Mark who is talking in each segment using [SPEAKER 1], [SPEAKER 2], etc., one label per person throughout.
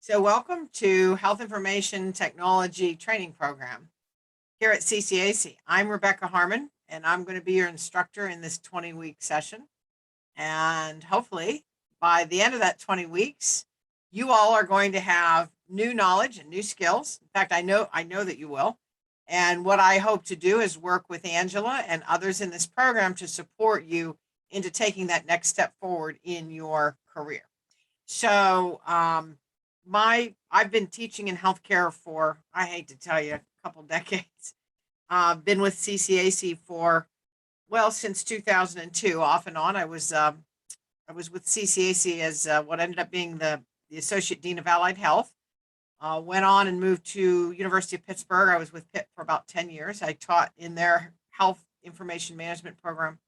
[SPEAKER 1] So welcome to Health Information Technology Training Program here at CCAC. I'm Rebecca Harmon, and I'm going to be your instructor in this 20-week session. And hopefully by the end of that 20 weeks, you all are going to have new knowledge and new skills. In fact, I know that you will. And what I hope to do is work with Angela and others in this program to support you into taking that next step forward in your career. So, I've been teaching in healthcare for, I hate to tell you, a couple decades. Been with CCAC for, well, since 2002, off and on. I was with CCAC as what ended up being the Associate Dean of Allied Health. Went on and moved to University of Pittsburgh. I was with Pitt for about 10 years. I taught in their health information management program.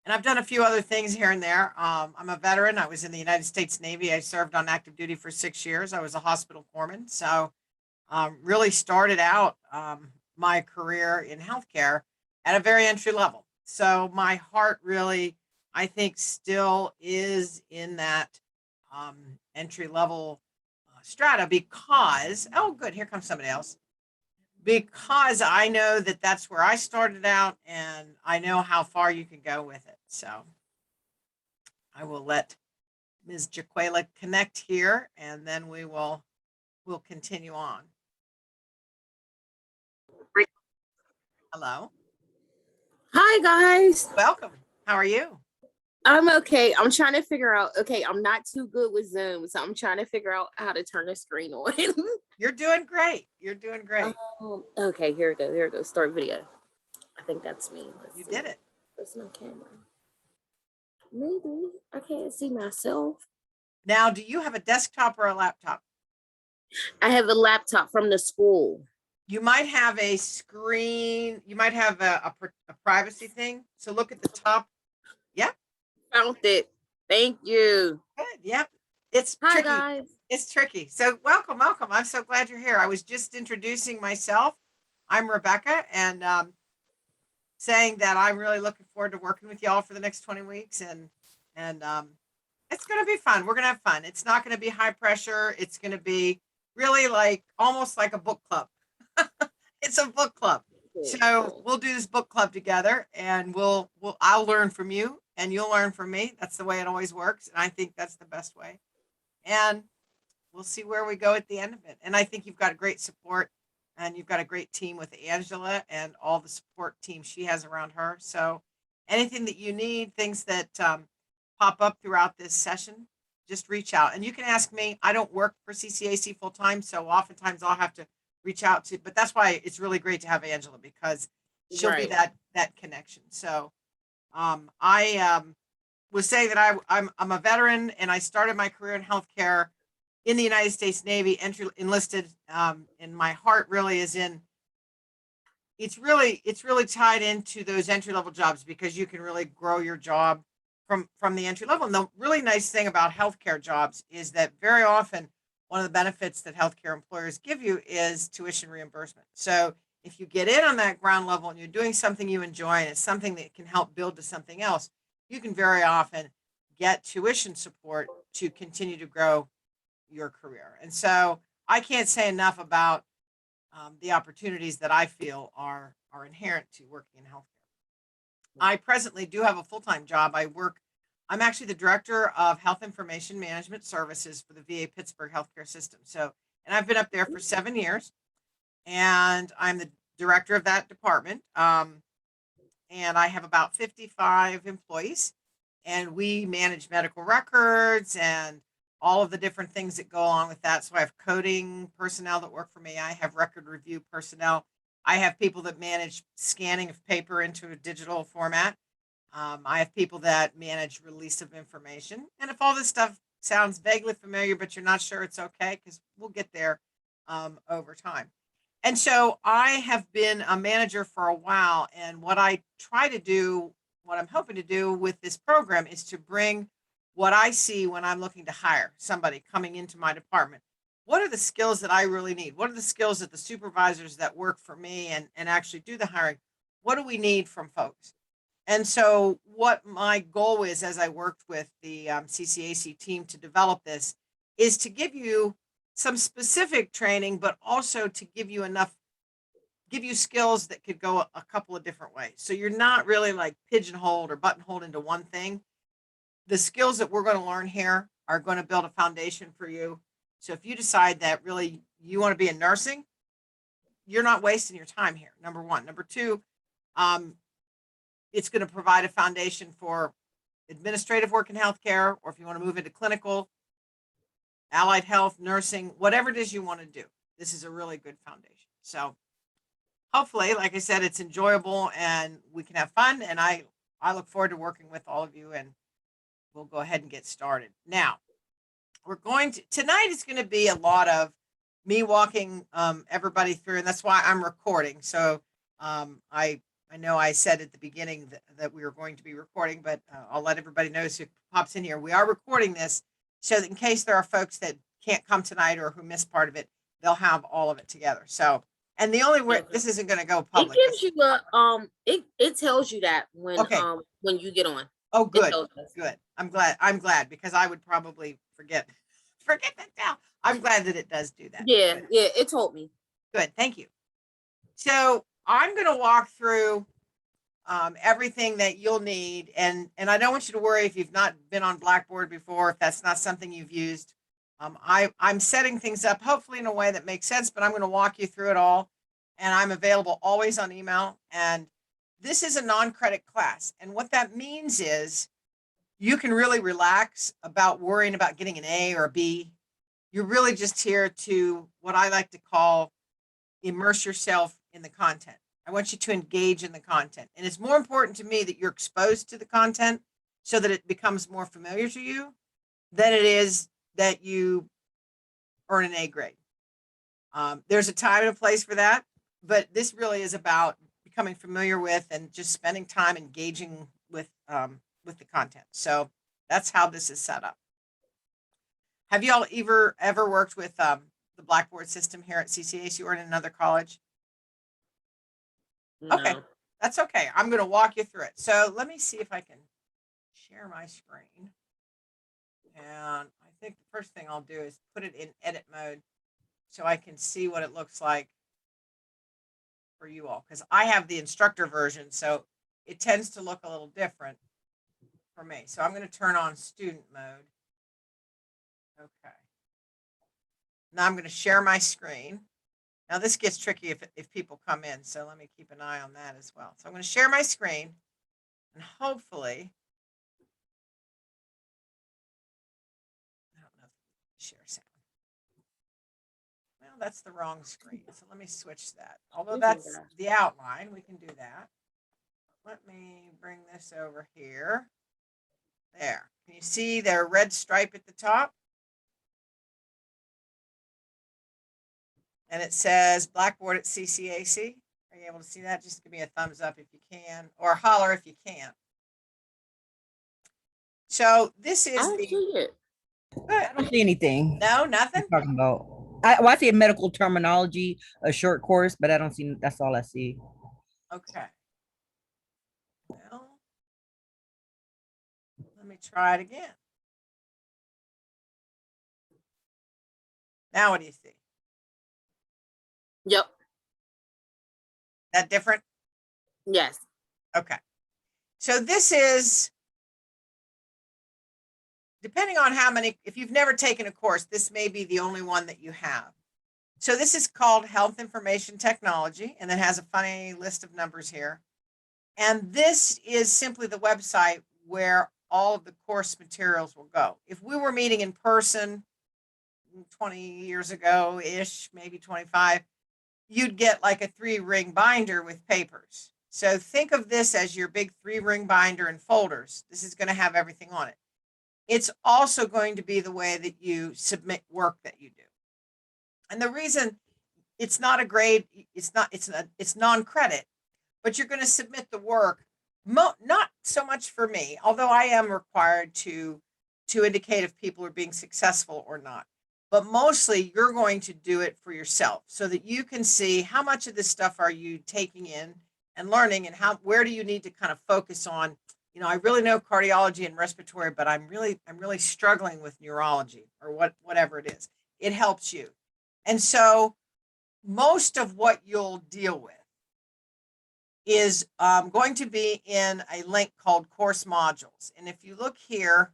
[SPEAKER 1] And I've done a few other things here and there. I'm a veteran. I was in the United States Navy. I served on active duty for 6 years. I was a hospital corpsman. So really started out my career in healthcare at a very entry level. So my heart really, I think, still is in that entry level strata because, oh, good, here comes somebody else. Because I know that that's where I started out and I know how far you can go with it. So I will let Ms. Jaquela connect here and then we'll continue on. Hello.
[SPEAKER 2] Hi guys.
[SPEAKER 1] Welcome. How are you?
[SPEAKER 2] I'm okay. I'm trying to figure out, I'm not too good with Zoom, so I'm trying to figure out how to turn the screen on.
[SPEAKER 1] You're doing great. You're doing great.
[SPEAKER 2] Okay, here it goes. Here it goes. Start video. I think that's me.
[SPEAKER 1] You did it.
[SPEAKER 2] That's my camera. Maybe I can't see myself.
[SPEAKER 1] Now, do you have a desktop or a laptop?
[SPEAKER 2] I have a laptop from the school.
[SPEAKER 1] You might have a screen. You might have a privacy thing. So look at the top. Yep.
[SPEAKER 2] Found it. Thank you.
[SPEAKER 1] Good. Yep. It's
[SPEAKER 2] Hi
[SPEAKER 1] tricky.
[SPEAKER 2] guys.
[SPEAKER 1] It's tricky. So welcome. I'm so glad you're here. I was just introducing myself. I'm Rebecca and saying that I'm really looking forward to working with y'all for the next 20 weeks and it's going to be fun. We're going to have fun. It's not going to be high pressure. It's going to be really like almost like a book club. It's a book club. So we'll do this book club together and I'll learn from you and you'll learn from me. That's the way it always works. And I think that's the best way. And we'll see where we go at the end of it. And I think you've got great support and you've got a great team with Angela and all the support team she has around her. So anything that you need, things that pop up throughout this session, just reach out. And you can ask me. I don't work for CCAC full time, so oftentimes I'll have to reach out to, but that's why it's really great to have Angela because she'll be that connection. So I was saying that I'm a veteran and I started my career in healthcare in the United States Navy, enlisted, and my heart really is in. It's really tied into those entry level jobs because you can really grow your job from the entry level. And the really nice thing about healthcare jobs is that very often one of the benefits that healthcare employers give you is tuition reimbursement. So if you get in on that ground level and you're doing something you enjoy and it's something that can help build to something else, you can very often get tuition support to continue to grow your career. And so I can't say enough about the opportunities that I feel are inherent to working in healthcare. I presently do have a full-time job. I'm actually the director of health information management services for the VA Pittsburgh healthcare system. So, and I've been up there for 7 years and I'm the director of that department. And I have about 55 employees and we manage medical records and all of the different things that go along with that. So I have coding personnel that work for me. I have record review personnel. I have people that manage scanning of paper into a digital format. I have people that manage release of information. And if all this stuff sounds vaguely familiar, but you're not sure, it's okay, because we'll get there over time. And so I have been a manager for a while. And what I try to do, what I'm hoping to do with this program is to bring what I see when I'm looking to hire somebody coming into my department. What are the skills that I really need? What are the skills that the supervisors that work for me and actually do the hiring? What do we need from folks? And so what my goal is as I worked with the CCAC team to develop this is to give you some specific training, but also to give you skills that could go a couple of different ways. So you're not really like pigeonholed or buttonholed into one thing. The skills that we're going to learn here are going to build a foundation for you. So if you decide that really you want to be in nursing, you're not wasting your time here. Number one. Number two, it's going to provide a foundation for administrative work in healthcare, or if you want to move into clinical, allied health, nursing, whatever it is you want to do. This is a really good foundation. So hopefully, like I said, it's enjoyable and we can have fun. And I look forward to working with all of you, and we'll go ahead and get started. Now, tonight is going to be a lot of me walking everybody through, and that's why I'm recording. So I know I said at the beginning that we were going to be recording, but I'll let everybody know who pops in here. We are recording this so that in case there are folks that can't come tonight or who missed part of it, they'll have all of it together. So, and the only way this isn't going to go public.
[SPEAKER 2] It gives you a it tells you that when you get on.
[SPEAKER 1] Oh, good, good. I'm glad because I would probably forget that now. I'm glad that it does do that.
[SPEAKER 2] Yeah, yeah, it told me.
[SPEAKER 1] Good, thank you. So I'm going to walk through everything that you'll need, and I don't want you to worry if you've not been on Blackboard before, if that's not something you've used. I'm setting things up hopefully in a way that makes sense, but I'm going to walk you through it all, and I'm available always on email. And this is a non-credit class, and what that means is you can really relax about worrying about getting an A or a B. You're really just here to, what I like to call, immerse yourself in the content. I want you to engage in the content. And it's more important to me that you're exposed to the content so that it becomes more familiar to you than it is that you earn an A grade. There's a time and a place for that, but this really is about becoming familiar with and just spending time engaging with the content. So that's how this is set up. Have you all ever worked with the Blackboard system here at CCAC or in another college?
[SPEAKER 2] No.
[SPEAKER 1] Okay, that's okay. I'm going to walk you through it. So let me see if I can share my screen. And I think the first thing I'll do is put it in edit mode so I can see what it looks like for you all, because I have the instructor version, so it tends to look a little different for me. So I'm going to turn on student mode. Okay. Now I'm going to share my screen. Now this gets tricky if people come in, so let me keep an eye on that as well. So I'm going to share my screen, and hopefully, I don't know if share sound. Well, that's the wrong screen, so let me switch that. Although that's the outline, we can do that. Let me bring this over here. There. Can you see the red stripe at the top? And it says Blackboard at CCAC. Are you able to see that? Just give me a thumbs up if you can, or holler if you can't. So this is
[SPEAKER 2] I don't see it.
[SPEAKER 3] I don't see anything.
[SPEAKER 1] No, nothing.
[SPEAKER 3] You're talking about. I see a medical terminology, a short course, but I don't see. That's all I see.
[SPEAKER 1] Okay. Well, let me try it again. Now, what do you see?
[SPEAKER 2] Yep.
[SPEAKER 1] That different?
[SPEAKER 2] Yes.
[SPEAKER 1] Okay. So this is, depending on how many, if you've never taken a course, this may be the only one that you have. So this is called Health Information Technology, and it has a funny list of numbers here. And this is simply the website where all of the course materials will go. If we were meeting in person 20 years ago-ish, maybe 25, you'd get like a 3-ring binder with papers. So think of this as your big 3-ring binder and folders. This is going to have everything on it. It's also going to be the way that you submit work that you do. And the reason it's not a grade, it's non-credit, but you're going to submit the work, not so much for me, although I am required to indicate if people are being successful or not. But mostly you're going to do it for yourself so that you can see how much of this stuff are you taking in and learning, and where do you need to kind of focus on, you know, I really know cardiology and respiratory, but I'm really struggling with neurology or whatever it is. It helps you. And so most of what you'll deal with is going to be in a link called course modules. And if you look here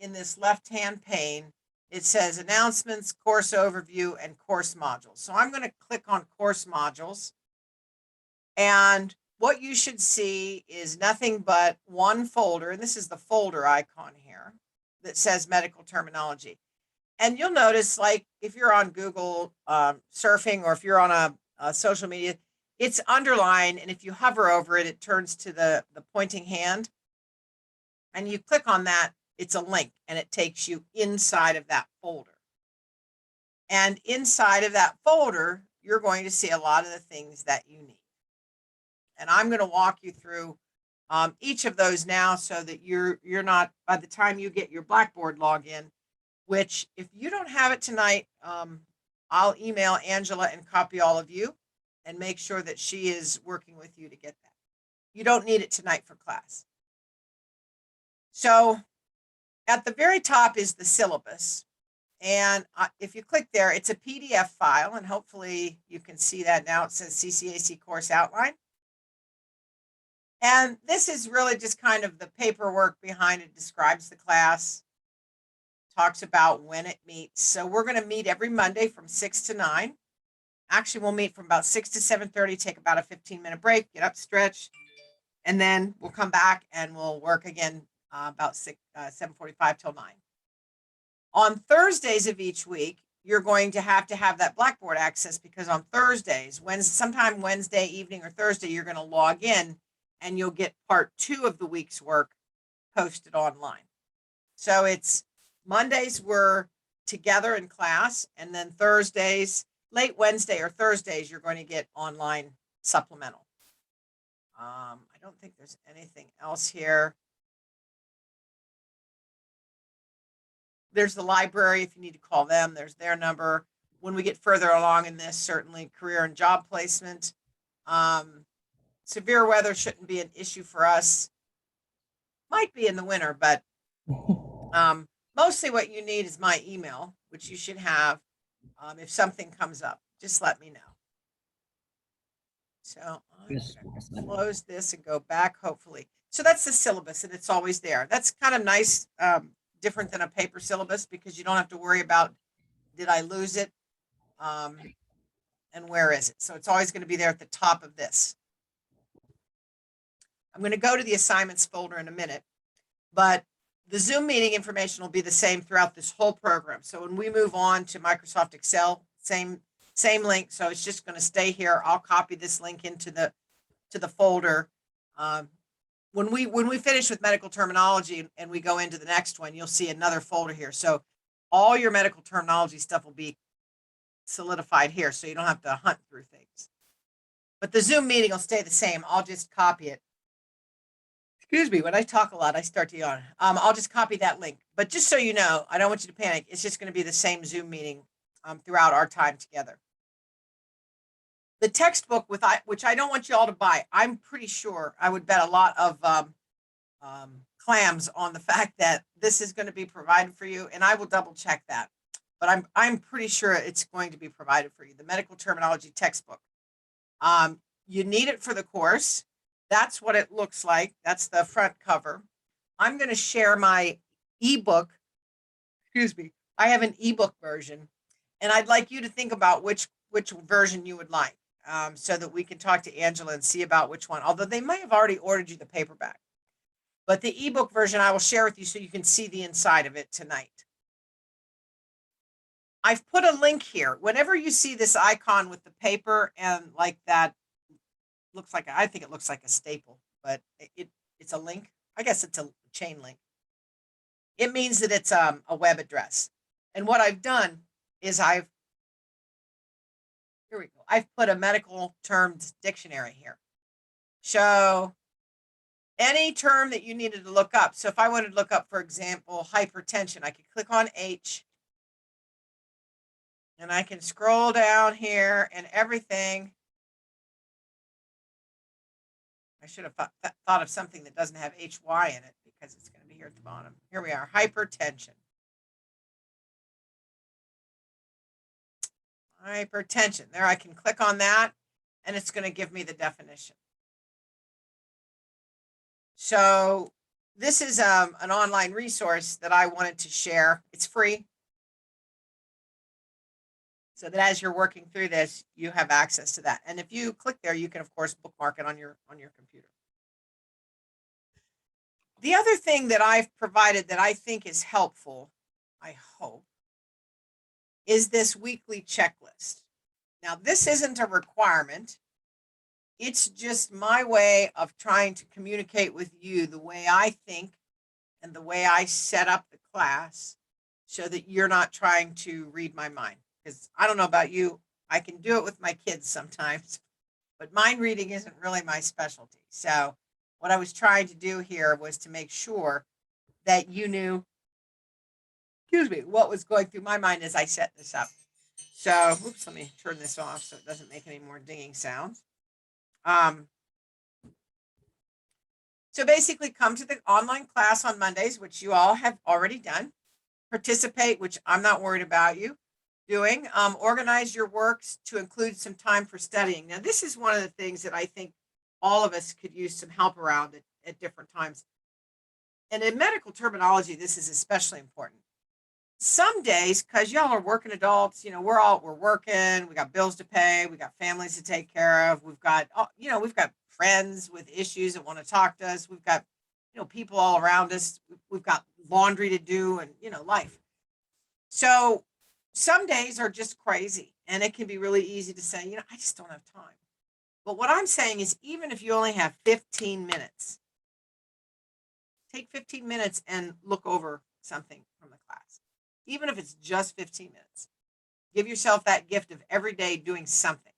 [SPEAKER 1] in this left-hand pane, it says announcements, course overview, and course modules. So I'm going to click on course modules. And what you should see is nothing but one folder. And this is the folder icon here that says medical terminology. And you'll notice, like, if you're on Google surfing, or if you're on a social media, it's underlined. And if you hover over it, it turns to the pointing hand. And you click on that, it's a link, and it takes you inside of that folder. And inside of that folder, you're going to see a lot of the things that you need. And I'm going to walk you through each of those now, so that you're not, by the time you get your Blackboard login, which if you don't have it tonight, I'll email Angela and copy all of you and make sure that she is working with you to get that. You don't need it tonight for class. So at the very top is the syllabus. And if you click there, it's a PDF file, and hopefully you can see that now. It says CCAC course outline. And this is really just kind of the paperwork behind it. Describes the class, talks about when it meets. So we're going to meet every Monday from 6 to 9. Actually, we'll meet from about 6 to 7:30, take about a 15-minute break, get up, stretch, and then we'll come back and we'll work again about 7:45 till 9. On Thursdays of each week, you're going to have that Blackboard access, because on Thursdays, sometime Wednesday evening or Thursday, you're going to log in and you'll get part 2 of the week's work posted online. So it's Mondays we're together in class, and then Thursdays, late Wednesday or Thursdays, you're going to get online supplemental. I don't think there's anything else here. There's the library if you need to call them. There's their number. When we get further along in this, certainly career and job placement. Severe weather shouldn't be an issue for us. Might be in the winter, but mostly what you need is my email, which you should have. If something comes up, just let me know. So I'm gonna close this and go back, hopefully. So that's the syllabus, and it's always there. That's kind of nice, different than a paper syllabus, because you don't have to worry about, did I lose it? And where is it? So it's always going to be there at the top of this. I'm going to go to the assignments folder in a minute, but the Zoom meeting information will be the same throughout this whole program. So when we move on to Microsoft Excel, same link. So it's just going to stay here. I'll copy this link into the folder. When we finish with medical terminology and we go into the next one, you'll see another folder here. So all your medical terminology stuff will be solidified here, so you don't have to hunt through things. But the Zoom meeting will stay the same. I'll just copy it. Excuse me, when I talk a lot, I start to yawn. I'll just copy that link. But just so you know, I don't want you to panic. It's just going to be the same Zoom meeting throughout our time together. The textbook, which I don't want you all to buy, I'm pretty sure, I would bet a lot of clams on the fact that this is going to be provided for you, and I will double check that. But I'm pretty sure it's going to be provided for you. The medical terminology textbook. You need it for the course. That's what it looks like. That's the front cover. I'm going to share my ebook. Excuse me. I have an ebook version, and I'd like you to think about which version you would like, so that we can talk to Angela and see about which one. Although they may have already ordered you the paperback, but the ebook version I will share with you so you can see the inside of it tonight. I've put a link here. Whenever you see this icon with the paper and like that, I think it looks like a staple, but it's a link. I guess it's a chain link. It means that it's a web address. And what I've done is here we go. I've put a medical terms dictionary here. So any term that you needed to look up. So if I wanted to look up, for example, hypertension, I could click on H. And I can scroll down here and everything. I should have thought of something that doesn't have HY in it because it's going to be here at the bottom. Here we are, hypertension. Hypertension. There, I can click on that and it's going to give me the definition. So this is an online resource that I wanted to share. It's free. So that as you're working through this, you have access to that. And if you click there, you can, of course, bookmark it on your computer. The other thing that I've provided that I think is helpful, I hope, is this weekly checklist. Now, this isn't a requirement. It's just my way of trying to communicate with you the way I think and the way I set up the class so that you're not trying to read my mind. Because I don't know about you, I can do it with my kids sometimes, but mind reading isn't really my specialty. So what I was trying to do here was to make sure that you knew, excuse me, what was going through my mind as I set this up. So, oops, let me turn this off so it doesn't make any more dinging sounds. So basically come to the online class on Mondays, which you all have already done. Participate, which I'm not worried about you doing. Organize your works to include some time for studying. Now, this is one of the things that I think all of us could use some help around at different times. And in medical terminology, this is especially important. Some days, because y'all are working adults, we're working, we got bills to pay, we got families to take care of, we've got friends with issues that want to talk to us, we've got, people all around us, we've got laundry to do and, life. So some days are just crazy and it can be really easy to say, I just don't have time. But what I'm saying is, even if you only have 15 minutes, take 15 minutes and look over something from the class. Even if it's just 15 minutes, give yourself that gift of every day doing something.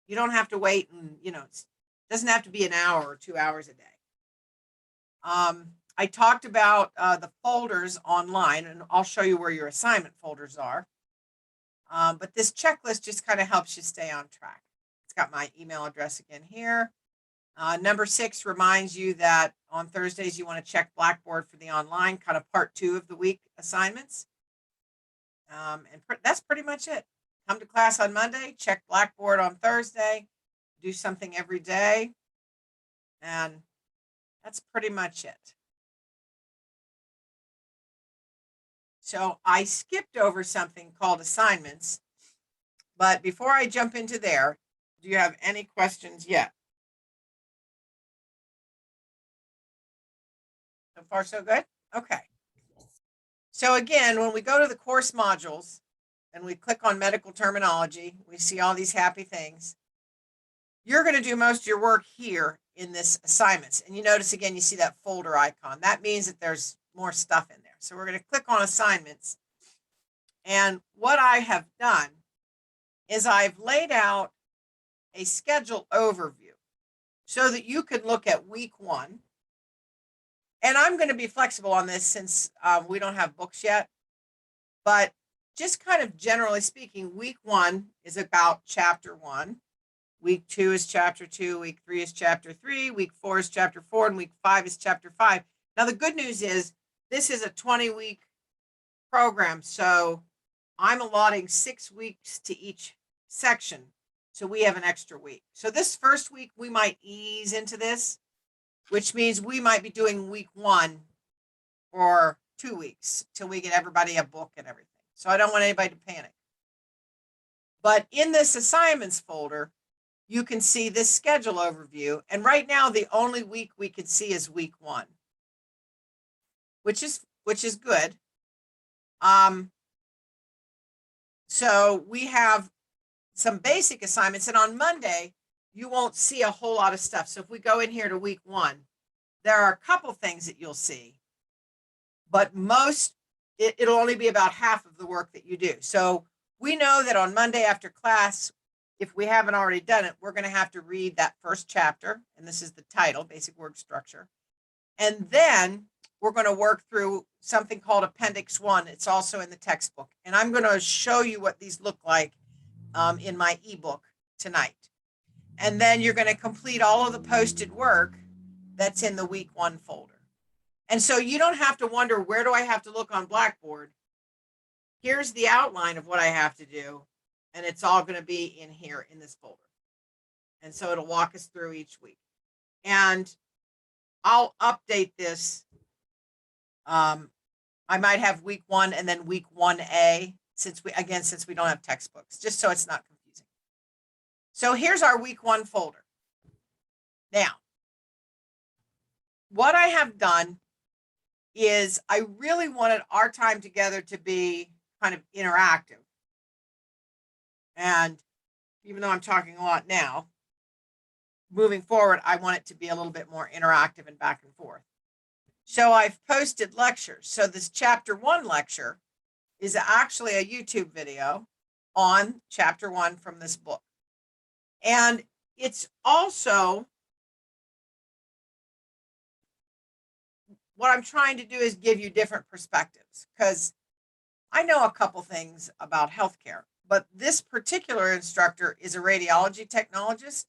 [SPEAKER 1] You don't have to wait and, it doesn't have to be an hour or 2 hours a day. I talked about the folders online, and I'll show you where your assignment folders are. But this checklist just kind of helps you stay on track. It's got my email address again here. Number 6 reminds you that on Thursdays, you want to check Blackboard for the online, kind of part 2 of the week assignments. That's pretty much it. Come to class on Monday, check Blackboard on Thursday, do something every day. And that's pretty much it. So I skipped over something called assignments, but before I jump into there, do you have any questions yet? So far, so good? Okay. So again, when we go to the course modules and we click on medical terminology, we see all these happy things. You're going to do most of your work here in this assignments. And you notice again, you see that folder icon. That means that there's more stuff in there. So we're going to click on assignments. And what I have done is I've laid out a schedule overview so that you can look at week 1. And I'm going to be flexible on this since we don't have books yet. But just kind of generally speaking, week 1 is about chapter 1. Week 2 is chapter 2. Week 3 is chapter 3. Week 4 is chapter 4. And week 5 is chapter 5. Now, the good news is this is a 20-week program. So I'm allotting 6 weeks to each section. So we have an extra week. So this first week, we might ease into this, which means we might be doing week 1 for 2 weeks till we get everybody a book and everything. So I don't want anybody to panic. But in this assignments folder, you can see this schedule overview. And right now, the only week we could see is week 1, which is good. So we have some basic assignments. And on Monday, you won't see a whole lot of stuff. So if we go in here to week 1, there are a couple things that you'll see, but it'll only be about half of the work that you do. So we know that on Monday after class, if we haven't already done it, we're going to have to read that first chapter. And this is the title, Basic Word Structure. And then we're going to work through something called Appendix 1. It's also in the textbook. And I'm going to show you what these look like in my ebook tonight. And then you're going to complete all of the posted work that's in the week 1 folder. And so you don't have to wonder, where do I have to look on Blackboard? Here's the outline of what I have to do, and it's all going to be in here in this folder. And so it'll walk us through each week. And I'll update this. I might have week 1 and then week 1A, since we don't have textbooks, just so it's not confusing. So here's our week 1 folder. Now, what I have done is I really wanted our time together to be kind of interactive. And even though I'm talking a lot now, moving forward, I want it to be a little bit more interactive and back and forth. So I've posted lectures. So this chapter 1 lecture is actually a YouTube video on chapter 1 from this book. And it's also, what I'm trying to do is give you different perspectives, because I know a couple things about healthcare, but this particular instructor is a radiology technologist.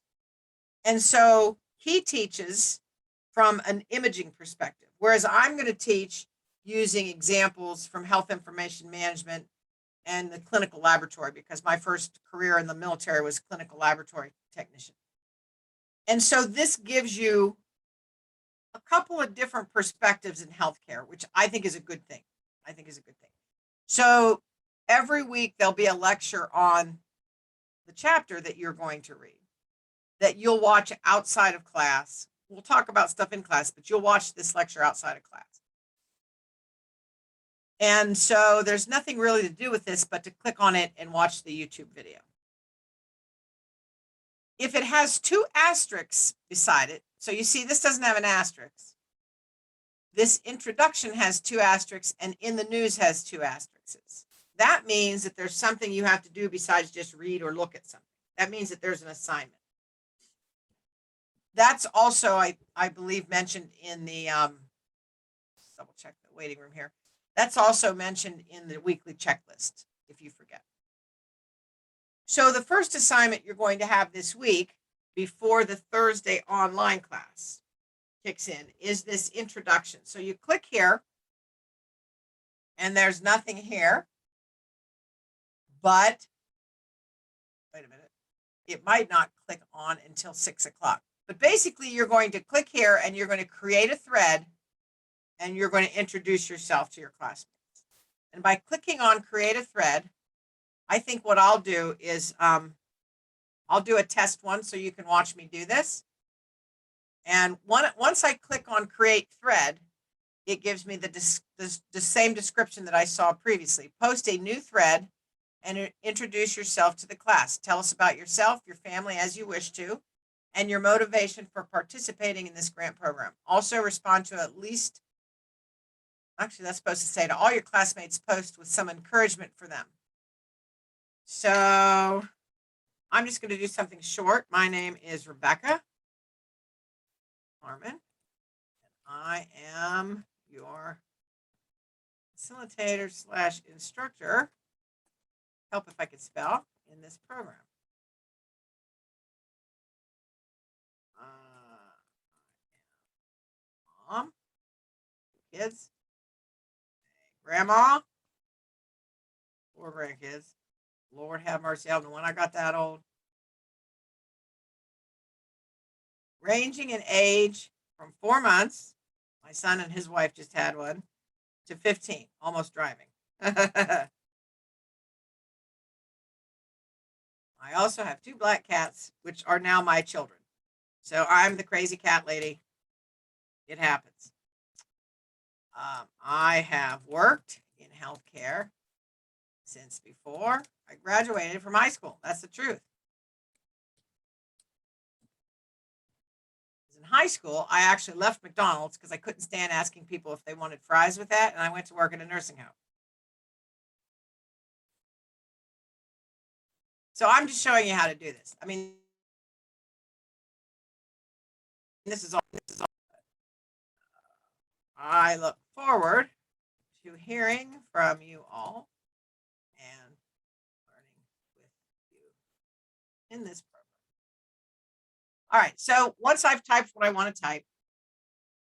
[SPEAKER 1] And so he teaches from an imaging perspective, whereas I'm going to teach using examples from health information management and the clinical laboratory, because my first career in the military was clinical laboratory technician. And so this gives you a couple of different perspectives in healthcare, which I think is a good thing. So every week there'll be a lecture on the chapter that you're going to read, that you'll watch outside of class. We'll talk about stuff in class, but you'll watch this lecture outside of class. And so there's nothing really to do with this but to click on it and watch the YouTube video. If it has 2 asterisks beside it, so you see this doesn't have an asterisk. This introduction has 2 asterisks, and in the news has 2 asterisks. That means that there's something you have to do besides just read or look at something. That means that there's an assignment. That's also, I believe, mentioned in the, double check the waiting room here. That's also mentioned in the weekly checklist, if you forget. So the first assignment you're going to have this week, before the Thursday online class kicks in, is this introduction. So you click here, and there's nothing here, but wait a minute, it might not click on until 6 o'clock. But basically, you're going to click here, and you're going to create a thread, and you're going to introduce yourself to your classmates. And by clicking on create a thread, I think what I'll do is I'll do a test one so you can watch me do this. And once I click on create thread, it gives me the same description that I saw previously. Post a new thread and introduce yourself to the class. Tell us about yourself, your family as you wish to, and your motivation for participating in this grant program. Also respond to at least, actually that's supposed to say to all your classmates, post with some encouragement for them. So I'm just going to do something short. My name is Rebecca Harmon. I am your facilitator / instructor. Help if I could spell in this program. Mom, kids, grandma, 4 grandkids. Lord have mercy, I don't know when I got that old. Ranging in age from 4 months, my son and his wife just had one, to 15, almost driving. I also have 2 black cats, which are now my children. So I'm the crazy cat lady. It happens. I have worked in healthcare since before I graduated from high school. That's the truth. In high school, I actually left McDonald's because I couldn't stand asking people if they wanted fries with that, and I went to work in a nursing home. So I'm just showing you how to do this. I mean, this is all. I look forward to hearing from you all and learning with you in this program. All right, so once I've typed what I want to type,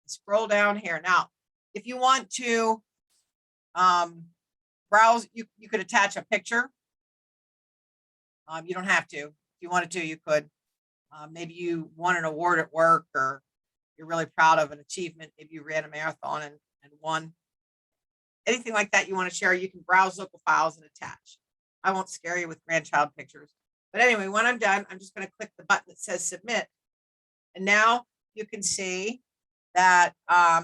[SPEAKER 1] scroll down here. Now, if you want to browse, you could attach a picture. You don't have to. If you wanted to, you could. Maybe you won an award at work, or you're really proud of an achievement. Maybe you ran a marathon and won. Anything like that you want to share, you can browse local files and attach. I won't scare you with grandchild pictures. But anyway, when I'm done, I'm just going to click the button that says submit. And now you can see that I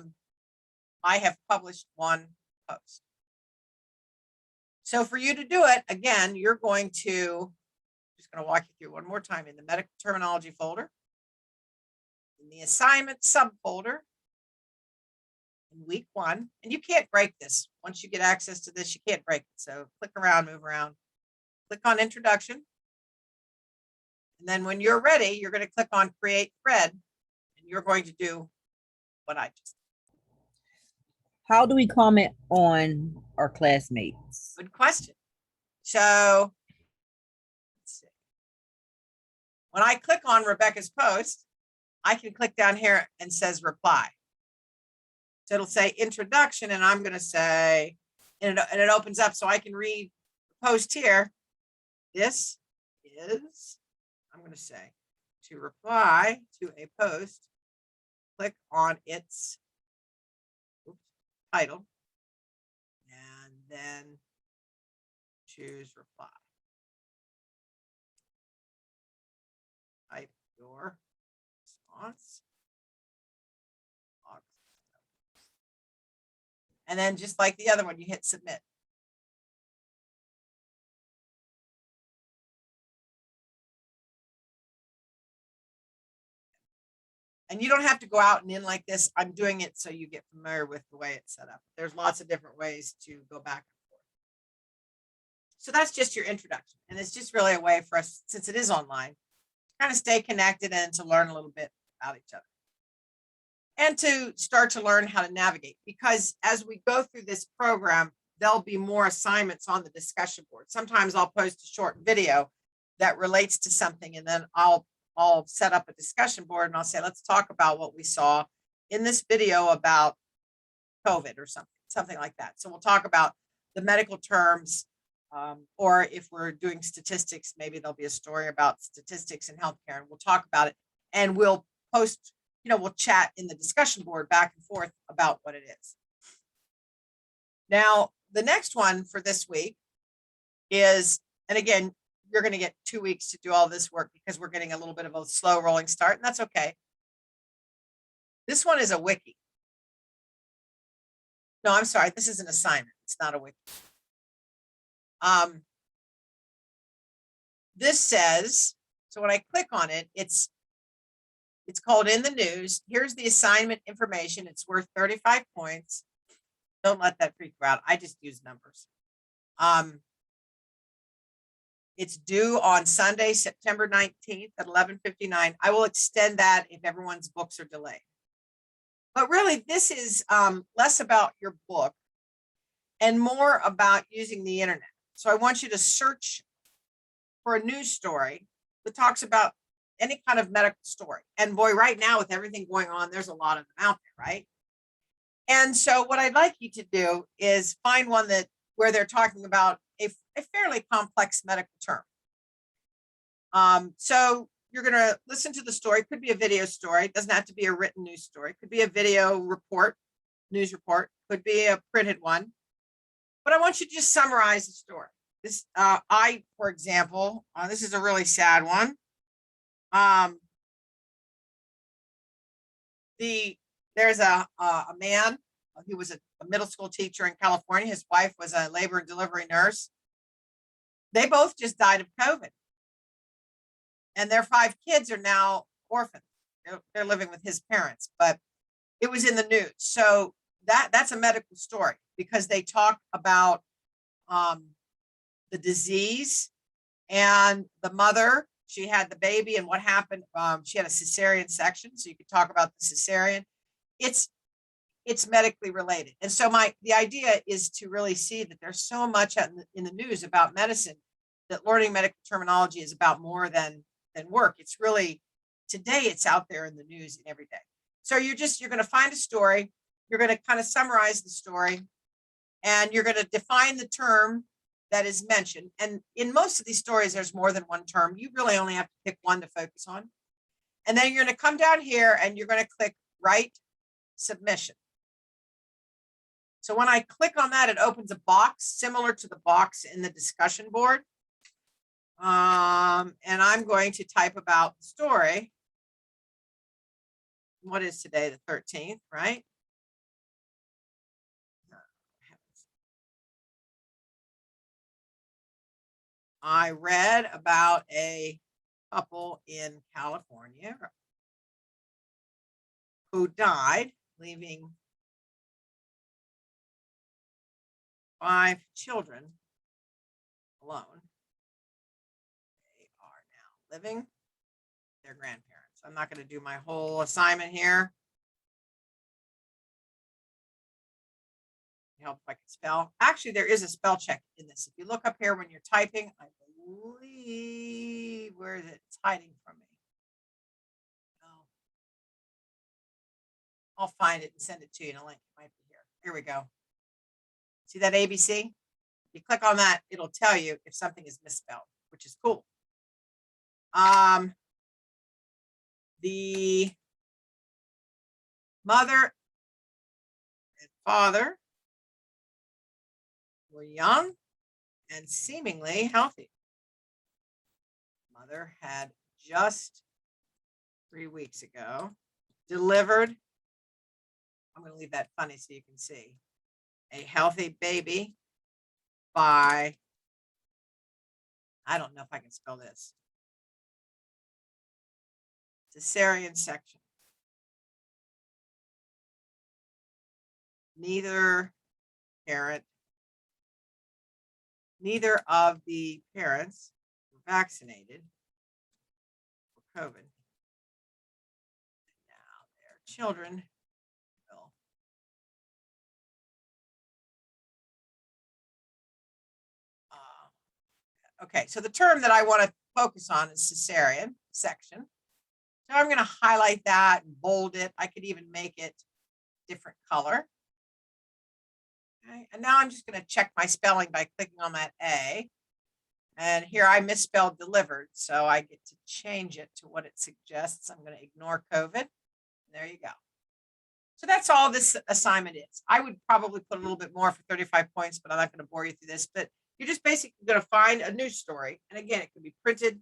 [SPEAKER 1] have published one post. So for you to do it, again, you're going to, just going to walk you through one more time, in the medical terminology folder, in the assignment subfolder, in week 1, and you can't break this. Once you get access to this, you can't break it. So click around, move around, click on introduction. And then when you're ready, you're going to click on create thread, and you're going to do what I just did.
[SPEAKER 3] How do we comment on our classmates?
[SPEAKER 1] Good question. So let's see. When I click on Rebecca's post, I can click down here and says reply. So it'll say introduction, and I'm going to say, and it opens up so I can read the post here. This is, I'm going to say, to reply to a post, click on its title, and then choose reply. Type your response. And then just like the other one, you hit submit. And you don't have to go out and in like this. I'm doing it so you get familiar with the way it's set up. There's lots of different ways to go back and forth. So that's just your introduction. And it's just really a way for us, since it is online, to kind of stay connected and to learn a little bit about each other. And to start to learn how to navigate, because as we go through this program, there'll be more assignments on the discussion board. Sometimes I'll post a short video that relates to something, and then I'll set up a discussion board and I'll say, let's talk about what we saw in this video about COVID or something like that. So we'll talk about the medical terms, or if we're doing statistics, maybe there'll be a story about statistics in healthcare, and we'll talk about it, and we'll post, we'll chat in the discussion board back and forth about what it is. Now, the next one for this week is, and again, you're going to get 2 weeks to do all this work because we're getting a little bit of a slow rolling start, and that's okay. This one is a wiki. No, I'm sorry. This is an assignment. It's not a wiki. This says, so when I click on it, it's called In the News. Here's the assignment information. It's worth 35 points. Don't let that freak you out. I just use numbers. It's due on Sunday, September 19th at 11:59. I will extend that if everyone's books are delayed. But really, this is less about your book and more about using the internet. So I want you to search for a news story that talks about any kind of medical story. And boy, right now with everything going on, there's a lot of them out there, right? And so what I'd like you to do is find one where they're talking about a fairly complex medical term. So you're going to listen to the story. It could be a video story. It doesn't have to be a written news story. It could be a video report, news report. Could be a printed one. But I want you to just summarize the story. This, for example, this is a really sad one. There's a man. He was a middle school teacher in California. His wife was a labor and delivery nurse. They both just died of COVID. And their 5 kids are now orphans. They're living with his parents, but it was in the news. So that's a medical story because they talk about the disease and the mother. She had the baby and what happened. She had a cesarean section. So you could talk about the cesarean. It's medically related. And so the idea is to really see that there's so much in the news about medicine that learning medical terminology is about more than work. It's really, today it's out there in the news and every day. So you're going to find a story. You're going to kind of summarize the story, and you're going to define the term that is mentioned. And in most of these stories, there's more than one term. You really only have to pick one to focus on. And then you're going to come down here and you're going to click Write Submission. So when I click on that, it opens a box similar to the box in the discussion board. And I'm going to type about the story. What is today? The 13th, right? I read about a couple in California who died, leaving 5 children alone. They are now living with their grandparents. I'm not going to do my whole assignment here. Help if I can spell. Actually, there is a spell check in this. If you look up here when you're typing, I believe, where is it? It's hiding from me. Oh. I'll find it and send it to you in a link. It might be here. Here we go. See that ABC? You click on that, it'll tell you if something is misspelled, which is cool. The mother and father were young and seemingly healthy. Mother had just 3 weeks ago delivered, I'm going to leave that funny so you can see, a healthy baby by, I don't know if I can spell this, cesarean section. Neither of the parents were vaccinated for COVID. Now their children will. Okay, so the term that I want to focus on is cesarean section. So I'm going to highlight that and bold it. I could even make it different color. Okay, and now I'm just going to check my spelling by clicking on that A. And here I misspelled delivered, so I get to change it to what it suggests. I'm going to ignore COVID. There you go. So that's all this assignment is. I would probably put a little bit more for 35 points, but I'm not going to bore you through this. But you're just basically going to find a news story. And again, it can be printed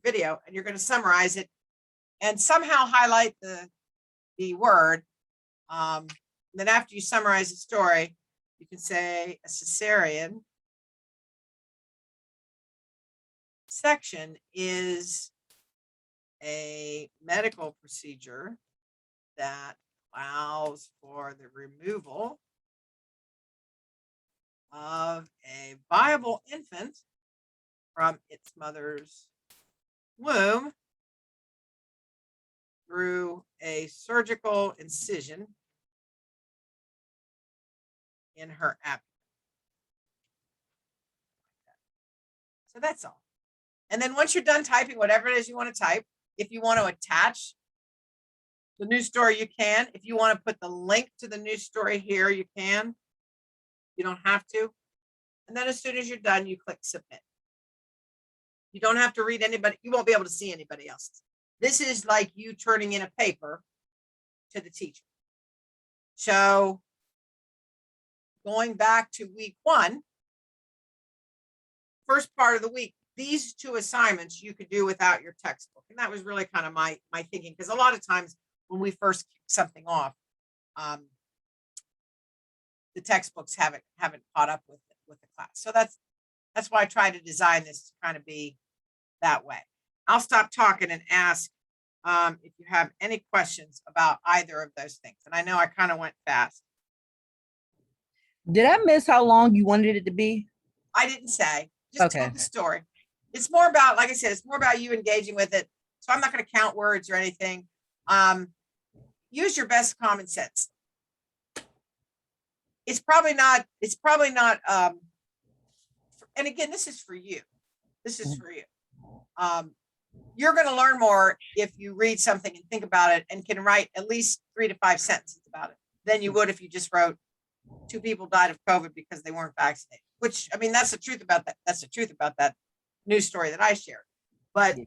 [SPEAKER 1] video, and you're going to summarize it and somehow highlight the word. Then after you summarize the story, you can say a cesarean section is a medical procedure that allows for the removal of a viable infant from its mother's womb through a surgical incision in her abdomen. So that's all. And then once you're done typing whatever it is you want to type, if you want to attach the news story, you can. If you want to put the link to the news story here, you can. You don't have to. And then as soon as you're done, you click submit. You don't have to read anybody. You won't be able to see anybody else's. This is like you turning in a paper to the teacher. So going back to week 1, first part of the week, these 2 assignments you could do without your textbook. And that was really kind of my thinking, because a lot of times when we first kick something off, the textbooks haven't caught up with the class. So that's why I try to design this to kind of be that way. I'll stop talking and ask if you have any questions about either of those things. And I know I kind of went fast.
[SPEAKER 3] Did I miss how long you wanted it to be?
[SPEAKER 1] I didn't say. Just
[SPEAKER 3] Okay.
[SPEAKER 1] tell the story. It's more about, like I said, it's more about you engaging with it. So I'm not going to count words or anything. Use your best common sense. It's probably not, and again, this is for you. This is for you. you're going to learn more if you read something and think about it and can write at least 3 to 5 sentences about it than you would if you just wrote 2 people died of COVID because they weren't vaccinated, which, I mean, that's the truth about that. That's the truth about that news story that I shared. But
[SPEAKER 3] Yeah.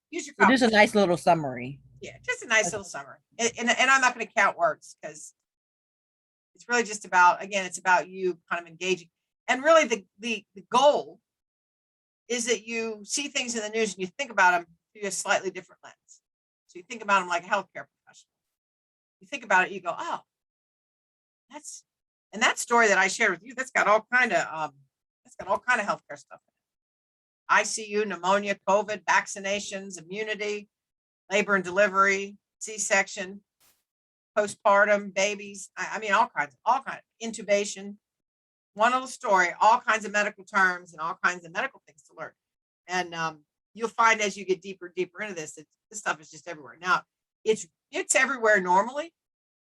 [SPEAKER 1] use your
[SPEAKER 3] So just a
[SPEAKER 1] comprehension.
[SPEAKER 3] nice little summary.
[SPEAKER 1] Yeah, just a nice little summary. And I'm not going to count words because it's really just about, again, it's about you kind of engaging. And really the goal is that you see things in the news and you think about them through a slightly different lens. So you think about them like a healthcare professional. You think about it, you go, oh, and that story that I shared with you, that's got all kind of healthcare stuff in it. ICU, pneumonia, COVID, vaccinations, immunity, labor and delivery, C-section, postpartum, babies. I mean, all kinds, intubation. One little story, all kinds of medical terms and all kinds of medical things to learn. And you'll find as you get deeper into this, this stuff is just everywhere. Now, it's everywhere normally.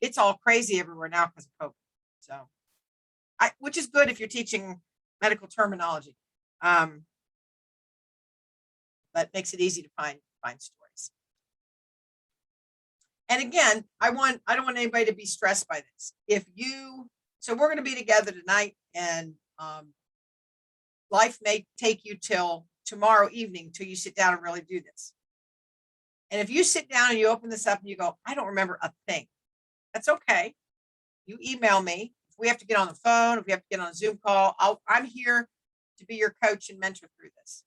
[SPEAKER 1] It's all crazy everywhere now because of COVID. So, which is good if you're teaching medical terminology, but makes it easy to find stories. And again, I don't want anybody to be stressed by this. So we're going to be together tonight, and life may take you till tomorrow evening till you sit down and really do this. And if you sit down and you open this up and you go, I don't remember a thing, that's okay. You email me. If we have to get on the phone, if we have to get on a Zoom call, I'm here to be your coach and mentor through this.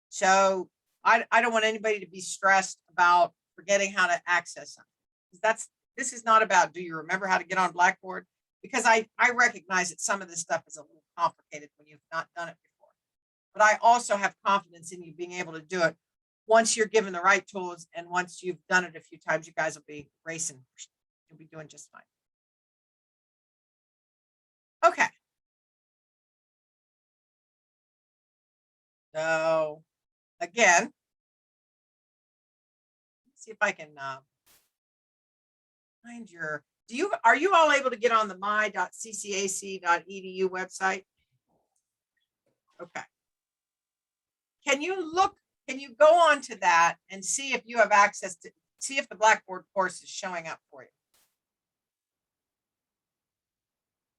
[SPEAKER 1] So I don't want anybody to be stressed about forgetting how to access something. This is not about, do you remember how to get on Blackboard? Because I recognize that some of this stuff is a little complicated when you've not done it before. But I also have confidence in you being able to do it once you're given the right tools, and once you've done it a few times, you guys will be racing. You'll be doing just fine. Okay. So again, let's see if I can find your, are you all able to get on the my.ccac.edu website? Okay. Can you go on to that and see if you have access to, see if the Blackboard course is showing up for you?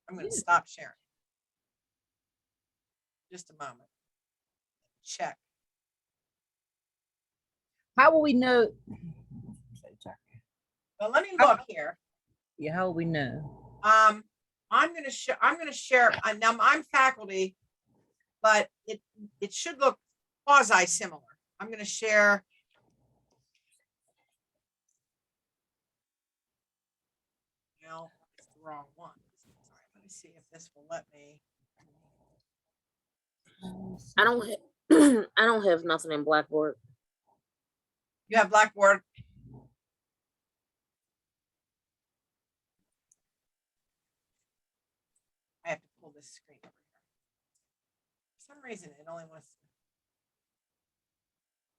[SPEAKER 1] I'm going to stop sharing. Just a moment. Check.
[SPEAKER 3] How will we know?
[SPEAKER 1] Well, let me look here.
[SPEAKER 3] Yeah, how will we know?
[SPEAKER 1] I'm going to share. Now I'm faculty, but it should look quasi similar. I'm going to share. No, it's the wrong one. Sorry, let me see if this will let me.
[SPEAKER 2] I don't have nothing in Blackboard.
[SPEAKER 1] You have Blackboard. I have to pull this screen over here. For some reason, it only wants to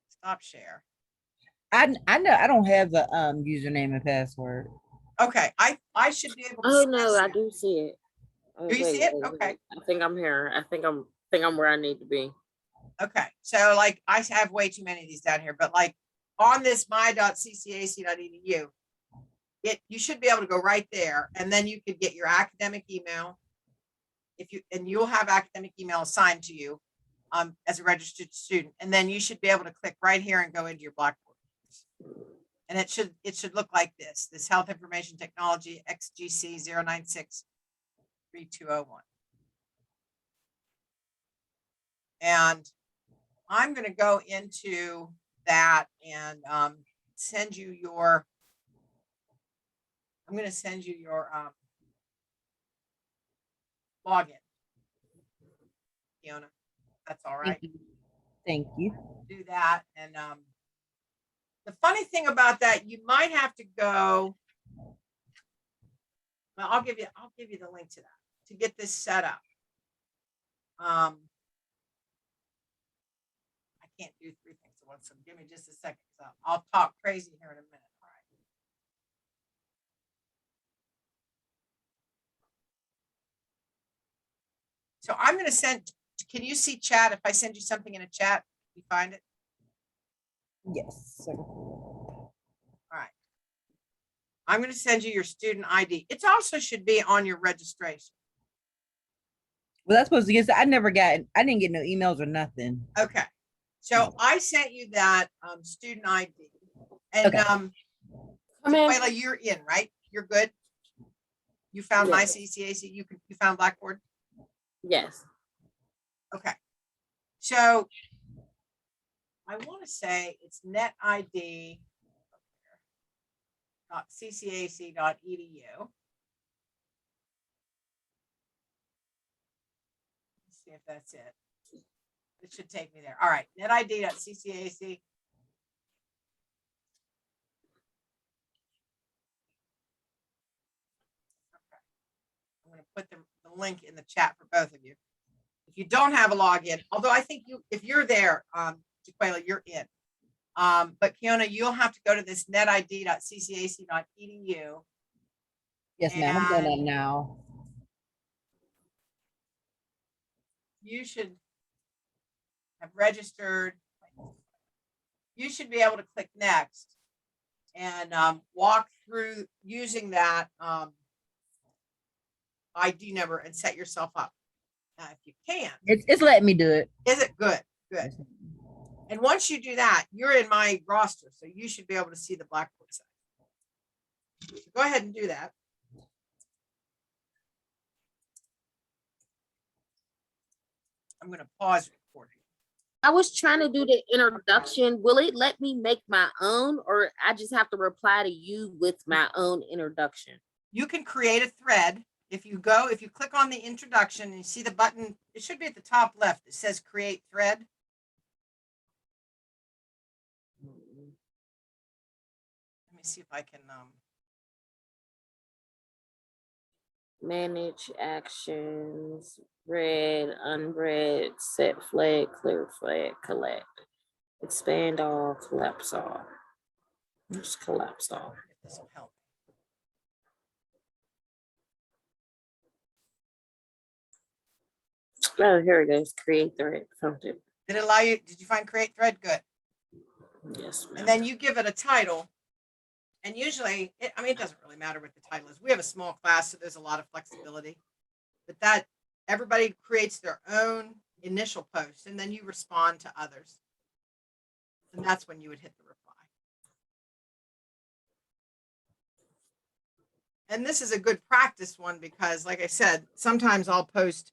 [SPEAKER 1] stop share.
[SPEAKER 3] I know I don't have a username and password.
[SPEAKER 1] Okay, I should be able to.
[SPEAKER 2] Oh no, I do see it. Oh,
[SPEAKER 1] Do you see it? Okay.
[SPEAKER 2] I think I'm here. I think I'm where I need to be.
[SPEAKER 1] Okay, so like I have way too many of these down here, but like on this my.ccac.edu, you should be able to go right there, and then you could get your academic email. You'll have academic email assigned to you as a registered student, and then you should be able to click right here and go into your Blackboard. And it should look like this health information technology XGC 0963201. And I'm going to go into that and send you your login, Fiona. That's all right.
[SPEAKER 3] Thank you.
[SPEAKER 1] Do that. And the funny thing about that, you might have to go. Well, I'll give you the link to that to get this set up. I can't do 3 things at once, so give me just a second. So I'll talk crazy here in a minute. All right. So I'm going to send. Can you see chat if I send you something in a chat? You find it?
[SPEAKER 3] Yes.
[SPEAKER 1] All right. I'm going to send you your student ID. It also should be on your registration.
[SPEAKER 3] Well, that's supposed to get. I didn't get no emails or nothing.
[SPEAKER 1] Okay. So I sent you that student ID. And
[SPEAKER 3] Okay.
[SPEAKER 2] Come in.
[SPEAKER 1] Jaquela, you're in, right? You're good. You found my
[SPEAKER 2] Yes.
[SPEAKER 1] CCAC. You found Blackboard.
[SPEAKER 2] Yes.
[SPEAKER 1] Okay. So I want to say it's netid.ccac.edu. Let's see if that's it. It should take me there. All right. netid.ccac. I'm going to put the link in the chat for both of you. If you don't have a login, although I think if you're there, Jaquela, you're in. But Kiona, you'll have to go to this netid.ccac.edu.
[SPEAKER 3] Yes, ma'am. I'm doing that now.
[SPEAKER 1] You should have registered. You should be able to click next and walk through using that ID number and set yourself up. Now, if you can.
[SPEAKER 3] It's letting me do it.
[SPEAKER 1] Is it good? Good. And once you do that, you're in my roster, so you should be able to see the Blackboard side. So go ahead and do that. I'm going to pause recording.
[SPEAKER 2] I was trying to do the introduction. Will it let me make my own, or I just have to reply to you with my own introduction?
[SPEAKER 1] You can create a thread. If you click on the introduction and you see the button, it should be at the top left. It says create thread. Let me see if I can
[SPEAKER 2] Manage actions, read, unread, set flag, clear flag, collect, expand all, collapse all. Just collapse all.
[SPEAKER 1] if this will help.
[SPEAKER 2] Oh, here it goes. Create thread. Found it.
[SPEAKER 1] Did it allow you? Did you find create thread? Good.
[SPEAKER 2] Yes, ma'am.
[SPEAKER 1] And then you give it a title. And usually, it doesn't really matter what the title is. We have a small class, so there's a lot of flexibility. But that everybody creates their own initial post, and then you respond to others. And that's when you would hit the reply. And this is a good practice one because, like I said, sometimes I'll post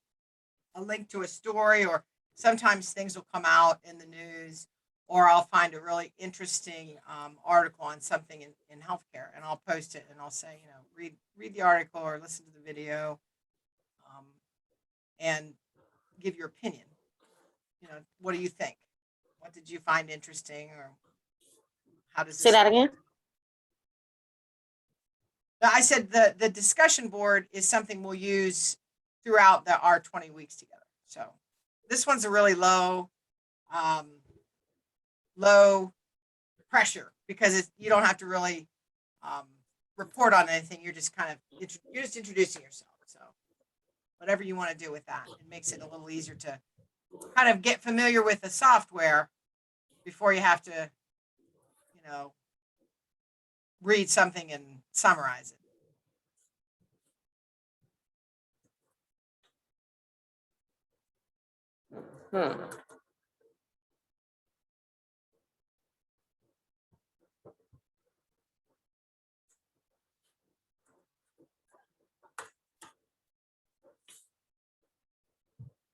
[SPEAKER 1] a link to a story, or sometimes things will come out in the news, or I'll find a really interesting article on something in healthcare, and I'll post it and I'll say, read the article or listen to the video, and give your opinion. What do you think? What did you find interesting, or how does
[SPEAKER 2] Say that again?
[SPEAKER 1] I said the discussion board is something we'll use throughout our 20 weeks together. So this one's a really low pressure because you don't have to really report on anything. You're just you're just introducing yourself. So whatever you want to do with that, it makes it a little easier to kind of get familiar with the software before you have to, read something and summarize it.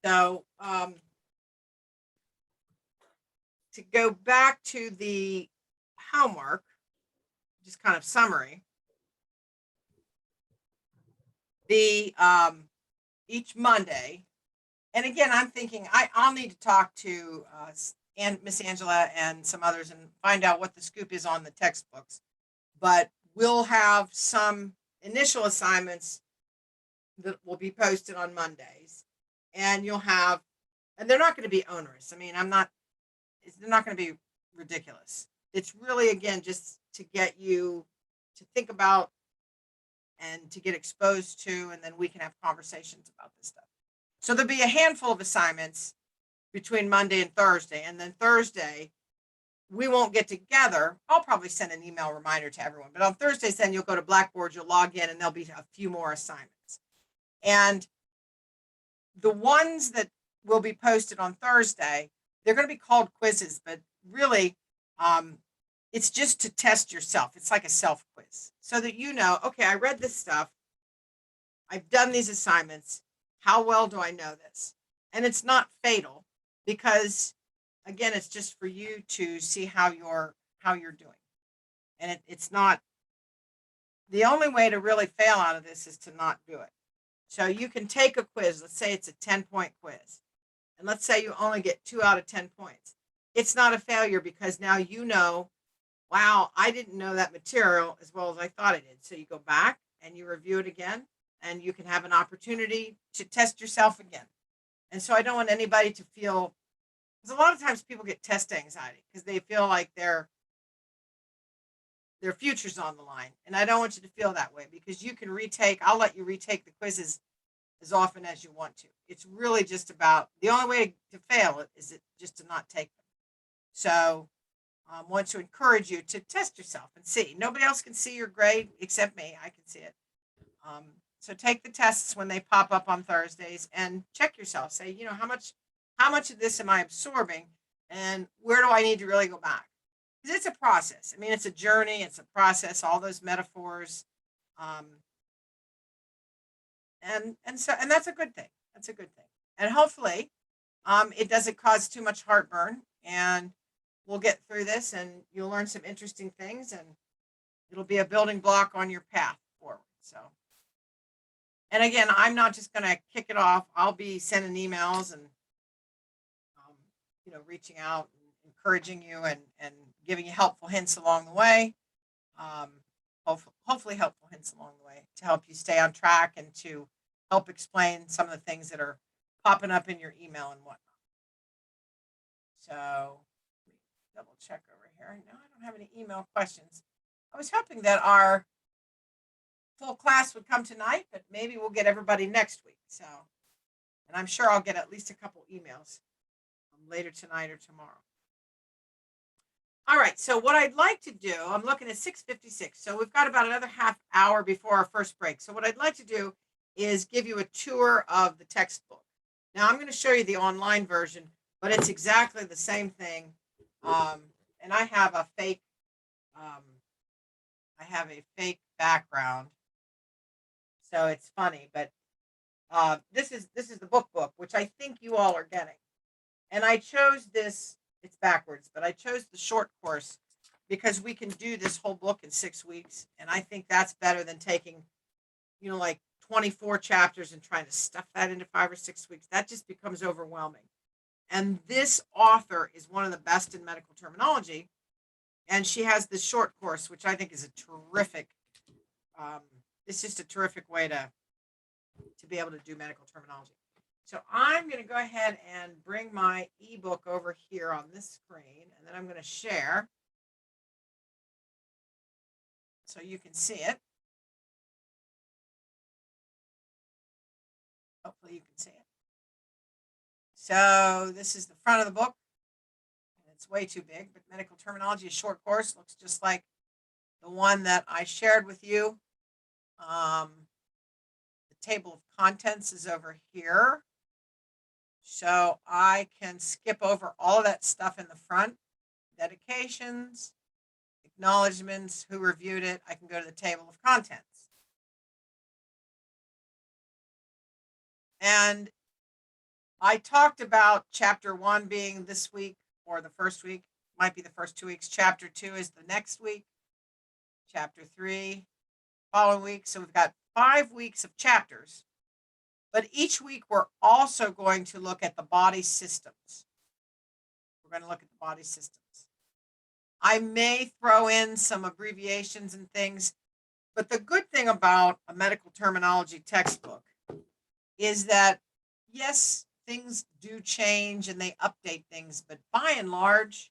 [SPEAKER 1] So to go back to the hallmark, just kind of summary, the each Monday, and again, I'm thinking I'll need to talk to Miss Angela and some others and find out what the scoop is on the textbooks, but we'll have some initial assignments that will be posted on Mondays, and and they're not going to be onerous. They're not going to be ridiculous. It's really, again, just to get you to think about and to get exposed to, and then we can have conversations about this stuff. So there'll be a handful of assignments between Monday and Thursday. And then Thursday, we won't get together. I'll probably send an email reminder to everyone. But on Thursdays, then you'll go to Blackboard, you'll log in, and there'll be a few more assignments. And the ones that will be posted on Thursday, they're going to be called quizzes, but really, it's just to test yourself. It's like a self quiz so that you know, okay, I read this stuff. I've done these assignments. How well do I know this? And it's not fatal because, again, it's just for you to see how you're doing. And it's not, the only way to really fail out of this is to not do it. So you can take a quiz. Let's say it's a 10-point quiz. And let's say you only get 2 out of 10 points. It's not a failure because now you know, wow, I didn't know that material as well as I thought I did. So you go back and you review it again, and you can have an opportunity to test yourself again. And so I don't want anybody to feel, because a lot of times people get test anxiety because they feel like their future's on the line. And I don't want you to feel that way because you can retake, I'll let you retake the quizzes as often as you want to. It's really just about, the only way to fail it is just to not take them. So I want to encourage you to test yourself and see. Nobody else can see your grade except me. I can see it. So take the tests when they pop up on Thursdays and check yourself. Say, you know, how much of this am I absorbing, and where do I need to really go back? Because it's a process. I mean, it's a journey. It's a process. All those metaphors, and that's a good thing. That's a good thing. And hopefully, it doesn't cause too much heartburn, and we'll get through this, and you'll learn some interesting things, and it'll be a building block on your path forward. So. And again, I'm not just going to kick it off. I'll be sending emails and, reaching out and encouraging you and giving you helpful hints along the way. Hopefully helpful hints along the way to help you stay on track and to help explain some of the things that are popping up in your email and whatnot. So let me double check over here. No, I don't have any email questions. I was hoping that our full class would come tonight, but maybe we'll get everybody next week. So, and I'm sure I'll get at least a couple emails later tonight or tomorrow. All right. So what I'd like to do, I'm looking at 6:56. So we've got about another half hour before our first break. So what I'd like to do is give you a tour of the textbook. Now I'm going to show you the online version, but it's exactly the same thing. And I have a fake, background. So it's funny, but this is the book, which I think you all are getting. And I chose this, it's backwards, but I chose the short course because we can do this whole book in 6 weeks. And I think that's better than taking, like 24 chapters and trying to stuff that into 5 or 6 weeks. That just becomes overwhelming. And this author is one of the best in medical terminology. And she has this short course, which I think is a terrific, it's just a terrific way to be able to do medical terminology. So I'm going to go ahead and bring my ebook over here on this screen, and then I'm going to share so you can see it. Hopefully you can see it. So this is the front of the book. It's way too big, but medical terminology, a short course, looks just like the one that I shared with you. The table of contents is over here. So I can skip over all of that stuff in the front. Dedications, acknowledgments, who reviewed it. I can go to the table of contents. And I talked about chapter 1 being this week or the first week, might be the first 2 weeks. Chapter 2 is the next week. Chapter 3, following week. So we've got 5 weeks of chapters. But each week we're also going to look at the body systems. We're going to look at the body systems. I may throw in some abbreviations and things, but the good thing about a medical terminology textbook is that, yes, things do change and they update things, but by and large,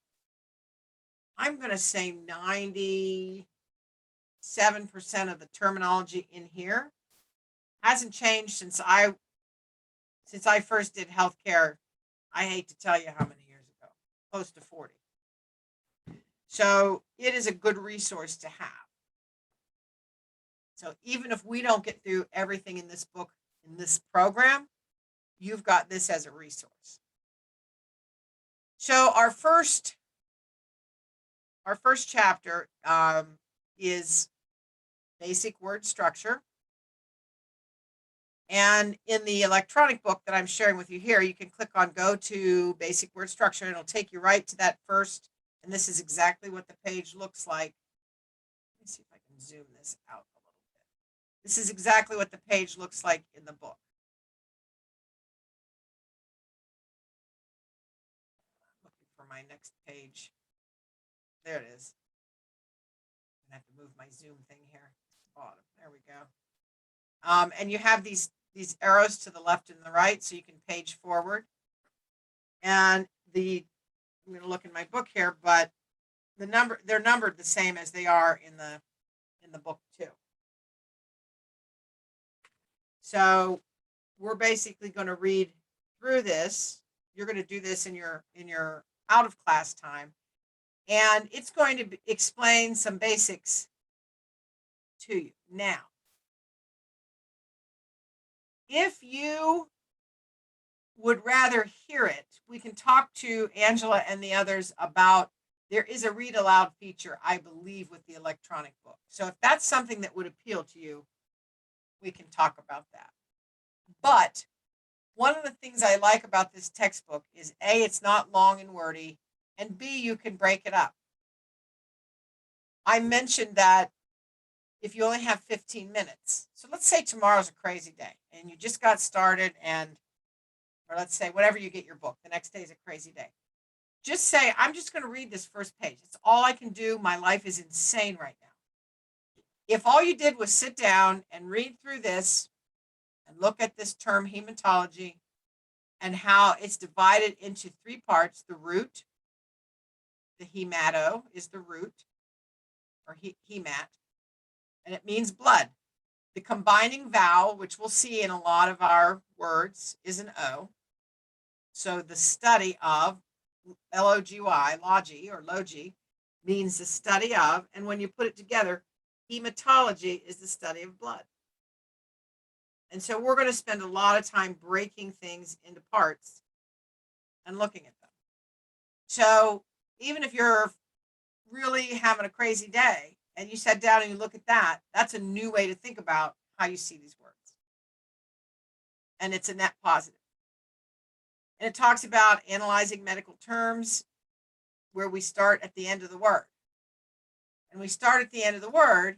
[SPEAKER 1] I'm going to say 97% of the terminology in here hasn't changed since I first did healthcare. I hate to tell you how many years ago, close to 40. So it is a good resource to have. So even if we don't get through everything in this book, in this program, you've got this as a resource. So our first chapter is basic word structure. And in the electronic book that I'm sharing with you here, you can click on go to basic word structure and it'll take you right to that first. And this is exactly what the page looks like. Let me see if I can zoom this out a little bit. This is exactly what the page looks like in the book. I'm looking for my next page. There it is. I have to move my zoom thing here. Bottom. There we go. And you have these arrows to the left and the right, so you can page forward. And I'm going to look in my book here, but they're numbered the same as they are in the book too. So we're basically going to read through this. You're going to do this in your out of class time, and it's going to explain some basics to you. Now, if you would rather hear it, we can talk to Angela and the others about, there is a read aloud feature, I believe, with the electronic book. So if that's something that would appeal to you, we can talk about that. But one of the things I like about this textbook is A, it's not long and wordy, and B, you can break it up. I mentioned that if you only have 15 minutes, so let's say tomorrow's a crazy day and you just got started, or let's say whatever you get your book, the next day is a crazy day. Just say, I'm just going to read this first page. It's all I can do. My life is insane right now. If all you did was sit down and read through this and look at this term hematology and how it's divided into three parts, the root, the hemato is the root, or hemat, and it means blood. The combining vowel, which we'll see in a lot of our words, is an O. So the study of, L-O-G-Y, logy or logy, means the study of, and when you put it together, hematology is the study of blood. And so we're going to spend a lot of time breaking things into parts and looking at them. So even if you're really having a crazy day and you sat down and you look at that, that's a new way to think about how you see these words. And it's a net positive. And it talks about analyzing medical terms, where we start at the end of the word. And we start at the end of the word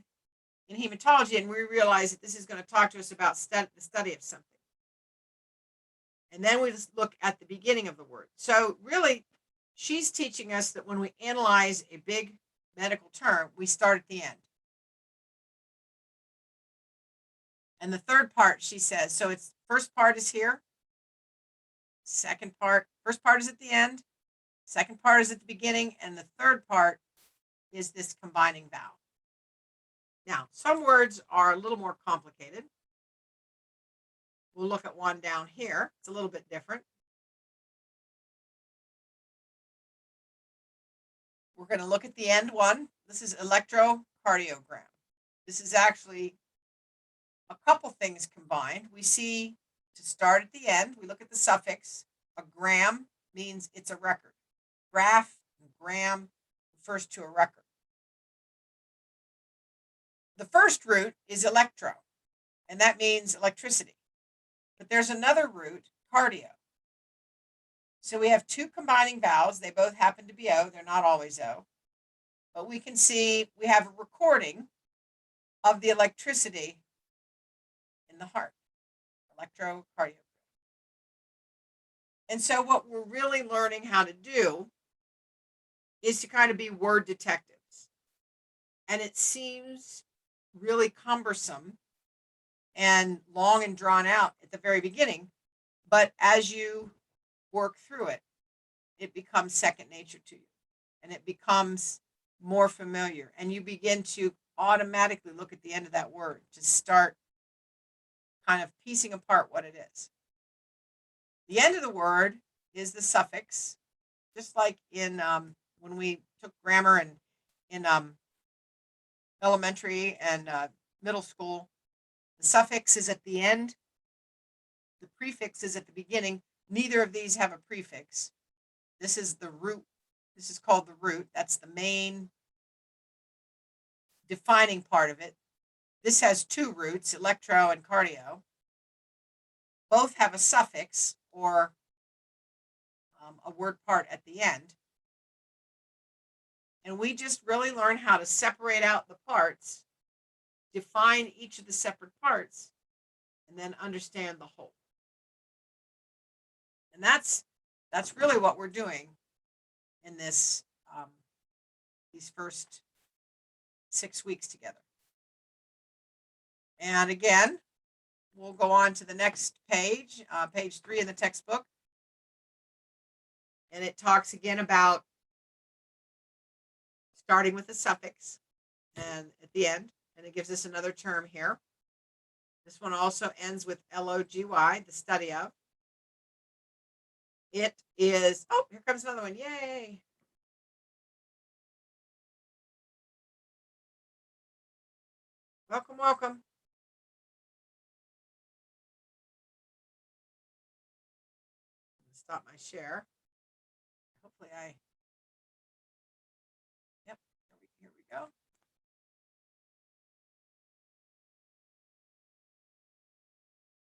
[SPEAKER 1] in hematology, and we realize that this is going to talk to us about the study of something. And then we just look at the beginning of the word. So really, she's teaching us that when we analyze a big medical term, we start at the end. And the third part, she says, so it's first part is here. Second part, first part is at the end. Second part is at the beginning. And the third part is this combining vowel. Now, some words are a little more complicated. We'll look at one down here. It's a little bit different. We're going to look at the end one. This is electrocardiogram. This is actually a couple things combined. We see, to start at the end, we look at the suffix. A gram means it's a record. Graph and gram refers to a record. The first root is electro, and that means electricity. But there's another root, cardio. So we have two combining vowels. They both happen to be O. They're not always O. But we can see we have a recording of the electricity in the heart, electrocardiogram. And so what we're really learning how to do is to kind of be word detectives. And it seems really cumbersome and long and drawn out at the very beginning, but as you work through it, it becomes second nature to you, and it becomes more familiar, and you begin to automatically look at the end of that word to start kind of piecing apart what it is. The end of the word is the suffix, just like in when we took grammar and in elementary and middle school. The suffix is at the end. The prefix is at the beginning. Neither of these have a prefix. This is the root. This is called the root. That's the main defining part of it. This has two roots, electro and cardio. Both have a suffix or a word part at the end. And we just really learn how to separate out the parts, define each of the separate parts, and then understand the whole. And that's really what we're doing in this these first 6 weeks together. And again, we'll go on to the next page, page 3 in the textbook. And it talks again about starting with a suffix and at the end, and it gives us another term here. This one also ends with LOGY, the study of. It is, oh, here comes another one. Yay. Welcome, welcome. Stop my share. Hopefully yep, here we go.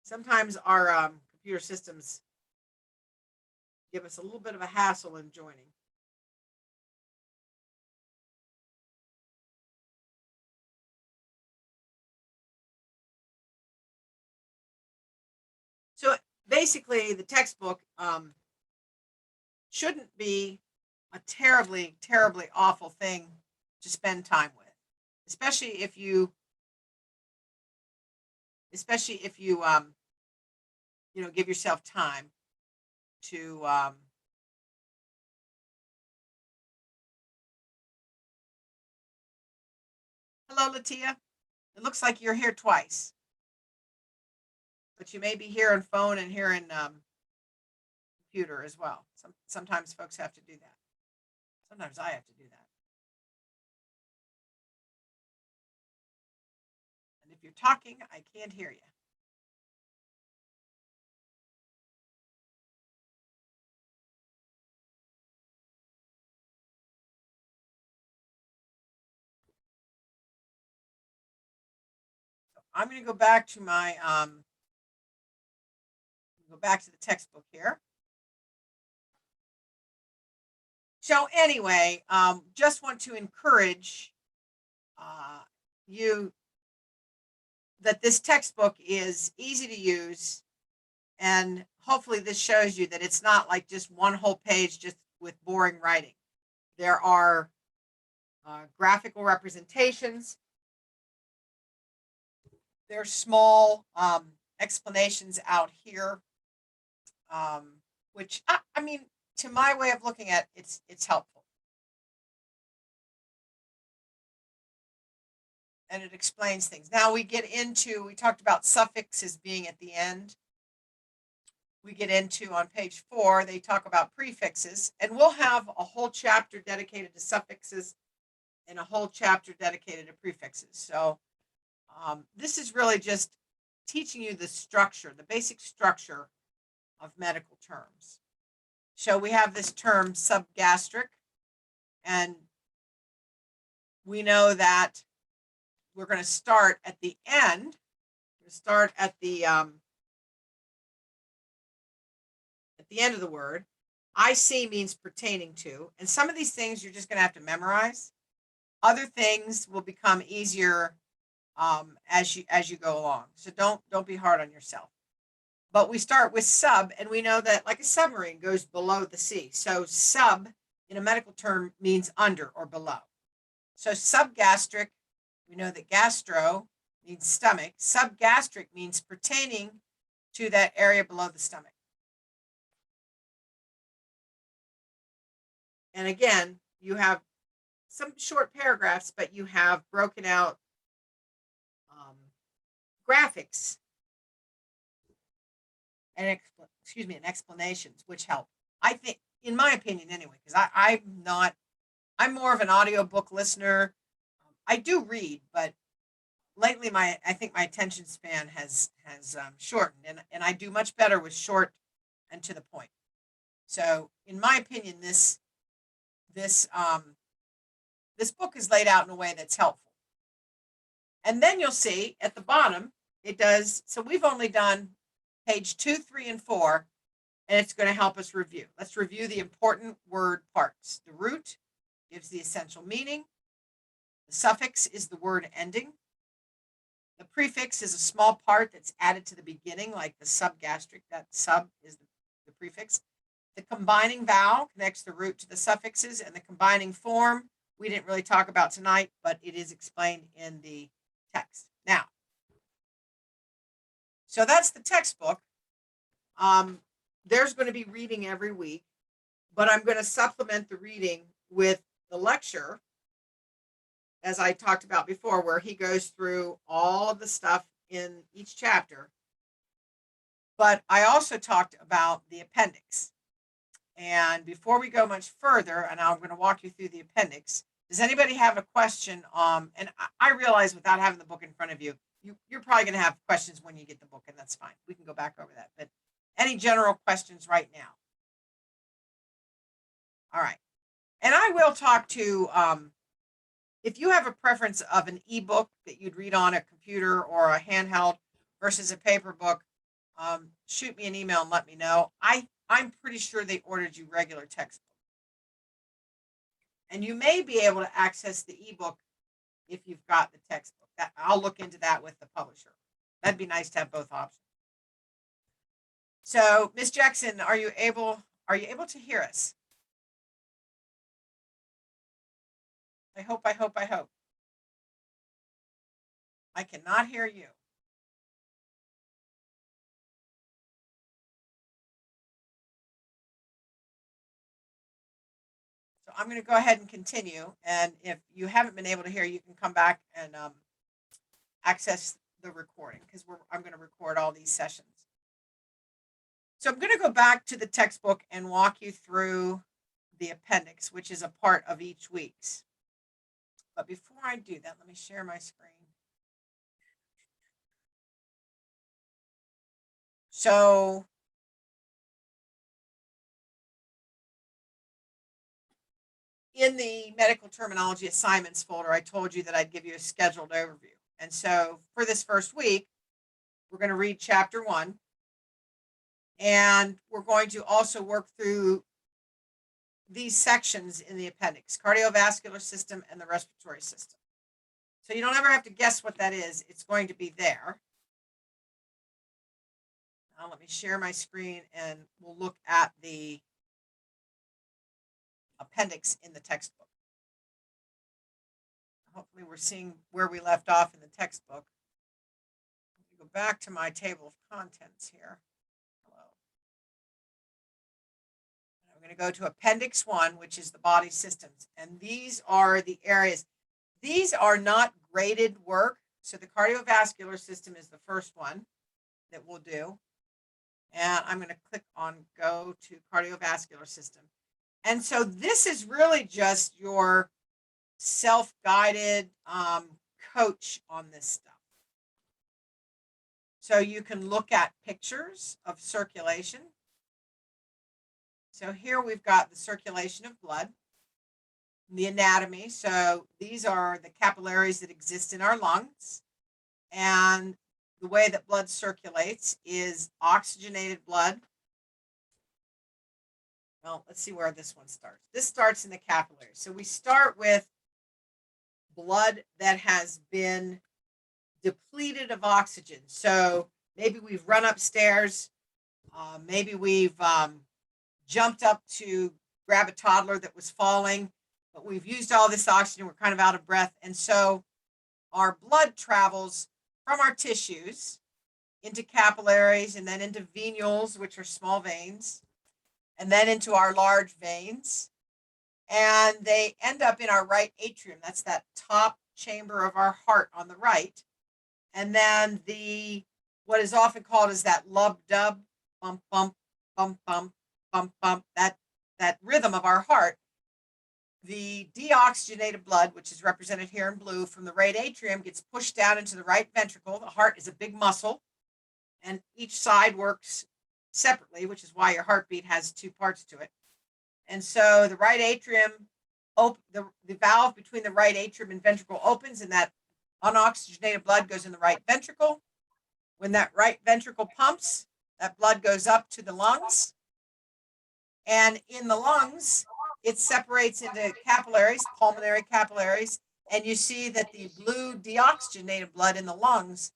[SPEAKER 1] Sometimes our computer systems give us a little bit of a hassle in joining. So basically, the textbook shouldn't be a terribly, terribly awful thing to spend time with, especially if you give yourself time to hello, Latia. It looks like you're here twice, but you may be here on phone and here in computer as well. Sometimes folks have to do that. Sometimes I have to do that. And if you're talking, I can't hear you. So I'm going to go back to my the textbook here. So anyway, just want to encourage you that this textbook is easy to use, and hopefully this shows you that it's not like just one whole page just with boring writing. There are graphical representations. There's small explanations out here, which I mean, to my way of looking at it, it's helpful. And it explains things. Now we talked about suffixes being at the end. We get into, on page 4, they talk about prefixes, and we'll have a whole chapter dedicated to suffixes and a whole chapter dedicated to prefixes. So this is really just teaching you the structure, the basic structure of medical terms. So we have this term subgastric, and we know that we're going to start at the end. We're going to start at the end of the word. IC means pertaining to, and some of these things you're just going to have to memorize. Other things will become easier as you go along. So don't be hard on yourself. But we start with sub, and we know that like a submarine goes below the sea. So sub in a medical term means under or below. So subgastric, we know that gastro means stomach. Subgastric means pertaining to that area below the stomach. And again, you have some short paragraphs, but you have broken out graphics and explanations, which help. I think, in my opinion anyway, because I'm more of an audiobook listener. I do read, but lately I think my attention span has shortened, and I do much better with short and to the point. So in my opinion, this this book is laid out in a way that's helpful. And then you'll see at the bottom, it does, so we've only done page 2, 3, and 4, and it's going to help us review. Let's review the important word parts. The root gives the essential meaning. The suffix is the word ending. The prefix is a small part that's added to the beginning, like the subgastric. That sub is the prefix. The combining vowel connects the root to the suffixes, and the combining form we didn't really talk about tonight, but it is explained in the text. Now, so that's the textbook. There's going to be reading every week, but I'm going to supplement the reading with the lecture, as I talked about before, where he goes through all of the stuff in each chapter. But I also talked about the appendix. And before we go much further, and I'm going to walk you through the appendix, does anybody have a question? And I realize without having the book in front of you, you're probably going to have questions when you get the book, and that's fine. We can go back over that. But any general questions right now? All right. And I will talk to, if you have a preference of an ebook that you'd read on a computer or a handheld versus a paper book, shoot me an email and let me know. I'm pretty sure they ordered you regular textbook. And you may be able to access the ebook if you've got the textbook. I'll look into that with the publisher. That'd be nice to have both options. So, Miss Jackson, are you able to hear us? I hope. I cannot hear you. So I'm going to go ahead and continue. And if you haven't been able to hear, you can come back and access the recording, because I'm going to record all these sessions. So I'm going to go back to the textbook and walk you through the appendix, which is a part of each week's. But before I do that, let me share my screen. So in the medical terminology assignments folder, I told you that I'd give you a scheduled overview. And so for this first week, we're going to read chapter 1. And we're going to also work through these sections in the appendix: cardiovascular system and the respiratory system. So you don't ever have to guess what that is. It's going to be there. Now let me share my screen and we'll look at the appendix in the textbook. Hopefully we're seeing where we left off in the textbook. Let me go back to my table of contents here. I'm going to go to Appendix 1, which is the body systems. And these are the areas. These are not graded work. So the cardiovascular system is the first one that we'll do. And I'm going to click on Go to Cardiovascular System. And so this is really just your self-guided coach on this stuff. So you can look at pictures of circulation. So here we've got the circulation of blood, the anatomy. So these are the capillaries that exist in our lungs. And the way that blood circulates is oxygenated blood. Well, let's see where this one starts. This starts in the capillaries. So we start with blood that has been depleted of oxygen. So maybe we've run upstairs. Maybe we've jumped up to grab a toddler that was falling, but we've used all this oxygen. We're kind of out of breath. And so our blood travels from our tissues into capillaries and then into venules, which are small veins, and then into our large veins. And they end up in our right atrium. That's that top chamber of our heart on the right. And then what is often called is that lub dub, bump, bump, bump, bump. bump, bump, that rhythm of our heart, the deoxygenated blood, which is represented here in blue from the right atrium, gets pushed down into the right ventricle. The heart is a big muscle, and each side works separately, which is why your heartbeat has two parts to it. And so the right atrium, the valve between the right atrium and ventricle opens, and that unoxygenated blood goes in the right ventricle. When that right ventricle pumps, that blood goes up to the lungs. And in the lungs, it separates into capillaries, pulmonary capillaries, and you see that the blue deoxygenated blood in the lungs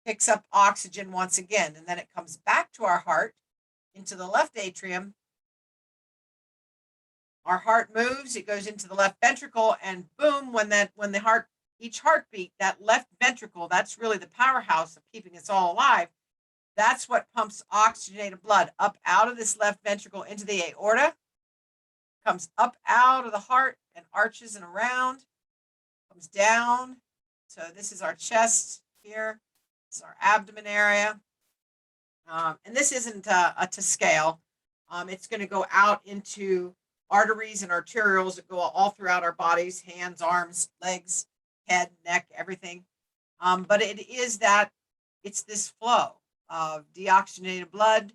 [SPEAKER 1] picks up oxygen once again, and then it comes back to our heart into the left atrium. Our heart moves, it goes into the left ventricle, and boom, when the heart, each heartbeat, that left ventricle, that's really the powerhouse of keeping us all alive. That's what pumps oxygenated blood up out of this left ventricle into the aorta, comes up out of the heart and arches and around, comes down. So this is our chest here. This is our abdomen area. And this isn't to scale. It's going to go out into arteries and arterioles that go all throughout our bodies, hands, arms, legs, head, neck, everything. But it's this flow of deoxygenated blood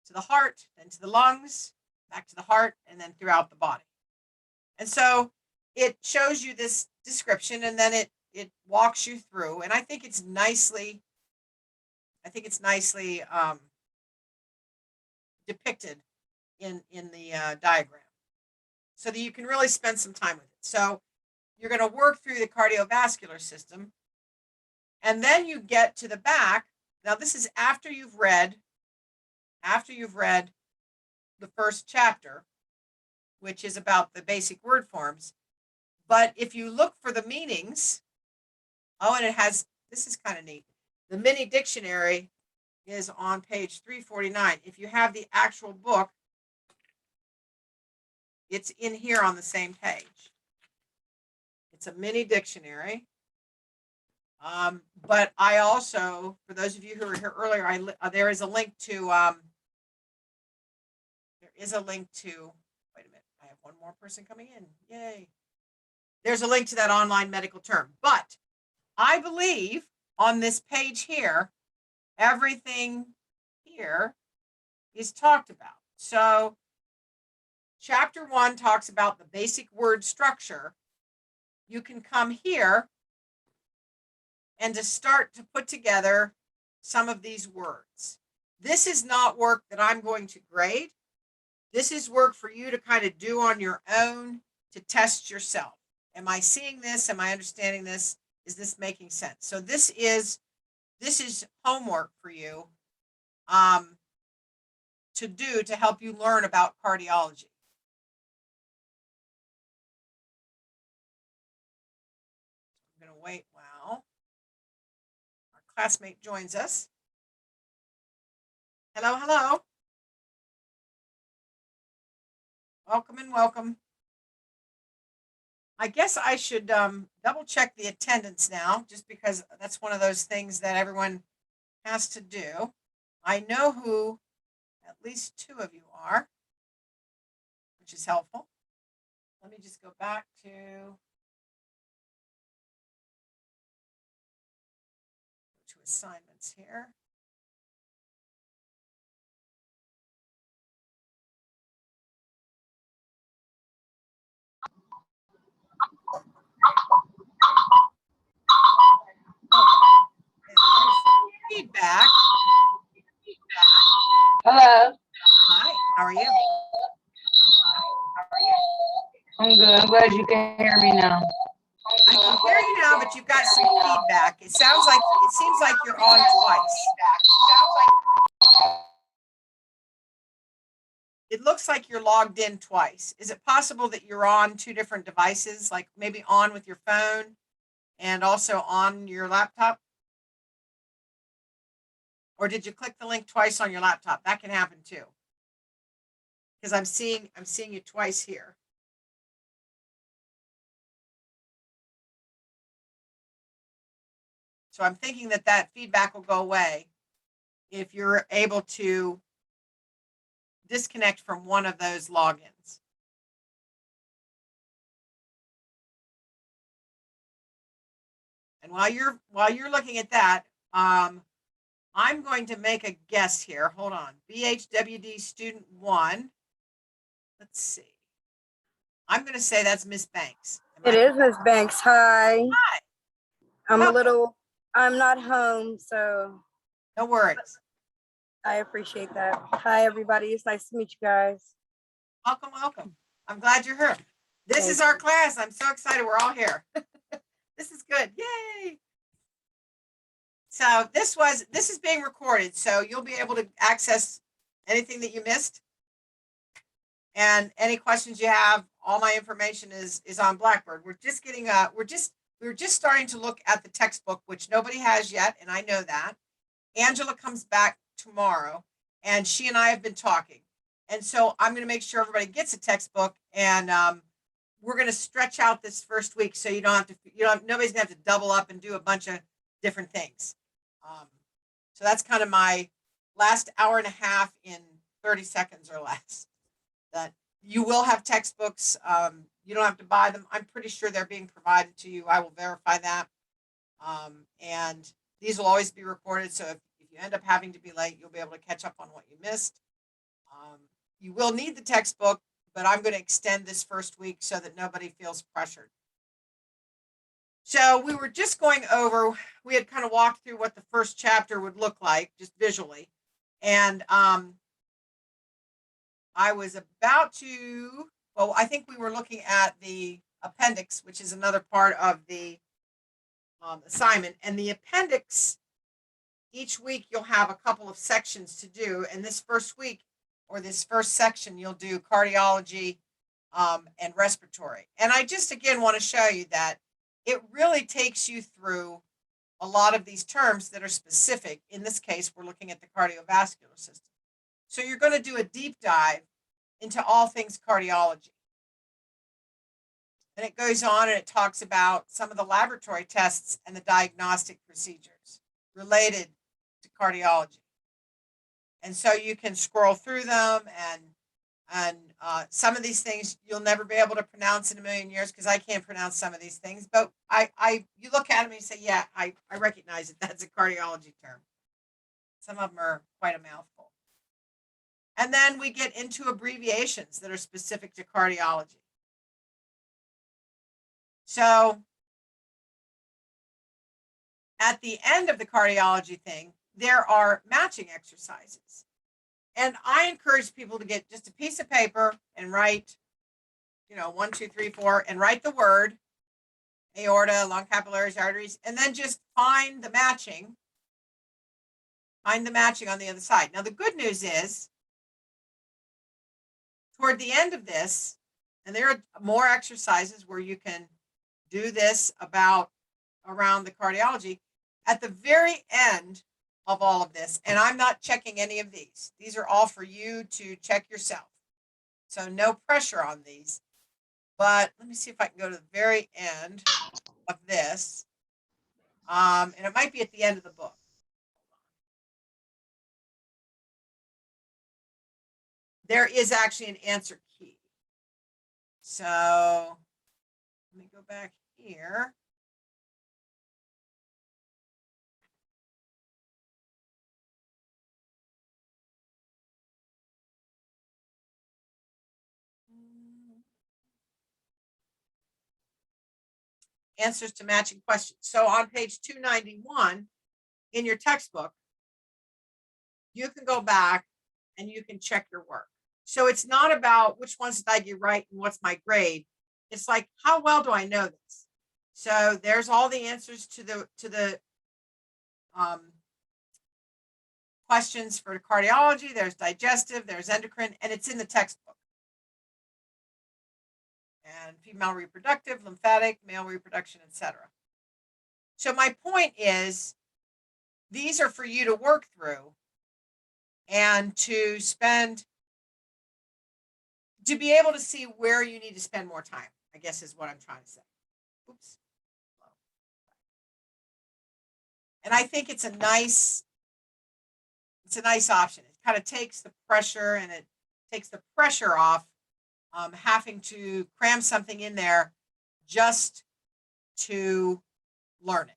[SPEAKER 1] to the heart, then to the lungs, back to the heart, and then throughout the body. And so it shows you this description, and then it walks you through. And I think it's nicely depicted in the diagram, so that you can really spend some time with it. So you're going to work through the cardiovascular system, and then you get to the back. Now this is after you've read the first chapter, which is about the basic word forms. But if you look for the meanings, and this is kind of neat. The mini dictionary is on page 349. If you have the actual book, it's in here on the same page. It's a mini dictionary. But I also, for those of you who were here earlier, there is a link to, wait a minute, I have one more person coming in. Yay. There's a link to that online medical term. But I believe on this page here, everything here is talked about. So chapter 1 talks about the basic word structure. You can come here and to start to put together some of these words. This is not work that I'm going to grade. This is work for you to kind of do on your own to test yourself. Am I seeing this? Am I understanding this? Is this making sense? So this is homework for you to do to help you learn about cardiology. I'm going to wait while our classmate joins us. Hello, hello. Welcome and welcome. I guess I should double check the attendance now, just because that's one of those things that everyone has to do. I know who at least 2 of you are, which is helpful. Let me just go back to assignments here. Feedback.
[SPEAKER 4] Hello.
[SPEAKER 1] Hi, how are you?
[SPEAKER 4] I'm good. I'm glad you can hear me now.
[SPEAKER 1] I can hear you now, but you've got some feedback. It seems like you're on twice. It looks like you're logged in twice. Is it possible that you're on 2 different devices, like maybe on with your phone and also on your laptop? Or did you click the link twice on your laptop? That can happen too. Because I'm seeing you twice here. So I'm thinking that feedback will go away if you're able to disconnect from one of those logins. And while you're looking at that, I'm going to make a guess here. Hold on. BHWD student 1. Let's see. I'm going to say that's Miss Banks.
[SPEAKER 5] It is Miss Banks. Hi.
[SPEAKER 1] Hi.
[SPEAKER 5] I'm not home, so
[SPEAKER 1] No worries.
[SPEAKER 5] I appreciate that. Hi, everybody. It's nice to meet you guys.
[SPEAKER 1] Welcome, welcome. I'm glad you're here. This is our class. I'm so excited. We're all here. This is good. Yay. So this is being recorded, so you'll be able to access anything that you missed. And any questions you have, all my information is on Blackboard. We're just getting we're just starting to look at the textbook, which nobody has yet, and I know that. Angela comes back tomorrow, and she and I have been talking. And so I'm going to make sure everybody gets a textbook, and we're going to stretch out this first week so nobody's going to have to double up and do a bunch of different things. So that's kind of my last hour and a half in 30 seconds or less. That you will have textbooks. You don't have to buy them. I'm pretty sure they're being provided to you. I will verify that. And these will always be recorded. So if you end up having to be late, you'll be able to catch up on what you missed. You will need the textbook, but I'm going to extend this first week so that nobody feels pressured. So we were just going over, we had kind of walked through what the first chapter would look like, just visually. And I was about to, well, I think we were looking at the appendix, which is another part of the assignment. And the appendix, each week you'll have a couple of sections to do. And this first week, or this first section, you'll do cardiology and respiratory. And I just, again, want to show you that it really takes you through a lot of these terms that are specific. In this case, we're looking at the cardiovascular system. So you're going to do a deep dive into all things cardiology. And it goes on and it talks about some of the laboratory tests and the diagnostic procedures related to cardiology. And so you can scroll through them, and some of these things you'll never be able to pronounce in a million years, because I can't pronounce some of these things. But you look at them and you say, yeah, I recognize it. That's a cardiology term. Some of them are quite a mouthful. And then we get into abbreviations that are specific to cardiology. So at the end of the cardiology thing, there are matching exercises. And I encourage people to get just a piece of paper and write, 1, 2, 3, 4, and write the word aorta, lung capillaries, arteries, and then just find the matching. Find the matching on the other side. Now, the good news is, toward the end of this, and there are more exercises where you can do this around the cardiology, at the very end of all of this, and I'm not checking any of these. These are all for you to check yourself. So no pressure on these. But let me see if I can go to the very end of this. And it might be at the end of the book. There is actually an answer key. So let me go back here. Answers to matching questions. So on page 291 in your textbook, you can go back and you can check your work. So it's not about which ones did I get right and what's my grade. It's like, how well do I know this? So there's all the answers to the questions for cardiology. There's digestive, there's endocrine, and it's in the textbook. And female reproductive, lymphatic, male reproduction, etc. So my point is, these are for you to work through and to be able to see where you need to spend more time, I guess is what I'm trying to say. Oops. And I think it's a nice option. It kind of takes the pressure and it takes the pressure off having to cram something in there just to learn it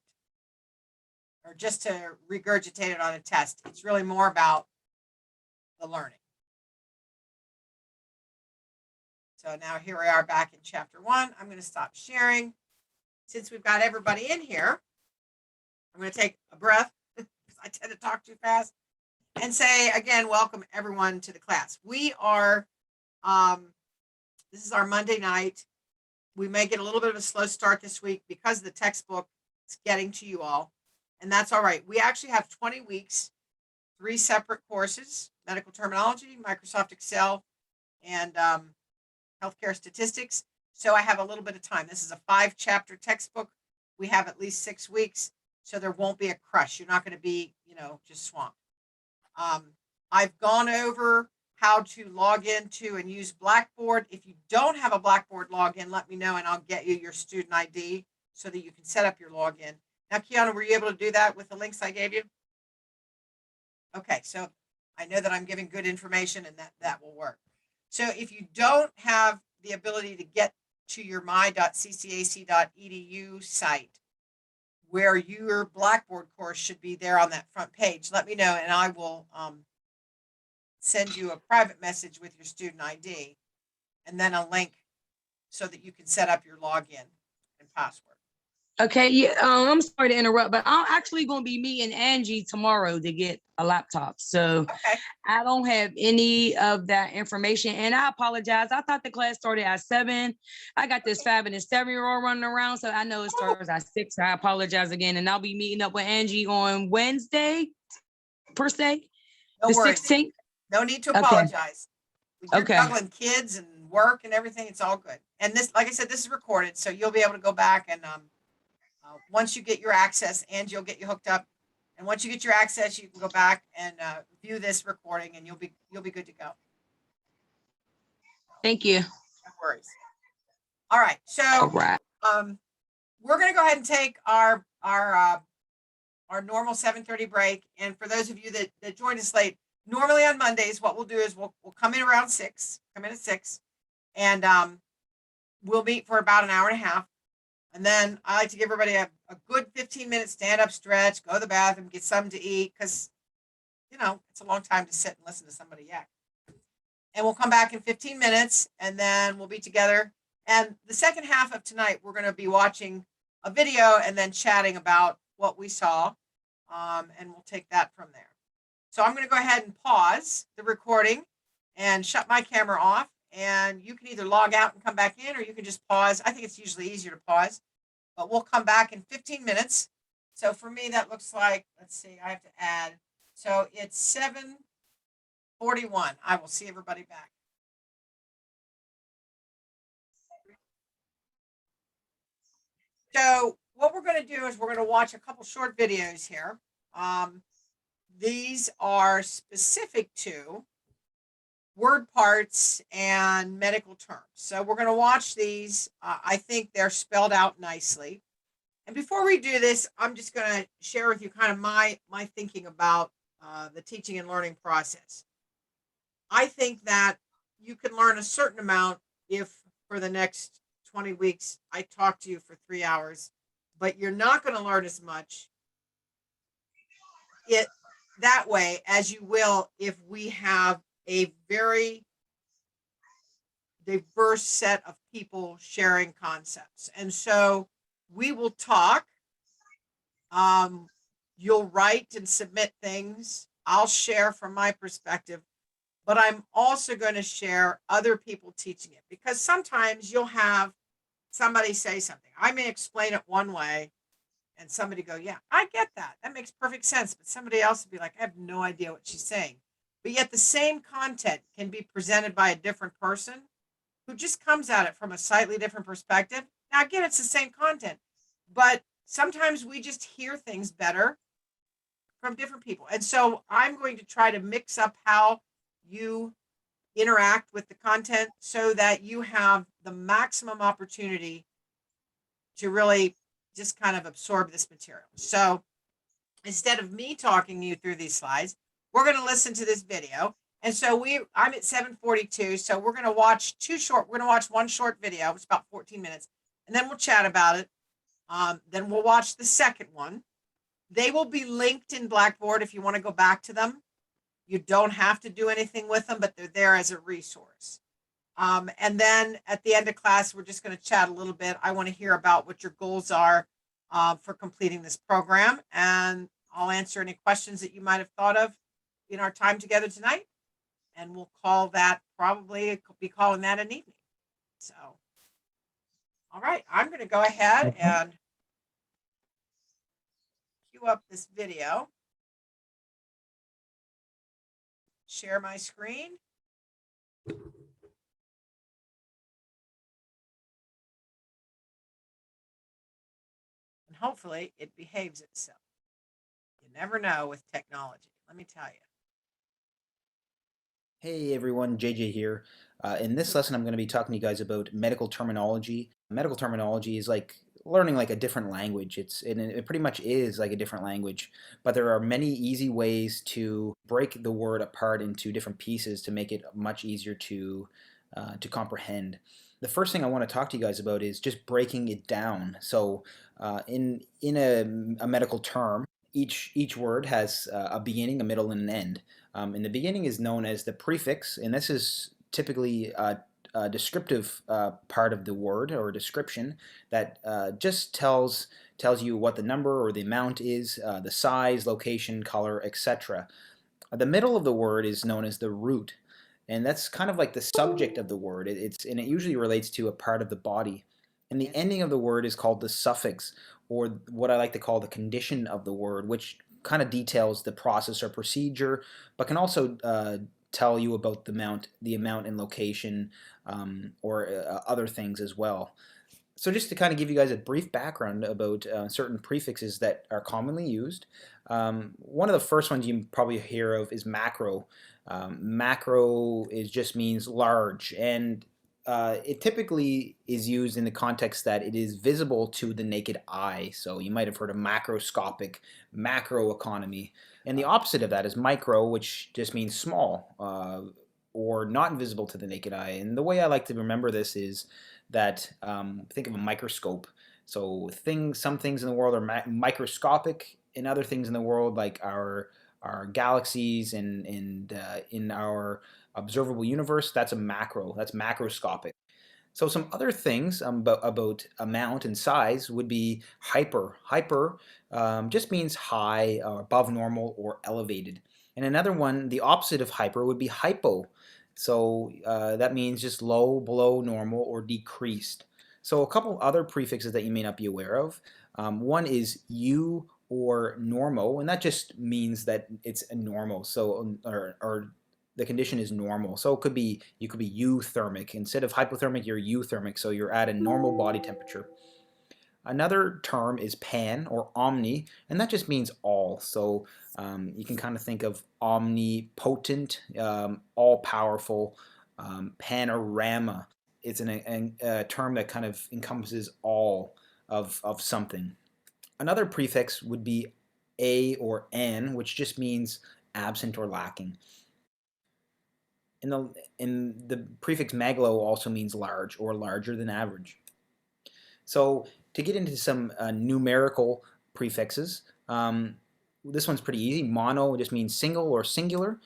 [SPEAKER 1] or just to regurgitate it on a test. It's really more about the learning. So now here we are back in chapter 1. I'm going to stop sharing. Since we've got everybody in here, I'm going to take a breath because I tend to talk too fast and say again, welcome everyone to the class. We are, this is our Monday night. We may get a little bit of a slow start this week because the textbook is getting to you all, and that's all right. We actually have 20 weeks, 3 separate courses: medical terminology, Microsoft Excel, and healthcare statistics. So I have a little bit of time. This is a 5-chapter textbook. We have at least 6 weeks, so there won't be a crush. You're not going to be, just swamped. I've gone over how to log into and use Blackboard. If you don't have a Blackboard login, let me know and I'll get you your student ID so that you can set up your login. Now, Kiana, were you able to do that with the links I gave you? Okay, so I know that I'm giving good information and that will work. So if you don't have the ability to get to your my.ccac.edu site where your Blackboard course should be there on that front page, let me know and I will send you a private message with your student ID and then a link so that you can set up your login and password.
[SPEAKER 4] Okay, yeah, I'm sorry to interrupt, but I'm actually going to be meeting Angie tomorrow to get a laptop. So
[SPEAKER 1] Okay.
[SPEAKER 4] I don't have any of that information. And I apologize. I thought the class started at 7. I got this 5 and a 7-year-old running around. So I know it starts at 6. I apologize again. And I'll be meeting up with Angie on Wednesday, per se,
[SPEAKER 1] No
[SPEAKER 4] the
[SPEAKER 1] worries.
[SPEAKER 4] 16th.
[SPEAKER 1] No need to
[SPEAKER 4] Okay.
[SPEAKER 1] apologize. You're
[SPEAKER 4] Okay.
[SPEAKER 1] juggling kids and work and everything. It's all good. And this, like I said, this is recorded, so you'll be able to go back and once you get your access, Angie will get you hooked up. And once you get your access, you can go back and view this recording, and you'll be good to go.
[SPEAKER 4] Thank you.
[SPEAKER 1] No worries. All right. So
[SPEAKER 4] All right.
[SPEAKER 1] we're going to go ahead and take our normal 7:30 break. And for those of you that joined us late, normally on Mondays, what we'll do is we'll come in around 6, come in at 6, and we'll meet for about an hour and a half. And then I like to give everybody a good 15-minute stand-up stretch, go to the bathroom, get something to eat, because, it's a long time to sit and listen to somebody yak. And we'll come back in 15 minutes, and then we'll be together. And the second half of tonight, we're going to be watching a video and then chatting about what we saw, and we'll take that from there. So I'm going to go ahead and pause the recording and shut my camera off. And you can either log out and come back in, or you can just pause. I think it's usually easier to pause, but we'll come back in 15 minutes. So for me, that looks like, let's see, I have to add. So it's 7:41. I will see everybody back. So what we're going to do is we're going to watch a couple short videos here. These are specific to word parts and medical terms. So we're going to watch these. I think they're spelled out nicely. And before we do this, I'm just going to share with you kind of my thinking about the teaching and learning process. I think that you can learn a certain amount if for the next 20 weeks I talk to you for 3 hours, but you're not going to learn as much that way as you will if we have a very diverse set of people sharing concepts. And so we will talk. You'll write and submit things. I'll share from my perspective, but I'm also going to share other people teaching it, because sometimes you'll have somebody say something. I may explain it one way and somebody go, yeah, I get that. That makes perfect sense. But somebody else would be like, I have no idea what she's saying. But yet the same content can be presented by a different person who just comes at it from a slightly different perspective. Now, again, it's the same content, but sometimes we just hear things better from different people. And so I'm going to try to mix up how you interact with the content so that you have the maximum opportunity to really just kind of absorb this material. So instead of me talking you through these slides, we're going to listen to this video. And so I'm at 7:42. So we're going to watch one short video. It's about 14 minutes. And then we'll chat about it. Then we'll watch the second one. They will be linked in Blackboard if you want to go back to them. You don't have to do anything with them, but they're there as a resource. And then at the end of class, we're just going to chat a little bit. I want to hear about what your goals are for completing this program. And I'll answer any questions that you might have thought of in our time together tonight. And we'll call that be calling that an evening. So, all right, I'm going to go ahead and cue up this video. Share my screen. And hopefully it behaves itself. You never know with technology, let me tell you.
[SPEAKER 6] Hey everyone, JJ here. In this lesson, I'm going to be talking to you guys about medical terminology. Medical terminology is like learning like a different language. It pretty much is like a different language, but there are many easy ways to break the word apart into different pieces to make it much easier to comprehend. The first thing I want to talk to you guys about is just breaking it down. So in a medical term, each word has a beginning, a middle, and an end. And the beginning is known as the prefix, and this is typically a descriptive part of the word or a description that just tells you what the number or the amount is, the size, location, color, etc. The middle of the word is known as the root, and that's kind of like the subject of the word. And it usually relates to a part of the body. And the ending of the word is called the suffix, or what I like to call the condition of the word, which kind of details the process or procedure, but can also tell you about the amount and location, or other things as well. So just to kind of give you guys a brief background about certain prefixes that are commonly used, one of the first ones you probably hear of is macro. Macro just means large, and it typically is used in the context that it is visible to the naked eye. So you might have heard of macroscopic, macroeconomy. And the opposite of that is micro, which just means small, or not visible to the naked eye. And the way I like to remember this is that think of a microscope. So some things in the world are microscopic, and other things in the world, like our galaxies and in our observable universe, that's macroscopic. So some other things about amount and size would be hyper. Hyper just means high, above normal, or elevated. And another one, the opposite of hyper, would be hypo. So that means just low, below normal, or decreased. So a couple other prefixes that you may not be aware of. One is eu or normo, and that just means that it's a normal. So or the condition is normal. So you could be euthermic. Instead of hypothermic, you're euthermic. So you're at a normal body temperature. Another term is pan or omni, and that just means all. So you can kind of think of omnipotent, all-powerful, panorama. It's a term that kind of encompasses all of something. Another prefix would be a or an, which just means absent or lacking. And the prefix megalo also means large or larger than average. So to get into some numerical prefixes, this one's pretty easy. Mono just means single or singular.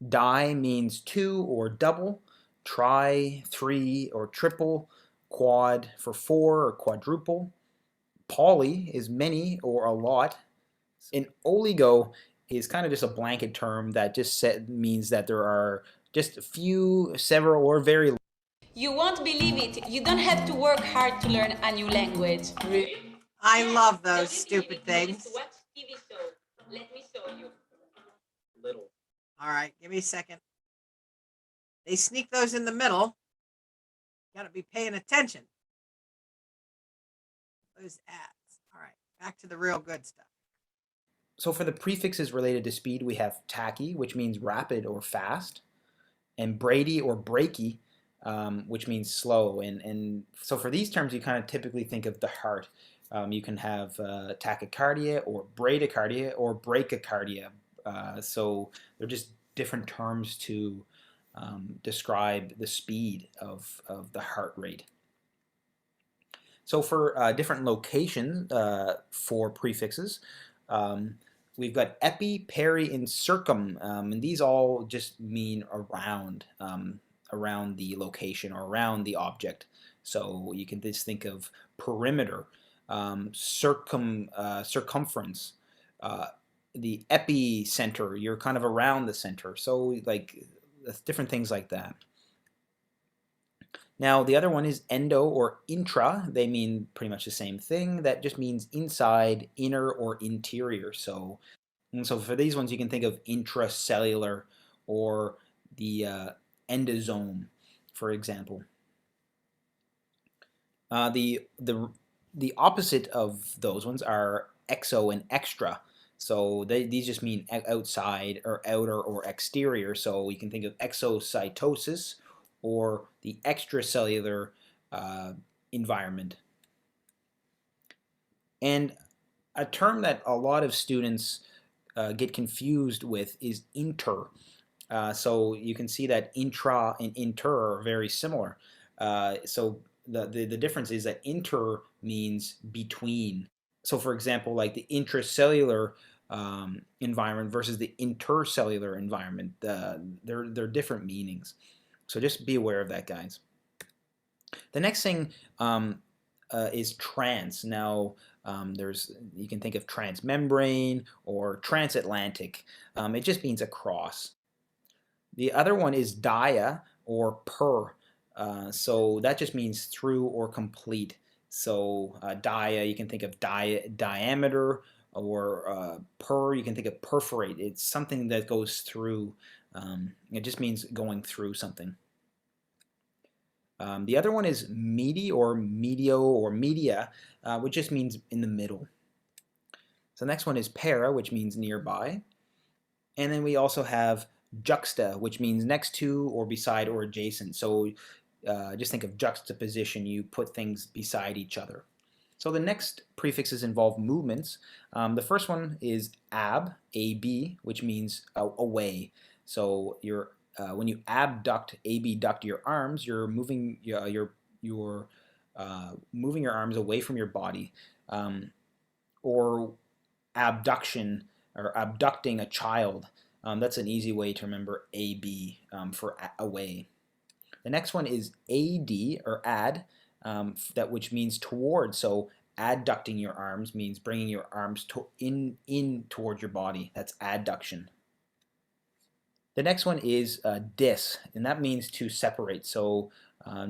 [SPEAKER 6] Di means two or double. Tri, three or triple. Quad for four or quadruple. Poly is many or a lot. And oligo is kind of just a blanket term that just means that there are just a few, several, or very.
[SPEAKER 7] You won't believe it. You don't have to work hard to learn a new language.
[SPEAKER 1] I love those stupid things.
[SPEAKER 7] Watch TV show. Let me show you.
[SPEAKER 6] Little.
[SPEAKER 1] All right, give me a second. They sneak those in the middle. Got to be paying attention. Those ads. All right, back to the real good stuff.
[SPEAKER 6] So for the prefixes related to speed, we have tachy, which means rapid or fast, and brady or breaky, which means slow. And so for these terms, you kind of typically think of the heart. You can have tachycardia or bradycardia or brachycardia. So they're just different terms to describe the speed of the heart rate. So for different locations for prefixes, we've got epi, peri, and circum, and these all just mean around, around the location or around the object. So you can just think of perimeter, circumference, the epicenter, you're kind of around the center. So like different things like that. Now the other one is endo or intra. They mean pretty much the same thing. That just means inside, inner, or interior. So for these ones, you can think of intracellular or the endosome, for example. The opposite of those ones are exo and extra. So these just mean outside or outer or exterior. So you can think of exocytosis or the extracellular environment. And a term that a lot of students get confused with is inter. So you can see that intra and inter are very similar. So the difference is that inter means between. So for example, like the intracellular environment versus the intercellular environment, they're different meanings. So just be aware of that, guys. The next thing is trans. Now, you can think of transmembrane or transatlantic. It just means across. The other one is dia or per. So that just means through or complete. So dia, you can think of diameter, or per, you can think of perforate. It's something that goes through. It just means going through something. The other one is medi or medio or media, which just means in the middle. So the next one is para, which means nearby. And then we also have juxta, which means next to or beside or adjacent. So just think of juxtaposition. You put things beside each other. So the next prefixes involve movements. The first one is ab, ab, which means away. So you're when you abduct, abduct your arms, you're moving moving your arms away from your body, or abduction or abducting a child. That's an easy way to remember AB for away. The next one is AD or add, which means toward. So adducting your arms means bringing your arms in toward your body. That's adduction. The next one is dis, and that means to separate. So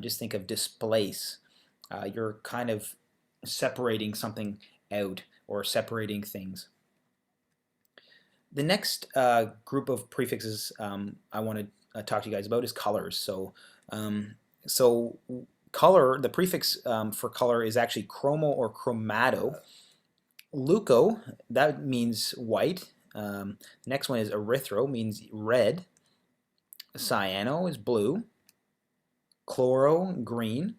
[SPEAKER 6] just think of displace. You're kind of separating something out or separating things. The next group of prefixes I want to talk to you guys about is colors. So color, the prefix for color is actually chromo or chromato. Leuco, that means white. Next one is erythro, means red. Cyano is blue. Chloro, green.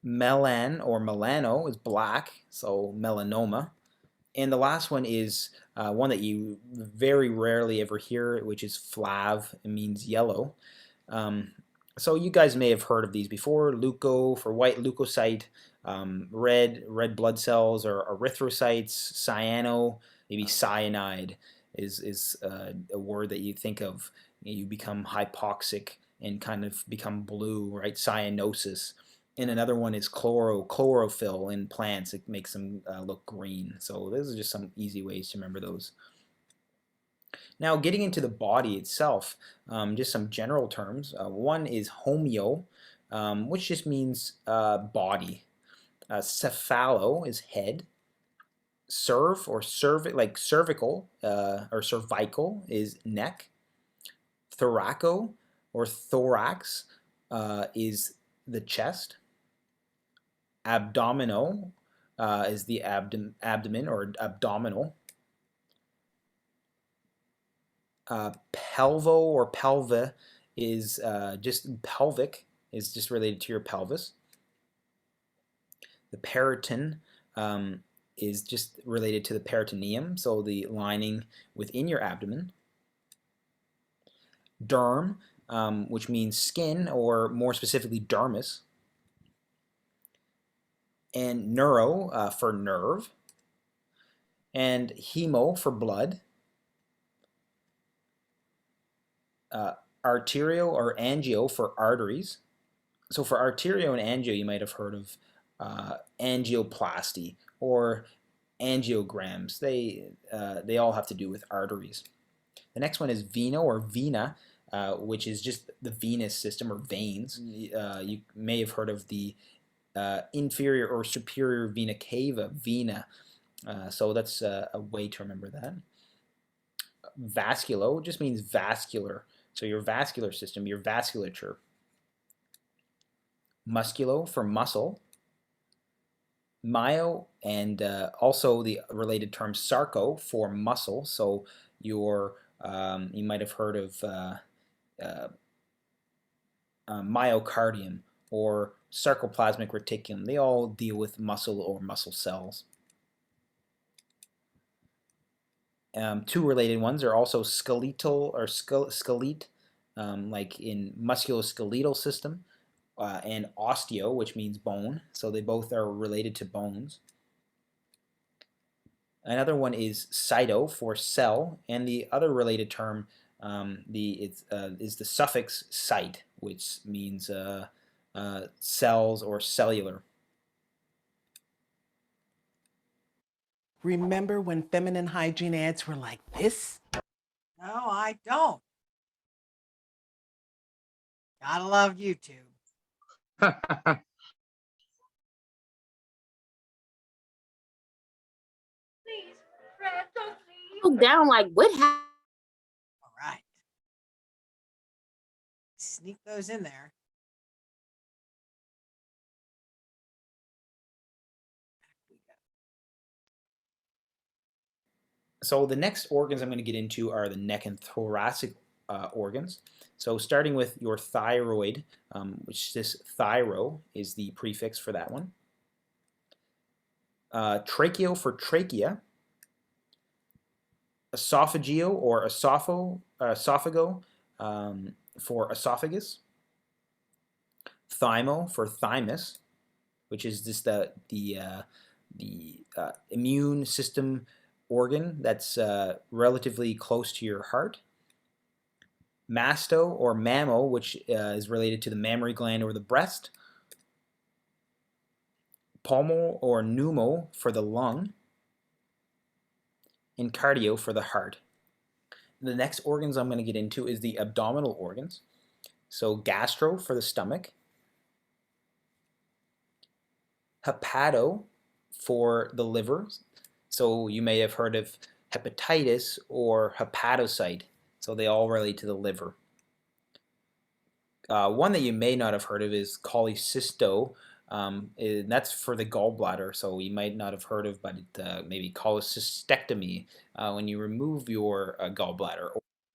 [SPEAKER 6] Melan or melano is black, so melanoma. And the last one is one that you very rarely ever hear, which is flav. It means yellow. So you guys may have heard of these before. Leuco for white, leukocyte. Red blood cells or erythrocytes. Cyano, maybe cyanide is a word that you think of. You become hypoxic and kind of become blue, right? Cyanosis. And another one is chlorophyll in plants. It makes them look green. So those are just some easy ways to remember those. Now getting into the body itself, just some general terms. One is homeo, which just means body. Cephalo is head. Cerv or like cervical or cervical is neck. Thoraco or thorax is the chest. Abdominal is the abdomen or abdominal. Pelvo or pelva is just pelvic, is just related to your pelvis. The periton is just related to the peritoneum, so the lining within your abdomen. derm, which means skin, or more specifically dermis, and neuro for nerve, and hemo for blood, arterial or angio for arteries. So for arterial and angio, you might have heard of angioplasty or angiograms. They all have to do with arteries. The next one is veno or vena, which is just the venous system or veins. You may have heard of the inferior or superior vena cava, vena. So that's a way to remember that. Vasculo just means vascular. So your vascular system, your vasculature. Musculo for muscle. Myo, and also the related term sarco for muscle. So your you might have heard of myocardium or sarcoplasmic reticulum. They all deal with muscle or muscle cells. Two related ones are also skeletal or skelete, like in musculoskeletal system, and osteo, which means bone. So they both are related to bones. Another one is cyto for cell, and the other related term is the suffix cyte, which means cells or cellular.
[SPEAKER 8] Remember when feminine hygiene ads were like this?
[SPEAKER 1] No, I don't. Gotta love YouTube.
[SPEAKER 2] Look down like what happened?
[SPEAKER 1] All right. Sneak those in there.
[SPEAKER 6] So the next organs I'm going to get into are the neck and thoracic organs. So starting with your thyroid, which this thyro is the prefix for that one. Tracheo for trachea. Esophageo or esophago for esophagus. Thymo for thymus, which is just the immune system organ that's relatively close to your heart. Masto or mammo, which is related to the mammary gland or the breast. Pulmo or pneumo for the lung. And cardio for the heart. The next organs I'm going to get into is the abdominal organs. So gastro for the stomach. Hepato for the liver. So you may have heard of hepatitis or hepatocyte. So they all relate to the liver. One that you may not have heard of is cholecysto. That's for the gallbladder, so you might not have heard of, but maybe cholecystectomy when you remove your gallbladder,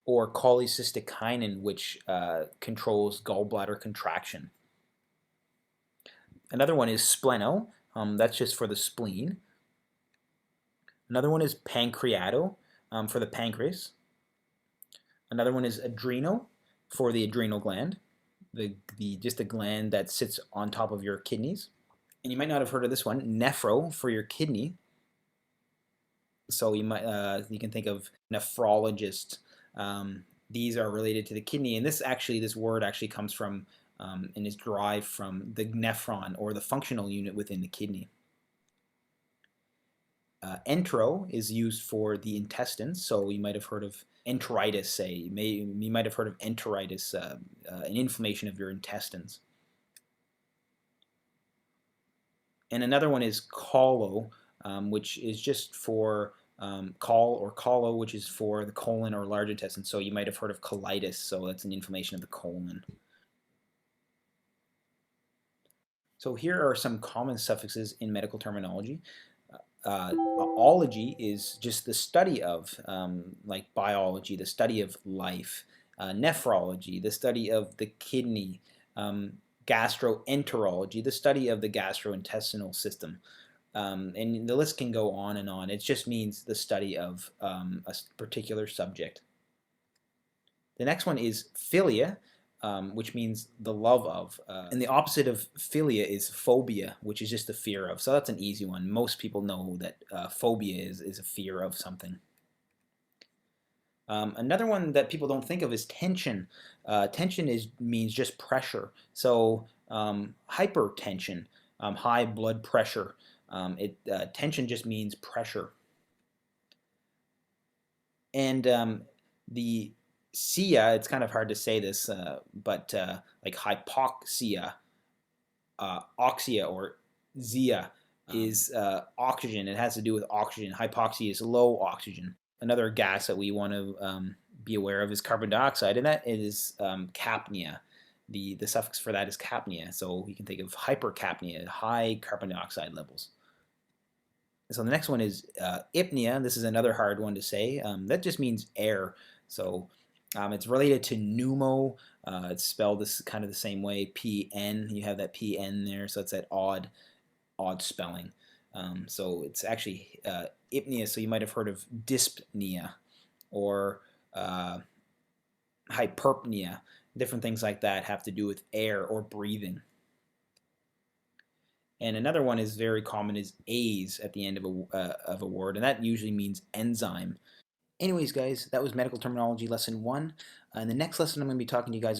[SPEAKER 6] or cholecystokinin, which controls gallbladder contraction. Another one is spleno, that's just for the spleen. Another one is pancreato, for the pancreas. Another one is adreno, for the adrenal gland. Just the gland that sits on top of your kidneys. And you might not have heard of this one, nephro for your kidney. So you can think of nephrologist. These are related to the kidney, and this word actually comes from and is derived from the nephron, or the functional unit within the kidney. Entero is used for the intestines, so you might have heard of enteritis, say. You might have heard of enteritis, an inflammation of your intestines. And another one is colo, which is just for col or colo, which is for the colon or large intestine. So you might have heard of colitis, so that's an inflammation of the colon. So here are some common suffixes in medical terminology. Ology is just the study of, like biology, the study of life. Nephrology, the study of the kidney. Gastroenterology, the study of the gastrointestinal system. And the list can go on and on. It just means the study of a particular subject. The next one is philia, which means the love of. And the opposite of philia is phobia, which is just the fear of. So that's an easy one. Most people know that phobia is a fear of something. Another one that people don't think of is tension. Tension means just pressure. So hypertension, high blood pressure. Tension just means pressure. And the sia, it's kind of hard to say this, but like hypoxia, oxia, or zia is oxygen. It has to do with oxygen. Hypoxia is low oxygen. Another gas that we want to be aware of is carbon dioxide, and that is capnia. The suffix for that is capnia. So you can think of hypercapnia, high carbon dioxide levels. So the next one is apnea. This is another hard one to say. That just means air. So it's related to pneumo. It's spelled this kind of the same way, PN. You have that PN there, so it's that odd spelling. So it's actually apnea. So you might have heard of dyspnea or hyperpnea. Different things like that have to do with air or breathing. And another one is very common is ase at the end of a word, and that usually means enzyme. Anyways, guys, that was medical terminology lesson 1. In the next lesson, I'm going to be talking to you guys.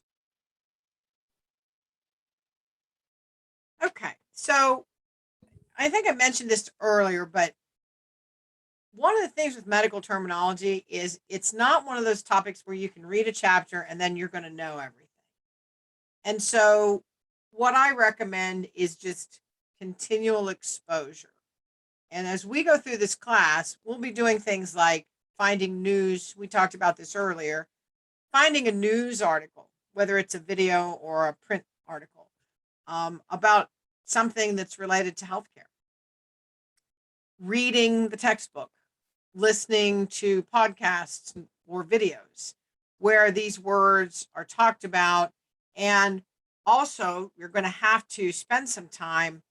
[SPEAKER 1] Okay, so I think I mentioned this earlier, but one of the things with medical terminology is it's not one of those topics where you can read a chapter and then you're going to know everything. And so what I recommend is just continual exposure. And as we go through this class, we'll be doing things like finding news. We talked about this earlier. Finding a news article, whether it's a video or a print article, about something that's related to healthcare. Reading the textbook, listening to podcasts or videos where these words are talked about. And also, you're going to have to spend some time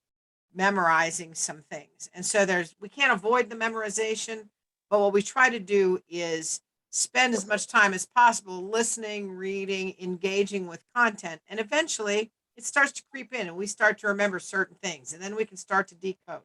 [SPEAKER 1] memorizing some things. And so we can't avoid the memorization, but what we try to do is spend as much time as possible listening, reading, engaging with content, and eventually it starts to creep in and we start to remember certain things, and then we can start to decode.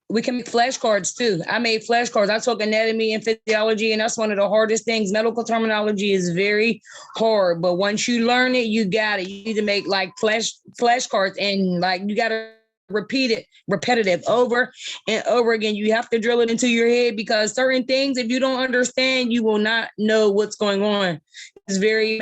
[SPEAKER 4] We can make flashcards too. I made flashcards. I took anatomy and physiology, and that's one of the hardest things. Medical terminology is very hard, but once you learn it, you got it. You need to make like flashcards, and like you got to repeat it repetitive over and over again. You have to drill it into your head, because certain things, if you don't understand, you will not know what's going on. It's very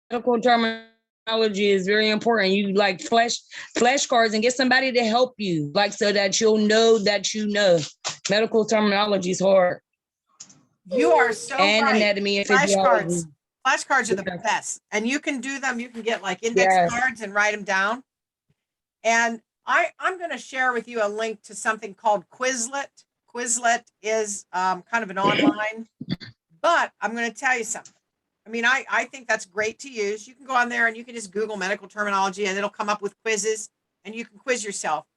[SPEAKER 4] medical terminology is very important. You like flashcards and get somebody to help you, like, so that you'll know that you know. Medical terminology is hard.
[SPEAKER 1] You are so
[SPEAKER 4] and
[SPEAKER 1] right.
[SPEAKER 4] Anatomy and physiology.
[SPEAKER 1] Flashcards are the
[SPEAKER 4] Yes.
[SPEAKER 1] best, and you can do them. You can get like index
[SPEAKER 4] Yes.
[SPEAKER 1] cards and write them down. And I'm going to share with you a link to something called Quizlet. Quizlet is kind of an online, but I'm going to tell you something. I mean, I think that's great to use. You can go on there and you can just Google medical terminology and it'll come up with quizzes and you can quiz yourself.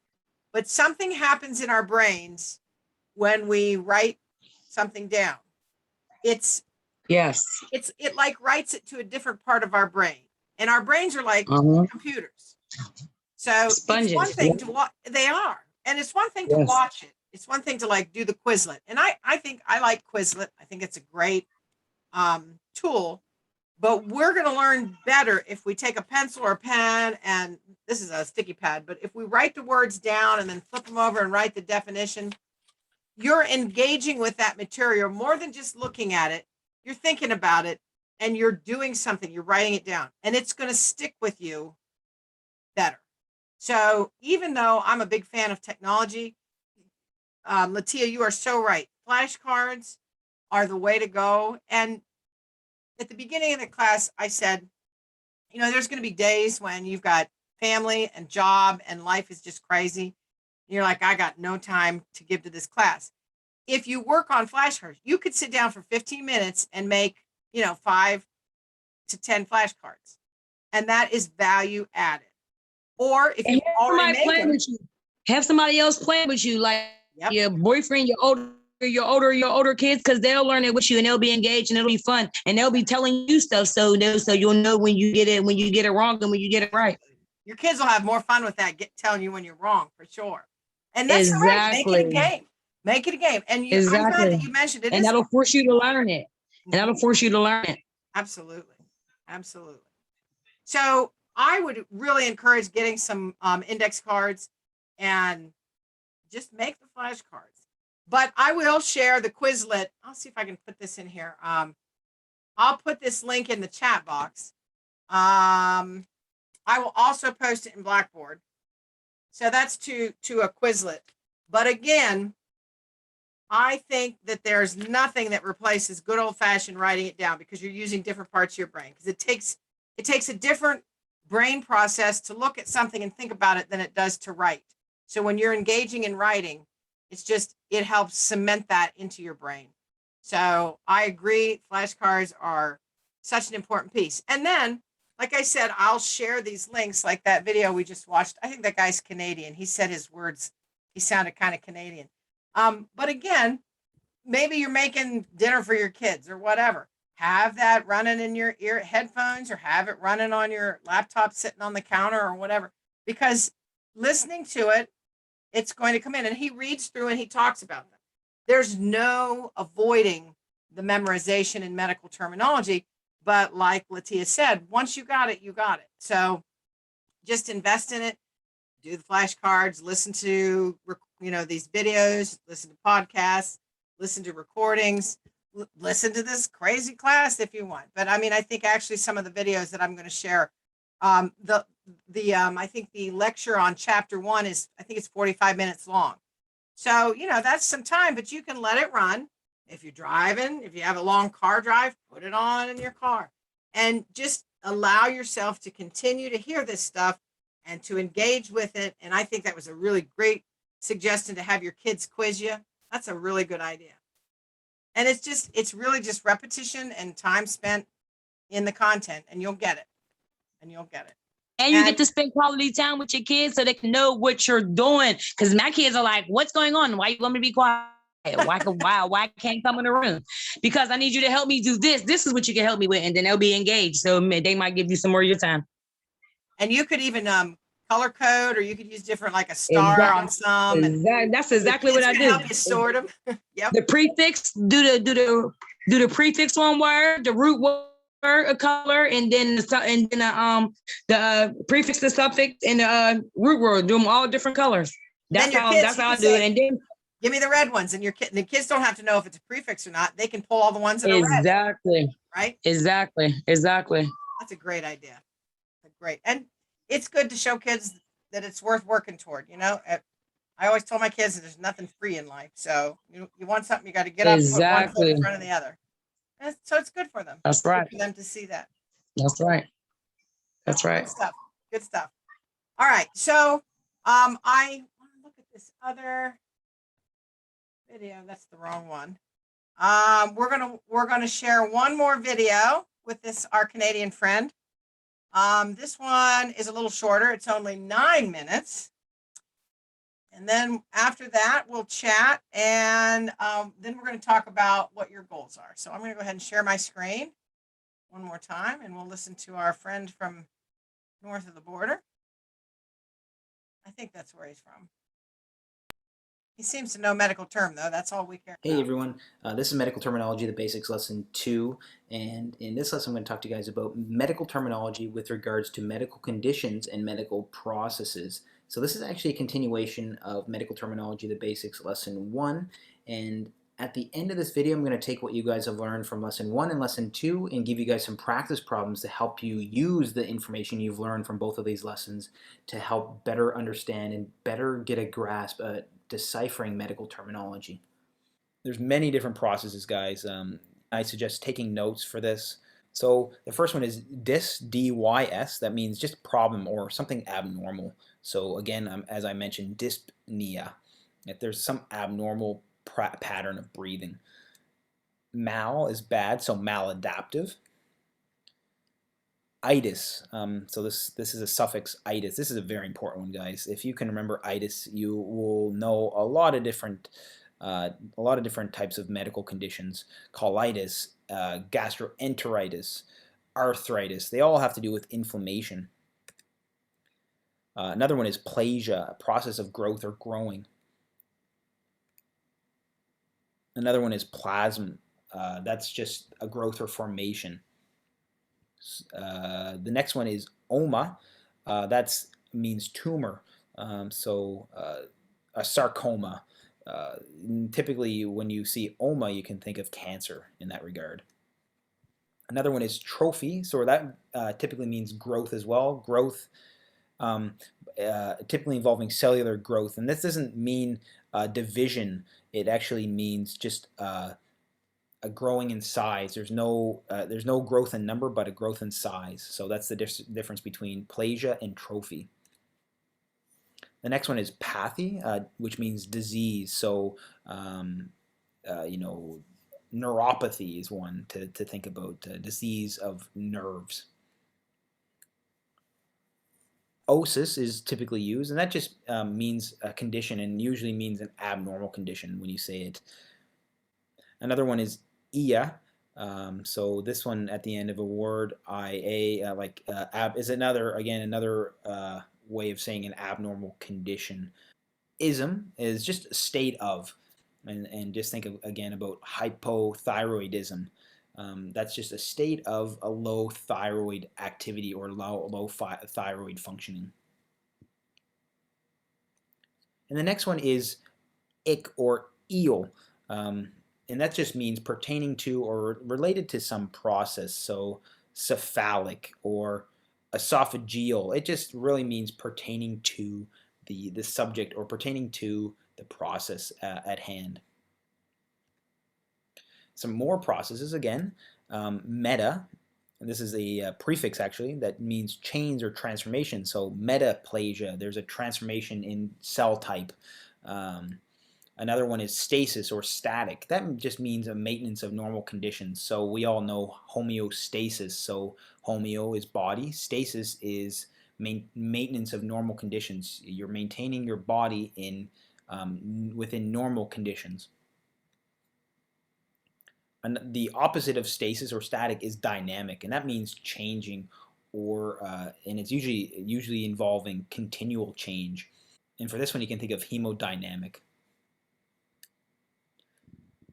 [SPEAKER 1] But something happens in our brains when we write something down. It like writes it to a different part of our brain. And our brains are like computers. So
[SPEAKER 4] Sponges.
[SPEAKER 1] it's one thing to watch. They are. And it's one thing to watch it. It's one thing to like do the Quizlet. And I think I like Quizlet. I think it's a great tool, but we're going to learn better if we take a pencil or a pen, and this is a sticky pad, but if we write the words down and then flip them over and write the definition, you're engaging with that material more than just looking at it. You're thinking about it and you're doing something, you're writing it down, and it's going to stick with you better. So even though I'm a big fan of technology, Latia, you are so right. Flashcards are the way to go. And at the beginning of the class, I said, you know, there's going to be days when you've got family and job and life is just crazy. And you're like, I got no time to give to this class. If you work on flashcards, you could sit down for 15 minutes and make, 5 to 10 flashcards. And that is value added. Or if you already made them,
[SPEAKER 4] have somebody else play with you, like your boyfriend, your older your older kids, because they'll learn it with you and they'll be engaged and it'll be fun and they'll be telling you stuff so you'll know when you get it wrong and when you get it right.
[SPEAKER 1] Your kids will have more fun with that, telling you when you're wrong for sure. And that's all right. Make it a
[SPEAKER 4] Exactly.
[SPEAKER 1] game. Make it a game. And I'm glad
[SPEAKER 4] Exactly.
[SPEAKER 1] that you mentioned it.
[SPEAKER 4] And that'll force you to learn it. And that'll force you to learn it.
[SPEAKER 1] Absolutely. Absolutely. So I would really encourage getting some index cards and just make the flashcards. But I will share the Quizlet. I'll see if I can put this in here. I'll put this link in the chat box. I will also post it in Blackboard. So that's to a Quizlet. But again, I think that there's nothing that replaces good old-fashioned writing it down, because you're using different parts of your brain. Because it takes a different brain process to look at something and think about it than it does to write. So when you're engaging in writing, it helps cement that into your brain. So I agree, flashcards are such an important piece. And then, like I said, I'll share these links, like that video we just watched. I think that guy's Canadian. He said his words, he sounded kind of Canadian. But again, maybe you're making dinner for your kids or whatever. Have that running in your ear headphones, or have it running on your laptop sitting on the counter or whatever, because listening to it, it's going to come in. And he reads through and he talks about them. There's no avoiding the memorization in medical terminology. But like Latia said, once you got it, you got it. So just invest in it, do the flashcards, listen to, these videos, listen to podcasts, listen to recordings, listen to this crazy class if you want. But I mean, I think actually some of the videos that I'm going to share, I think the lecture on chapter 1 is, I think it's 45 minutes long. So, that's some time, but you can let it run. If you're driving, if you have a long car drive, put it on in your car and just allow yourself to continue to hear this stuff and to engage with it. And I think that was a really great suggestion, to have your kids quiz you. That's a really good idea. And it's really just repetition and time spent in the content, and you'll get it. And you
[SPEAKER 4] get to spend quality time with your kids so they can know what you're doing. Because my kids are like, what's going on? Why you want me to be quiet? Why can't come in the room? Because I need you to help me do this. This is what you can help me with. And then they'll be engaged. So they might give you some more of your time.
[SPEAKER 1] And you could even color code, or you could use different, like a star on some. And
[SPEAKER 4] that's exactly what I do.
[SPEAKER 1] Help you sort them. Yep.
[SPEAKER 4] The prefix, do the prefix one word, the root word a color, and then the prefix, the suffix, and the root word. Do them all different colors. That's how I do it. And then
[SPEAKER 1] give me the red ones, and the kids don't have to know if it's a prefix or not. They can pull all the ones that are red.
[SPEAKER 4] Exactly.
[SPEAKER 1] Right?
[SPEAKER 4] Exactly.
[SPEAKER 1] That's a great idea. Great. And it's good to show kids that it's worth working toward. I always told my kids that there's nothing free in life. So you want something, you got to get up and put one foot in front of the other. And so it's good for them.
[SPEAKER 4] That's right.
[SPEAKER 1] For them to see that.
[SPEAKER 4] That's right.
[SPEAKER 1] Good stuff. All right. So I want to look at this other video. That's the wrong one. We're gonna share one more video with our Canadian friend. This one is a little shorter. It's only 9 minutes. And then after that, we'll chat, and then we're going to talk about what your goals are. So I'm going to go ahead and share my screen one more time, and we'll listen to our friend from north of the border. I think that's where he's from. He seems to know medical term, though. That's all we care about.
[SPEAKER 6] Hey, everyone. This is Medical Terminology, the Basics Lesson 2. And in this lesson, I'm going to talk to you guys about medical terminology with regards to medical conditions and medical processes. So this is actually a continuation of Medical Terminology, the Basics Lesson 1. And at the end of this video, I'm going to take what you guys have learned from Lesson 1 and Lesson 2 and give you guys some practice problems to help you use the information you've learned from both of these lessons to help better understand and better get a grasp at deciphering medical terminology. There's many different processes, guys. I suggest taking notes for this. So the first one is dys, D-Y-S. That means just problem or something abnormal. So again, as I mentioned, dyspnea. If there's some abnormal pattern of breathing. Mal is bad, so maladaptive. Itis. So this is a suffix itis. This is a very important one, guys. If you can remember itis, you will know a lot of different a lot of different types of medical conditions, colitis, gastroenteritis, arthritis. They all have to do with inflammation. Another one is plasia, a process of growth or growing. Another one is plasm. That's just a growth or formation. The next one is oma. That means tumor. A sarcoma. Typically, when you see oma, you can think of cancer in that regard. Another one is trophy. So that typically means growth as well. Growth, typically involving cellular growth. And this doesn't mean division. It actually means just a growing in size. There's no growth in number, but a growth in size. So that's the difference between plasia and trophy. The next one is pathy, which means disease. So, neuropathy is one to think about, disease of nerves. Osis is typically used, and that just means a condition, and usually means an abnormal condition when you say it. Another one is ia. So this one at the end of a word, ia, is another way of saying an abnormal condition. Ism is just a state of, and just think again about hypothyroidism. That's just a state of a low thyroid activity or low thyroid functioning. And the next one is ick or eel. And that just means pertaining to or related to some process. So cephalic or esophageal. It just really means pertaining to the subject or pertaining to the process at hand. Some more processes again. Meta, and this is a prefix actually that means change or transformation. So metaplasia, there's a transformation in cell type. Another one is stasis or static. That just means a maintenance of normal conditions. So we all know homeostasis. So homeo is body, stasis is maintenance of normal conditions. You're maintaining your body in within normal conditions. And the opposite of stasis or static is dynamic, and that means changing, or and it's usually involving continual change. And for this one, you can think of hemodynamic.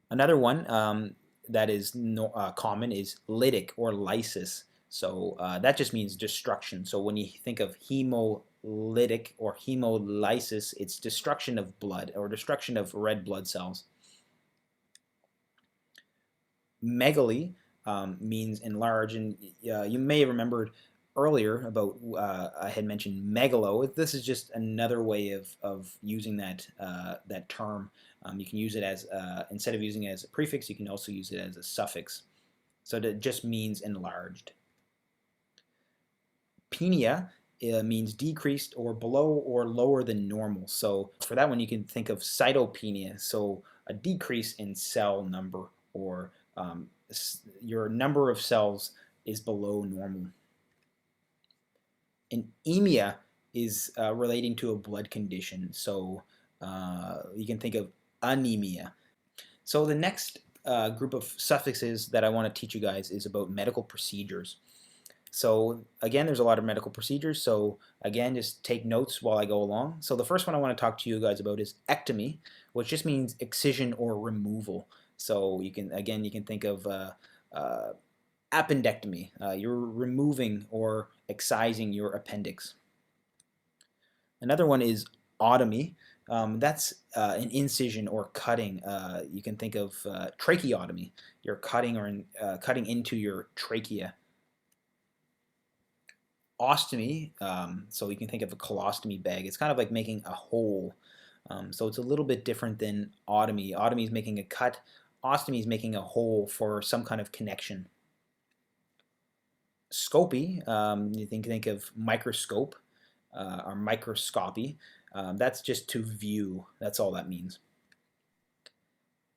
[SPEAKER 6] Another one that is common is lytic or lysis. So that just means destruction. So when you think of hemolytic or hemolysis, it's destruction of blood or destruction of red blood cells. Megaly means enlarge, and you may have remembered earlier about I had mentioned megalo. This is just another way of using that term. You can use it as instead of using it as a prefix, you can also use it as a suffix. So it just means enlarged. Penia means decreased or below or lower than normal. So for that one, you can think of cytopenia. So a decrease in cell number, or your number of cells is below normal. And emia is relating to a blood condition. So you can think of anemia. So the next group of suffixes that I want to teach you guys is about medical procedures. So again, there's a lot of medical procedures. So again, just take notes while I go along. So the first one I want to talk to you guys about is ectomy, which just means excision or removal. So you can think of appendectomy. You're removing or excising your appendix. Another one is otomy. That's an incision or cutting. You can think of tracheotomy. You're cutting or cutting into your trachea. Ostomy, so you can think of a colostomy bag. It's kind of like making a hole. So it's a little bit different than otomy. Otomy is making a cut. Ostomy is making a hole for some kind of connection. Scopy, you can think of microscope or microscopy. That's just to view. That's all that means.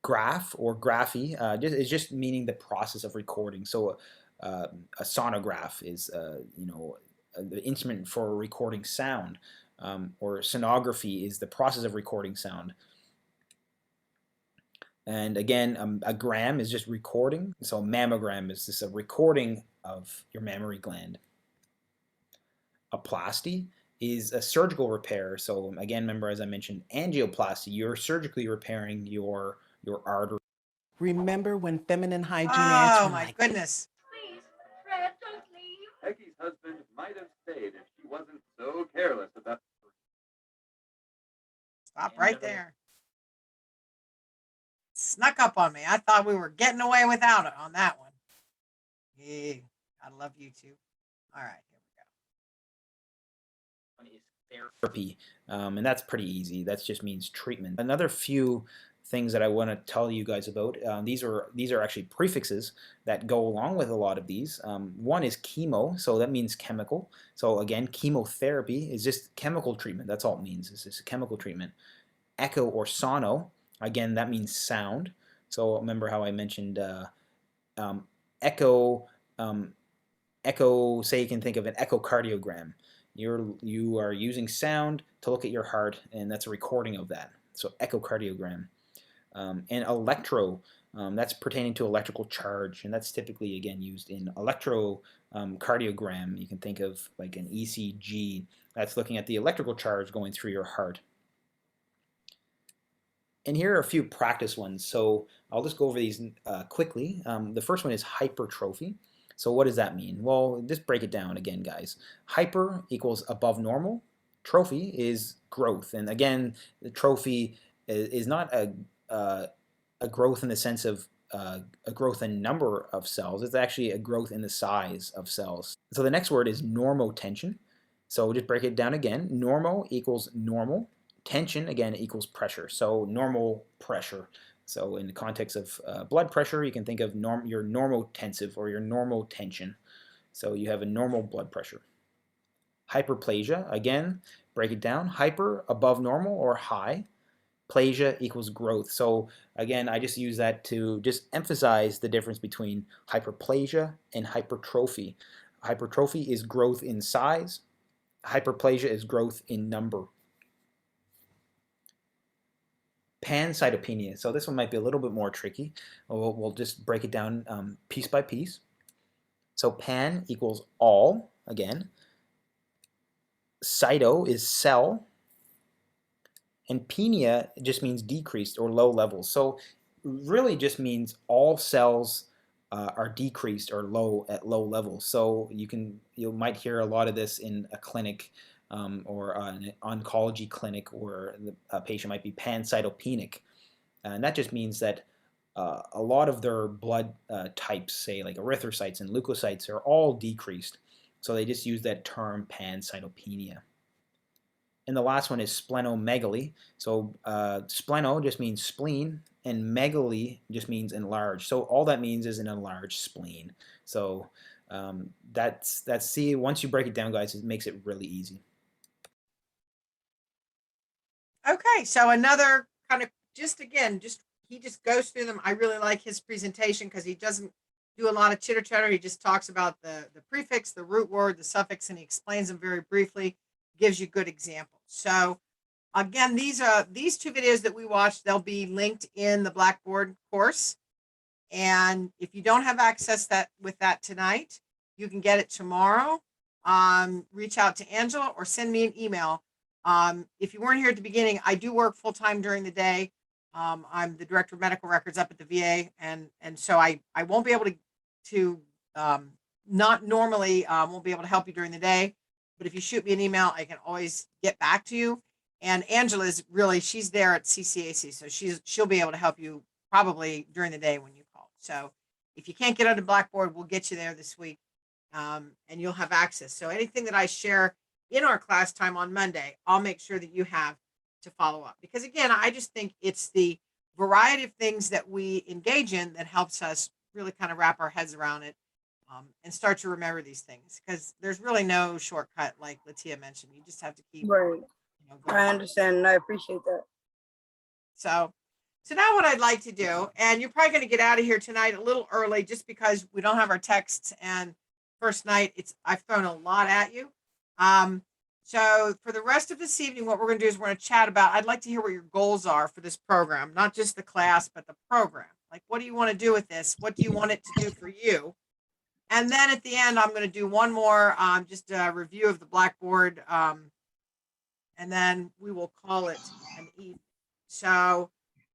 [SPEAKER 6] Graph or graphy is just meaning the process of recording. So a sonograph is the instrument for recording sound, or sonography is the process of recording sound. And again, a gram is just recording. So a mammogram is just a recording of your mammary gland. A plasty is a surgical repair. So again, remember, as I mentioned, angioplasty, you're surgically repairing your artery.
[SPEAKER 8] Remember when feminine hygiene ads
[SPEAKER 1] Oh
[SPEAKER 8] were
[SPEAKER 1] my
[SPEAKER 8] like,
[SPEAKER 1] goodness.
[SPEAKER 9] Please, Fred, don't leave. Peggy's husband might have stayed if she wasn't so careless about.
[SPEAKER 1] Stop right there. Snuck up on me. I thought we were getting away without it on that one. Yeah, I love you too. All right, here we go.
[SPEAKER 6] Is therapy, and that's pretty easy. That just means treatment. Another few things that I want to tell you guys about. These are actually prefixes that go along with a lot of these. One is chemo, so that means chemical. So again, chemotherapy is just chemical treatment. That's all it means. It's just a chemical treatment. Echo or sono, again, that means sound. So remember how I mentioned echo. Echo. Say you can think of an echocardiogram. You are using sound to look at your heart, and that's a recording of that. So echocardiogram. And electro, that's pertaining to electrical charge, and that's typically again used in electrocardiogram. You can think of like an ECG. That's looking at the electrical charge going through your heart. And here are a few practice ones. So I'll just go over these quickly. The first one is hypertrophy. So what does that mean? Well, just break it down again, guys. Hyper equals above normal. Trophy is growth. And again, the trophy is not a growth in the sense of a growth in number of cells. It's actually a growth in the size of cells. So the next word is normotension. So we'll just break it down again. Normo equals normal. Tension, again, equals pressure. So normal pressure. So in the context of blood pressure, you can think of your normotensive or your normal tension. So you have a normal blood pressure. Hyperplasia, again, break it down. Hyper, above normal or high. Plasia equals growth. So again, I just use that to just emphasize the difference between hyperplasia and hypertrophy. Hypertrophy is growth in size. Hyperplasia is growth in number. Pancytopenia. So this one might be a little bit more tricky. We'll just break it down piece by piece. So pan equals all, again. Cyto is cell. And penia just means decreased or low levels. So really just means all cells are decreased or at low levels. So you might hear a lot of this in a clinic or an oncology clinic where a patient might be pancytopenic. And that just means that a lot of their blood types, say like erythrocytes and leukocytes, are all decreased. So they just use that term pancytopenia. And the last one is splenomegaly. So spleno just means spleen, and megaly just means enlarged. So all that means is an enlarged spleen. So see, once you break it down, guys, it makes it really easy.
[SPEAKER 1] Okay, so another kind of he just goes through them. I really like his presentation because he doesn't do a lot of chitter chatter. He just talks about the prefix, the root word, the suffix, and he explains them very briefly. Gives you good examples. So again, these two videos that we watched, they'll be linked in the Blackboard course. And if you don't have access with that tonight, you can get it tomorrow. Reach out to Angela or send me an email. If you weren't here at the beginning, I do work full-time during the day. I'm the director of medical records up at the VA, and so I won't be able to not normally won't be able to help you during the day. But if you shoot me an email, I can always get back to you. And Angela's she's there at CCAC, so she'll be able to help you probably during the day when you call. So if you can't get onto Blackboard, we'll get you there this week, and you'll have access. So anything that I share in our class time on Monday, I'll make sure that you have to follow up. Because again, I just think it's the variety of things that we engage in that helps us really kind of wrap our heads around it. And start to remember these things, because there's really no shortcut, like Latia mentioned. You just have to keep
[SPEAKER 5] Right. I understand and I appreciate that.
[SPEAKER 1] So now what I'd like to do, and you're probably going to get out of here tonight a little early just because we don't have our texts, and first night I've thrown a lot at you. So for the rest of this evening, what we're going to do is we're going to chat about, I'd like to hear what your goals are for this program, not just the class, but the program. Like, what do you want to do with this? What do you want it to do for you? And then at the end, I'm going to do one more, just a review of the Blackboard. And then we will call it an evening. So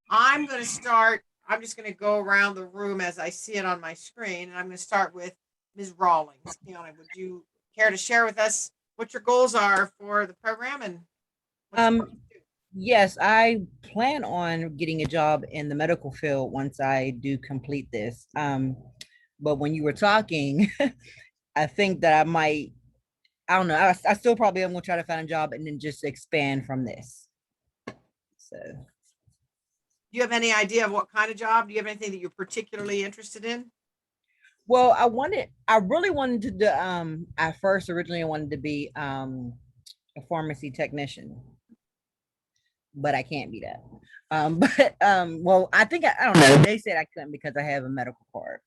[SPEAKER 1] I'm going to start, I'm just going to go around the room as I see it on my screen. And I'm going to start with Ms. Rawlings. Kiana, would you care to share with us what your goals are for the program and what you want to do?
[SPEAKER 3] Yes, I plan on getting a job in the medical field once I do complete this. But when you were talking, I think that I don't know, I still probably am gonna try to find a job and then just expand from this. So,
[SPEAKER 1] Do you have any idea of what kind of job? Do you have anything that you're particularly interested in?
[SPEAKER 3] well, I really wanted to do, at first originally I wanted to be a pharmacy technician, but I can't be that. But well, I don't know. They said I couldn't because I have a medical card.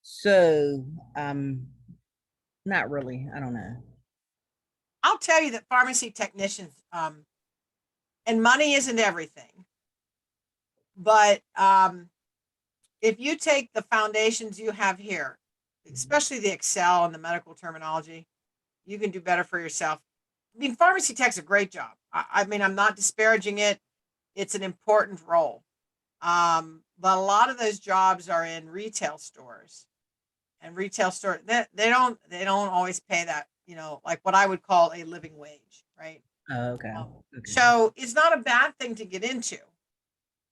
[SPEAKER 3] So, not really. I don't know.
[SPEAKER 1] I'll tell you that pharmacy technicians, and money isn't everything, but if you take the foundations you have here, especially the Excel and the medical terminology, you can do better for yourself. I mean, pharmacy tech's a great job. I mean, I'm not disparaging it. It's an important role. But a lot of those jobs are in retail stores, and retail store they don't always pay that, like what I would call a living wage, right?
[SPEAKER 3] Oh, okay.
[SPEAKER 1] So it's not a bad thing to get into.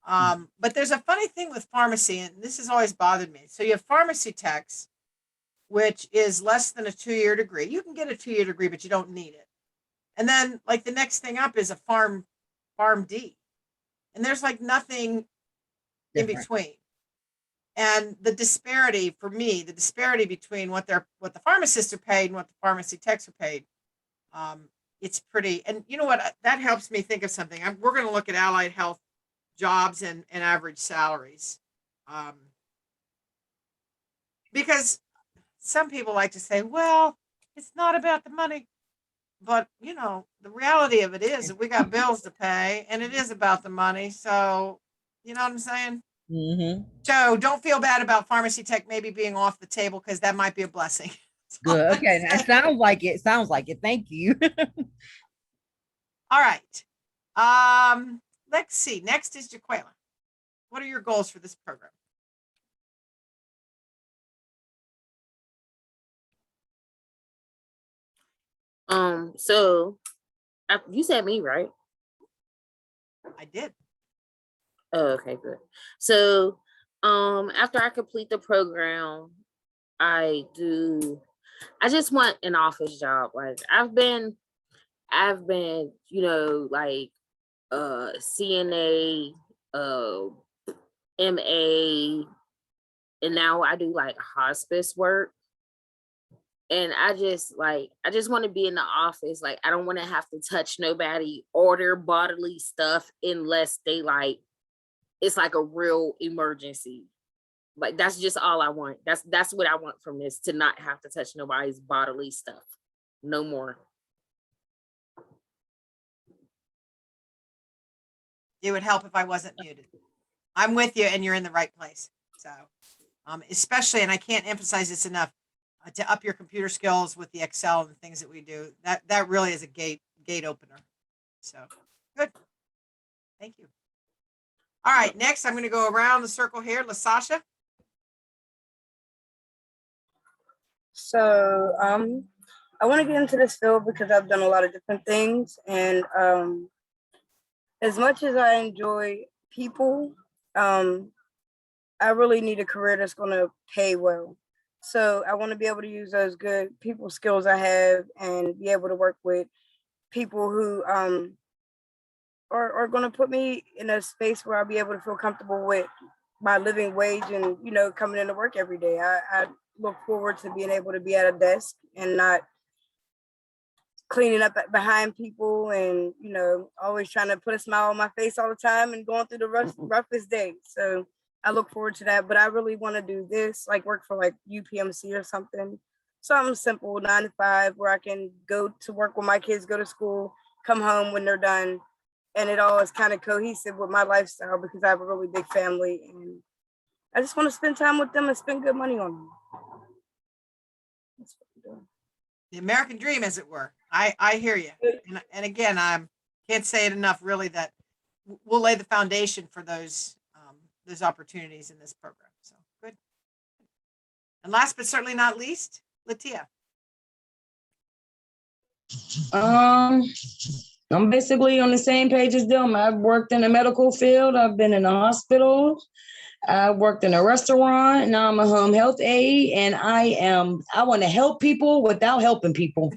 [SPEAKER 1] But there's a funny thing with pharmacy, and this has always bothered me. So you have pharmacy techs, which is less than a 2-year degree. You can get a 2-year degree, but you don't need it. And then like the next thing up is a PharmD. And there's like nothing in
[SPEAKER 3] Different.
[SPEAKER 1] between. And the disparity for me, the disparity between what the pharmacists are paid and what the pharmacy techs are paid, it's pretty. And you know what? That helps me think of something. We're going to look at allied health jobs and average salaries, because some people like to say, well, it's not about the money. But, the reality of it is that we got bills to pay and it is about the money. So, you know what I'm saying?
[SPEAKER 3] Mm-hmm.
[SPEAKER 1] So don't feel bad about pharmacy tech maybe being off the table, because that might be a blessing.
[SPEAKER 3] Good. Okay. That sounds like it. Sounds like it. Thank you.
[SPEAKER 1] All right. Let's see. Next is Jaquela. What are your goals for this program?
[SPEAKER 2] So you said me, right?
[SPEAKER 1] I did.
[SPEAKER 2] Oh, okay, good. So, after I complete the program, I just want an office job. Like I've been, like CNA, MA, and now I do like hospice work. And I just want to be in the office. Like I don't want to have to touch nobody, order bodily stuff unless it's like a real emergency. Like that's just all I want. That's what I want from this, to not have to touch nobody's bodily stuff. No more.
[SPEAKER 1] It would help if I wasn't muted. I'm with you, and you're in the right place. So, especially, and I can't emphasize this enough, to up your computer skills with the Excel and the things that we do. That really is a gate opener. So, good. Thank you. All right, next I'm going to go around the circle here. LaSasha.
[SPEAKER 5] So, I want to get into this field because I've done a lot of different things, and as much as I enjoy people, I really need a career that's going to pay well. So I want to be able to use those good people skills I have and be able to work with people who are going to put me in a space where I'll be able to feel comfortable with my living wage and, coming into work every day. I look forward to being able to be at a desk and not cleaning up behind people and, always trying to put a smile on my face all the time and going through the roughest days. So I look forward to that, but I really want to do this, like work for like UPMC or something, something simple, 9 to 5, where I can go to work when my kids go to school, come home when they're done. And it all is kind of cohesive with my lifestyle because I have a really big family and I just want to spend time with them and spend good money on them. That's what I'm doing.
[SPEAKER 1] The American dream, as it were. I hear you. And again, I can't say it enough, really, that we'll lay the foundation for those opportunities in this program. So good. And last but certainly not least, Latia.
[SPEAKER 4] I'm basically on the same page as them. I've worked in the medical field. I've been in a hospital. I worked in a restaurant. Now I'm a home health aide, and I want to help people without helping people.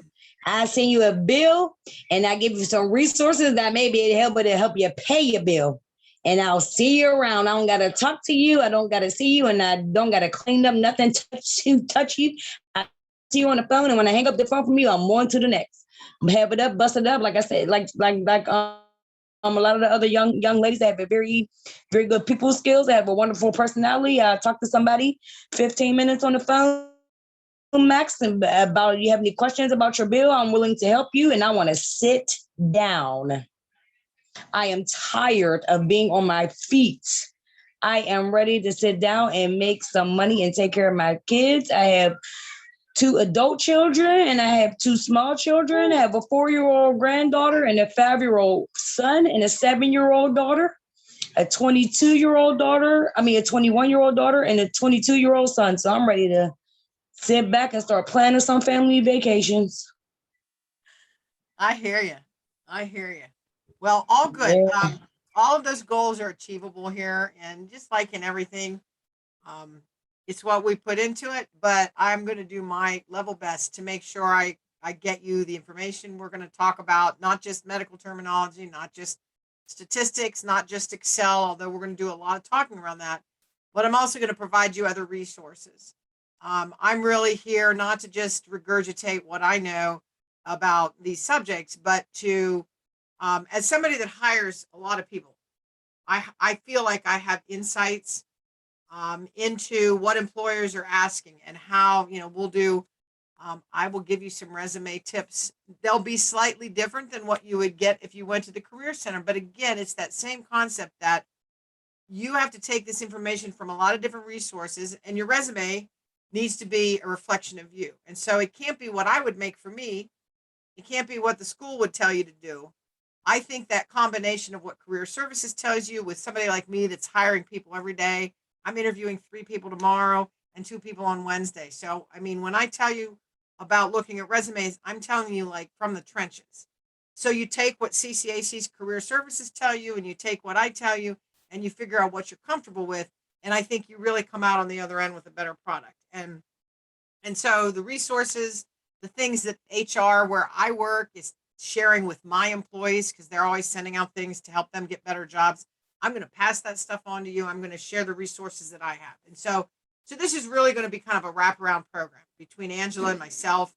[SPEAKER 4] I send you a bill, and I give you some resources that may be able to help you pay your bill. And I'll see you around. I don't gotta talk to you. I don't gotta see you, and I don't gotta clean up nothing. Touch you. I see you on the phone, and when I hang up the phone from you, I'm on to the next. Have it up, bust it up. Like I said, like a lot of the other young ladies that have a very, very good people skills, that have a wonderful personality. I talk to somebody 15 minutes on the phone max and about, you have any questions about your bill, I'm willing to help you, and I want to sit down. I am tired of being on my feet. I am ready to sit down and make some money and take care of my kids. I have 2 adult children and I have 2 small children. I have a 4-year-old granddaughter and a 5-year-old son and a 7-year-old daughter, a 22-year-old daughter, a 21-year-old daughter and a 22-year-old son. So I'm ready to sit back and start planning some family vacations.
[SPEAKER 1] I hear you. I hear you. Well, all good.
[SPEAKER 4] Yeah.
[SPEAKER 1] All of those goals are achievable here, and just like in everything, it's what we put into it. But I'm going to do my level best to make sure I get you the information we're going to talk about, not just medical terminology, not just statistics, not just Excel, although we're going to do a lot of talking around that. But I'm also going to provide you other resources. I'm really here not to just regurgitate what I know about these subjects, but to as somebody that hires a lot of people, I feel like I have insights into what employers are asking and how, we'll do. I will give you some resume tips. They'll be slightly different than what you would get if you went to the Career Center. But again, it's that same concept that you have to take this information from a lot of different resources, and your resume needs to be a reflection of you. And so it can't be what I would make for me. It can't be what the school would tell you to do. I think that combination of what career services tells you with somebody like me that's hiring people every day. I'm interviewing 3 people tomorrow and 2 people on Wednesday. So, when I tell you about looking at resumes, I'm telling you like from the trenches. So you take what CCAC's career services tell you and you take what I tell you and you figure out what you're comfortable with. And I think you really come out on the other end with a better product. And so the resources, the things that HR, where I work, is sharing with my employees because they're always sending out things to help them get better jobs. I'm going to pass that stuff on to you. I'm going to share the resources that I have. And so this is really going to be kind of a wraparound program between Angela and myself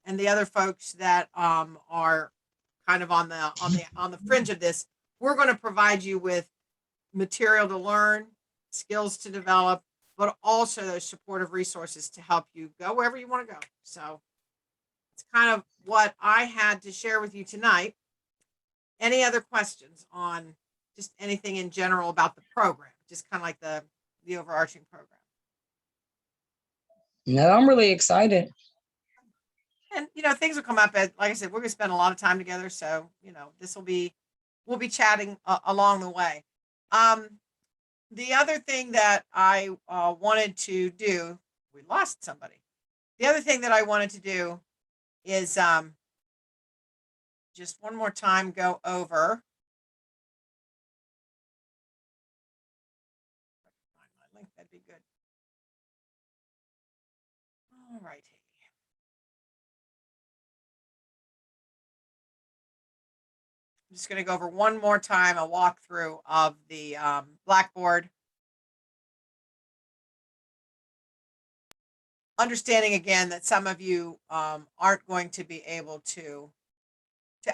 [SPEAKER 1] and the other folks that are kind of on the fringe of this. We're going to provide you with material to learn, skills to develop, but also those supportive resources to help you go wherever you want to go. So it's kind of what I had to share with you tonight. Any other questions on just anything in general about the program? Just kind of like the overarching program.
[SPEAKER 4] No, I'm really excited.
[SPEAKER 1] And things will come up as, like I said, we're going to spend a lot of time together. So we'll be chatting along the way. The other thing that I wanted to do, we lost somebody. The other thing that I wanted to do is just one more time go over. Find my link, that'd be good. All righty. I'm just going to go over one more time a walkthrough of the Blackboard. Understanding again that some of you aren't going to be able to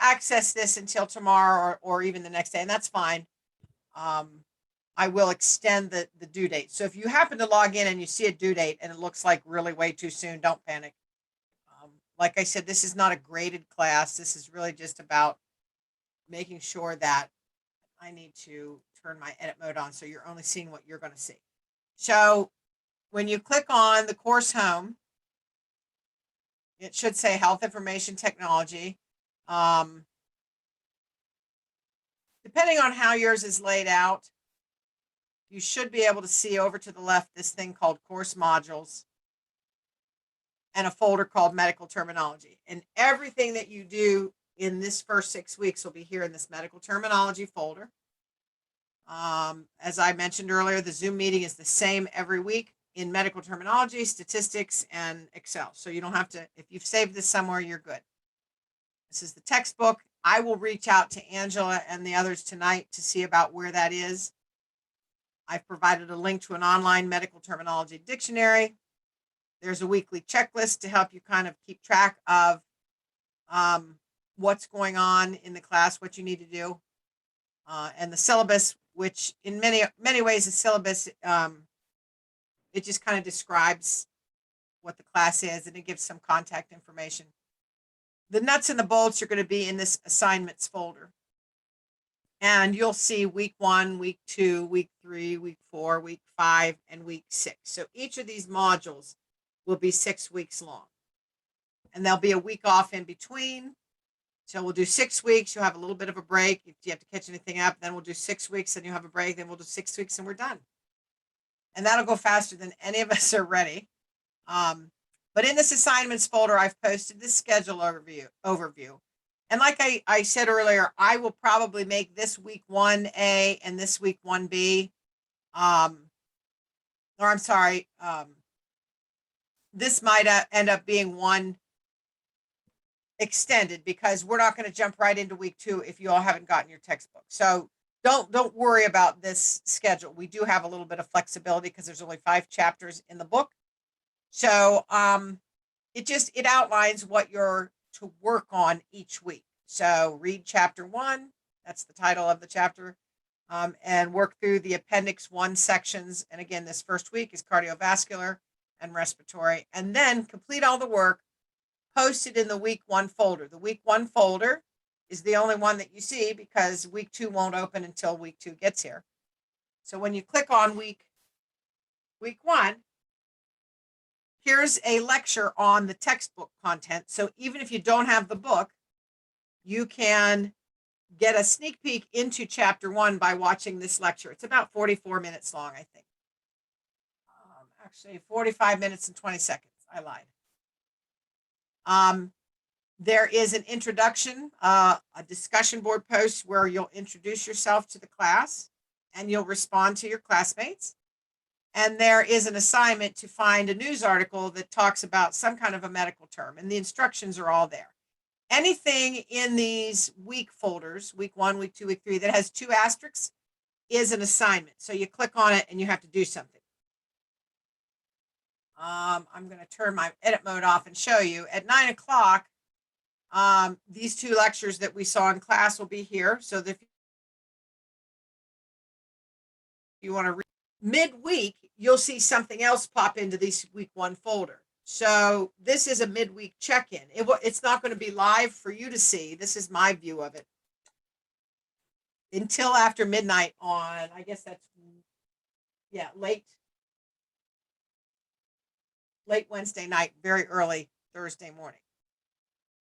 [SPEAKER 1] access this until tomorrow or even the next day, and that's fine. I will extend the due date. So if you happen to log in and you see a due date and it looks like really way too soon, don't panic. Like I said, this is not a graded class. This is really just about making sure that I need to turn my edit mode on so you're only seeing what you're going to see. So when you click on the course home, it should say Health Information Technology. Depending on how yours is laid out, you should be able to see over to the left this thing called Course Modules and a folder called Medical Terminology. And everything that you do in this first 6 weeks will be here in this Medical Terminology folder. As I mentioned earlier, the Zoom meeting is the same every week in medical terminology, statistics, and Excel. So you don't have to, if you've saved this somewhere, you're good. This is the textbook. I will reach out to Angela and the others tonight to see about where that is. I've provided a link to an online medical terminology dictionary. There's a weekly checklist to help you kind of keep track of what's going on in the class, what you need to do, and the syllabus, which in many ways the syllabus, it just kind of describes what the class is and it gives some contact information. The nuts and the bolts are going to be in this assignments folder. And you'll see week 1, week 2, week 3, week 4, week 5, and week 6. So each of these modules will be 6 weeks long. And there'll be a week off in between. So we'll do 6 weeks. You'll have a little bit of a break if you have to catch anything up. Then we'll do 6 weeks, and you'll have a break. Then we'll do 6 weeks, and we're done. And that'll go faster than any of us are ready. But in this assignments folder, I've posted this schedule overview. And like I said earlier, I will probably make this week 1A and this week 1B. This might end up being one extended because we're not going to jump right into week 2 if you all haven't gotten your textbook. So don't worry about this schedule. We do have a little bit of flexibility because there's only 5 chapters in the book. So it outlines what you're to work on each week. So read chapter 1, that's the title of the chapter, and work through the appendix 1 sections. And again, this first week is cardiovascular and respiratory, and then complete all the work posted in the week 1 folder. The week 1 folder is the only one that you see because week 2 won't open until week 2 gets here. So when you click on week 1, here's a lecture on the textbook content. So even if you don't have the book, you can get a sneak peek into chapter 1 by watching this lecture. It's about 44 minutes long, I think. Actually, 45 minutes and 20 seconds. I lied. There is an introduction, a discussion board post where you'll introduce yourself to the class and you'll respond to your classmates. And there is an assignment to find a news article that talks about some kind of a medical term, and the instructions are all there. Anything in these week folders, week 1, week 2, week 3, that has 2 asterisks is an assignment. So you click on it and you have to do something. I'm going to turn my edit mode off and show you. At 9 o'clock, these 2 lectures that we saw in class will be here. So that if you want to read midweek, you'll see something else pop into this week 1 folder. So this is a midweek check-in. It's not going to be live for you to see. This is my view of it. Until after midnight on, I guess that's, late Wednesday night, very early Thursday morning.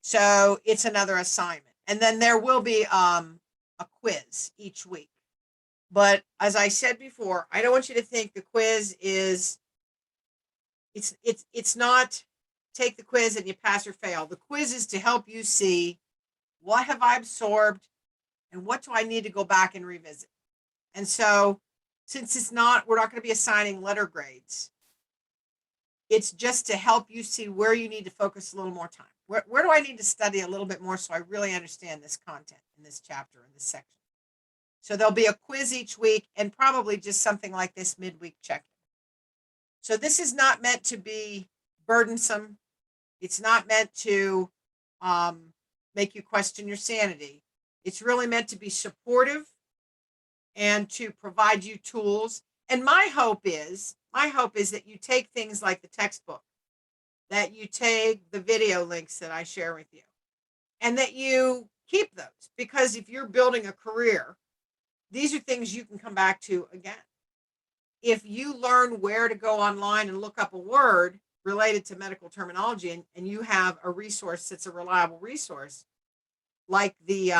[SPEAKER 1] So it's another assignment. And then there will be a quiz each week. But as I said before, I don't want you to think the quiz is, it's not take the quiz and you pass or fail. The quiz is to help you see what have I absorbed and what do I need to go back and revisit. And so since we're not going to be assigning letter grades. It's just to help you see where you need to focus a little more time. Where do I need to study a little bit more so I really understand this content in this chapter, in this section? So there'll be a quiz each week and probably just something like this midweek check-in. So this is not meant to be burdensome. It's not meant to make you question your sanity. It's really meant to be supportive and to provide you tools. And my hope is that you take things like the textbook that you take the video links that I share with you and that you keep those, because if you're building a career, these are things you can come back to again. If you learn where to go online and look up a word related to medical terminology, and you have a resource that's a reliable resource, like the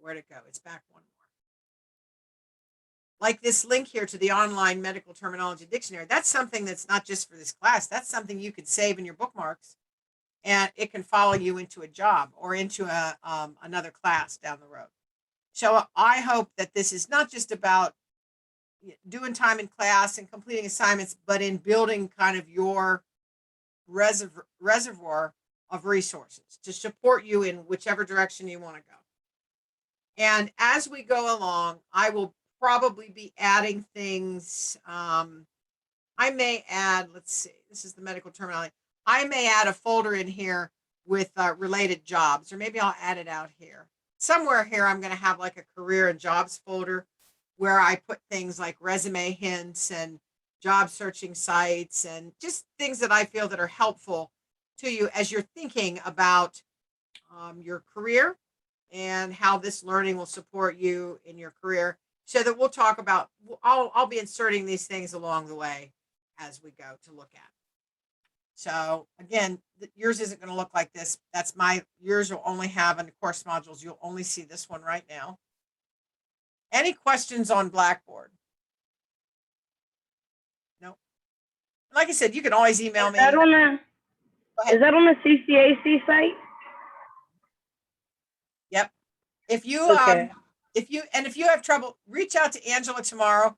[SPEAKER 1] where'd it go? It's back one more. Like this link here to the online medical terminology dictionary. That's something that's not just for this class. That's something you could save in your bookmarks, and it can follow you into a job or into a another class down the road. So I hope that this is not just about doing time in class and completing assignments, but in building kind of your reservoir of resources to support you in whichever direction you want to go. And as we go along, I will probably be adding things. I may add, let's see, this is the medical terminology. I may add a folder in here with related jobs, or maybe I'll add it out here. Somewhere here, I'm going to have like a career and jobs folder where I put things like resume hints and job searching sites and just things that I feel that are helpful to you as you're thinking about your career and how this learning will support you in your career. So that we'll talk about, I'll be inserting these things along the way as we go to look at. So again, yours isn't going to look like this. That's yours will only have in the course modules. You'll only see this one right now. Any questions on Blackboard? No. Like I said, you can always email me.
[SPEAKER 5] Is that on the CCAC site?
[SPEAKER 1] Yep. If you
[SPEAKER 5] Okay.
[SPEAKER 1] if you have trouble, reach out to Angela tomorrow,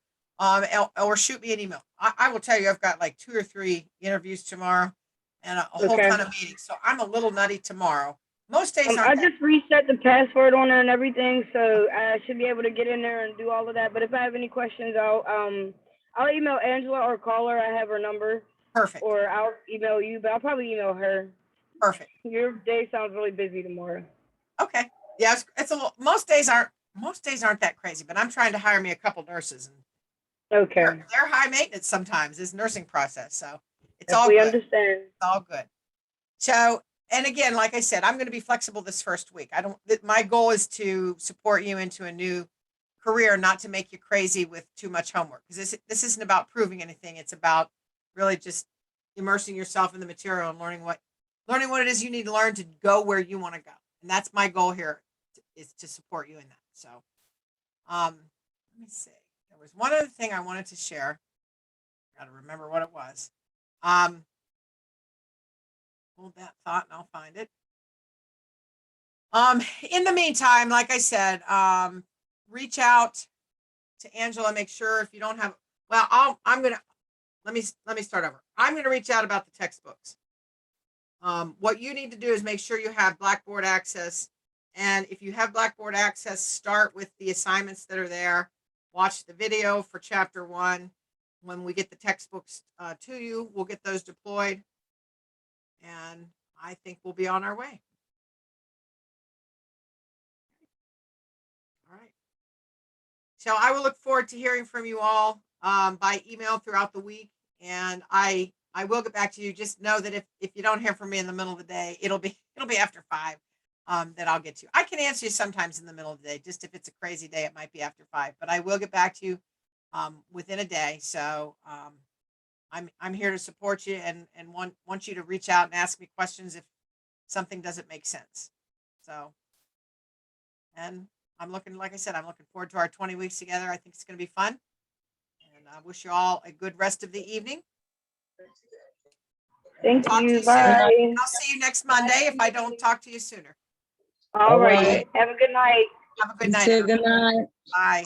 [SPEAKER 1] or shoot me an email. I will tell you, I've got like 2 or 3 interviews tomorrow and a whole
[SPEAKER 5] Okay.
[SPEAKER 1] ton of meetings. So I'm a little nutty tomorrow. Most days
[SPEAKER 5] I
[SPEAKER 1] aren't that.
[SPEAKER 5] just reset the password on there and everything, so I should be able to get in there and do all of that. But if I have any questions, I'll email Angela or call her. I have her number.
[SPEAKER 1] Perfect.
[SPEAKER 5] Or I'll email you, but I'll probably email her.
[SPEAKER 1] Perfect.
[SPEAKER 5] Your day sounds really busy tomorrow.
[SPEAKER 1] Okay. Yeah, it's a little, most days aren't that crazy, but I'm trying to hire me a couple nurses, and
[SPEAKER 5] Okay.
[SPEAKER 1] they're high maintenance sometimes, this nursing process. So it's
[SPEAKER 5] If
[SPEAKER 1] all
[SPEAKER 5] we
[SPEAKER 1] good.
[SPEAKER 5] understand.
[SPEAKER 1] It's all good. So, and again, like I said, I'm going to be flexible this first week. My goal is to support you into a new career, not to make you crazy with too much homework. Because this isn't about proving anything. It's about really just immersing yourself in the material and learning what it is you need to learn to go where you want to go. And that's my goal here, is to support you in that. So, let me see. There was one other thing I wanted to share. Got to remember what it was. Hold that thought and I'll find it. In the meantime, like I said, reach out to Angela. Make sure if you don't have, well, let me start over. I'm going to reach out about the textbooks. What you need to do is make sure you have Blackboard access. And if you have Blackboard access, start with the assignments that are there. Watch the video for chapter 1. When we get the textbooks to you, we'll get those deployed. And I think we'll be on our way. All right. So I will look forward to hearing from you all by email throughout the week. And I will get back to you. Just know that if you don't hear from me in the middle of the day, it'll be after 5 that I'll get to you. I can answer you sometimes in the middle of the day. Just if it's a crazy day, it might be after 5. But I will get back to you within a day. So I'm here to support you and want you to reach out and ask me questions if something doesn't make sense. So, and like I said, I'm looking forward to our 20 weeks together. I think it's going to be fun. And I wish you all a good rest of the evening.
[SPEAKER 5] Thank
[SPEAKER 1] Talk to
[SPEAKER 5] you.
[SPEAKER 1] you soon.
[SPEAKER 5] Bye.
[SPEAKER 1] I'll see you next Monday if I don't talk to you sooner.
[SPEAKER 5] All right. Have a good night.
[SPEAKER 1] Have a good night.
[SPEAKER 4] Good night.
[SPEAKER 1] Bye.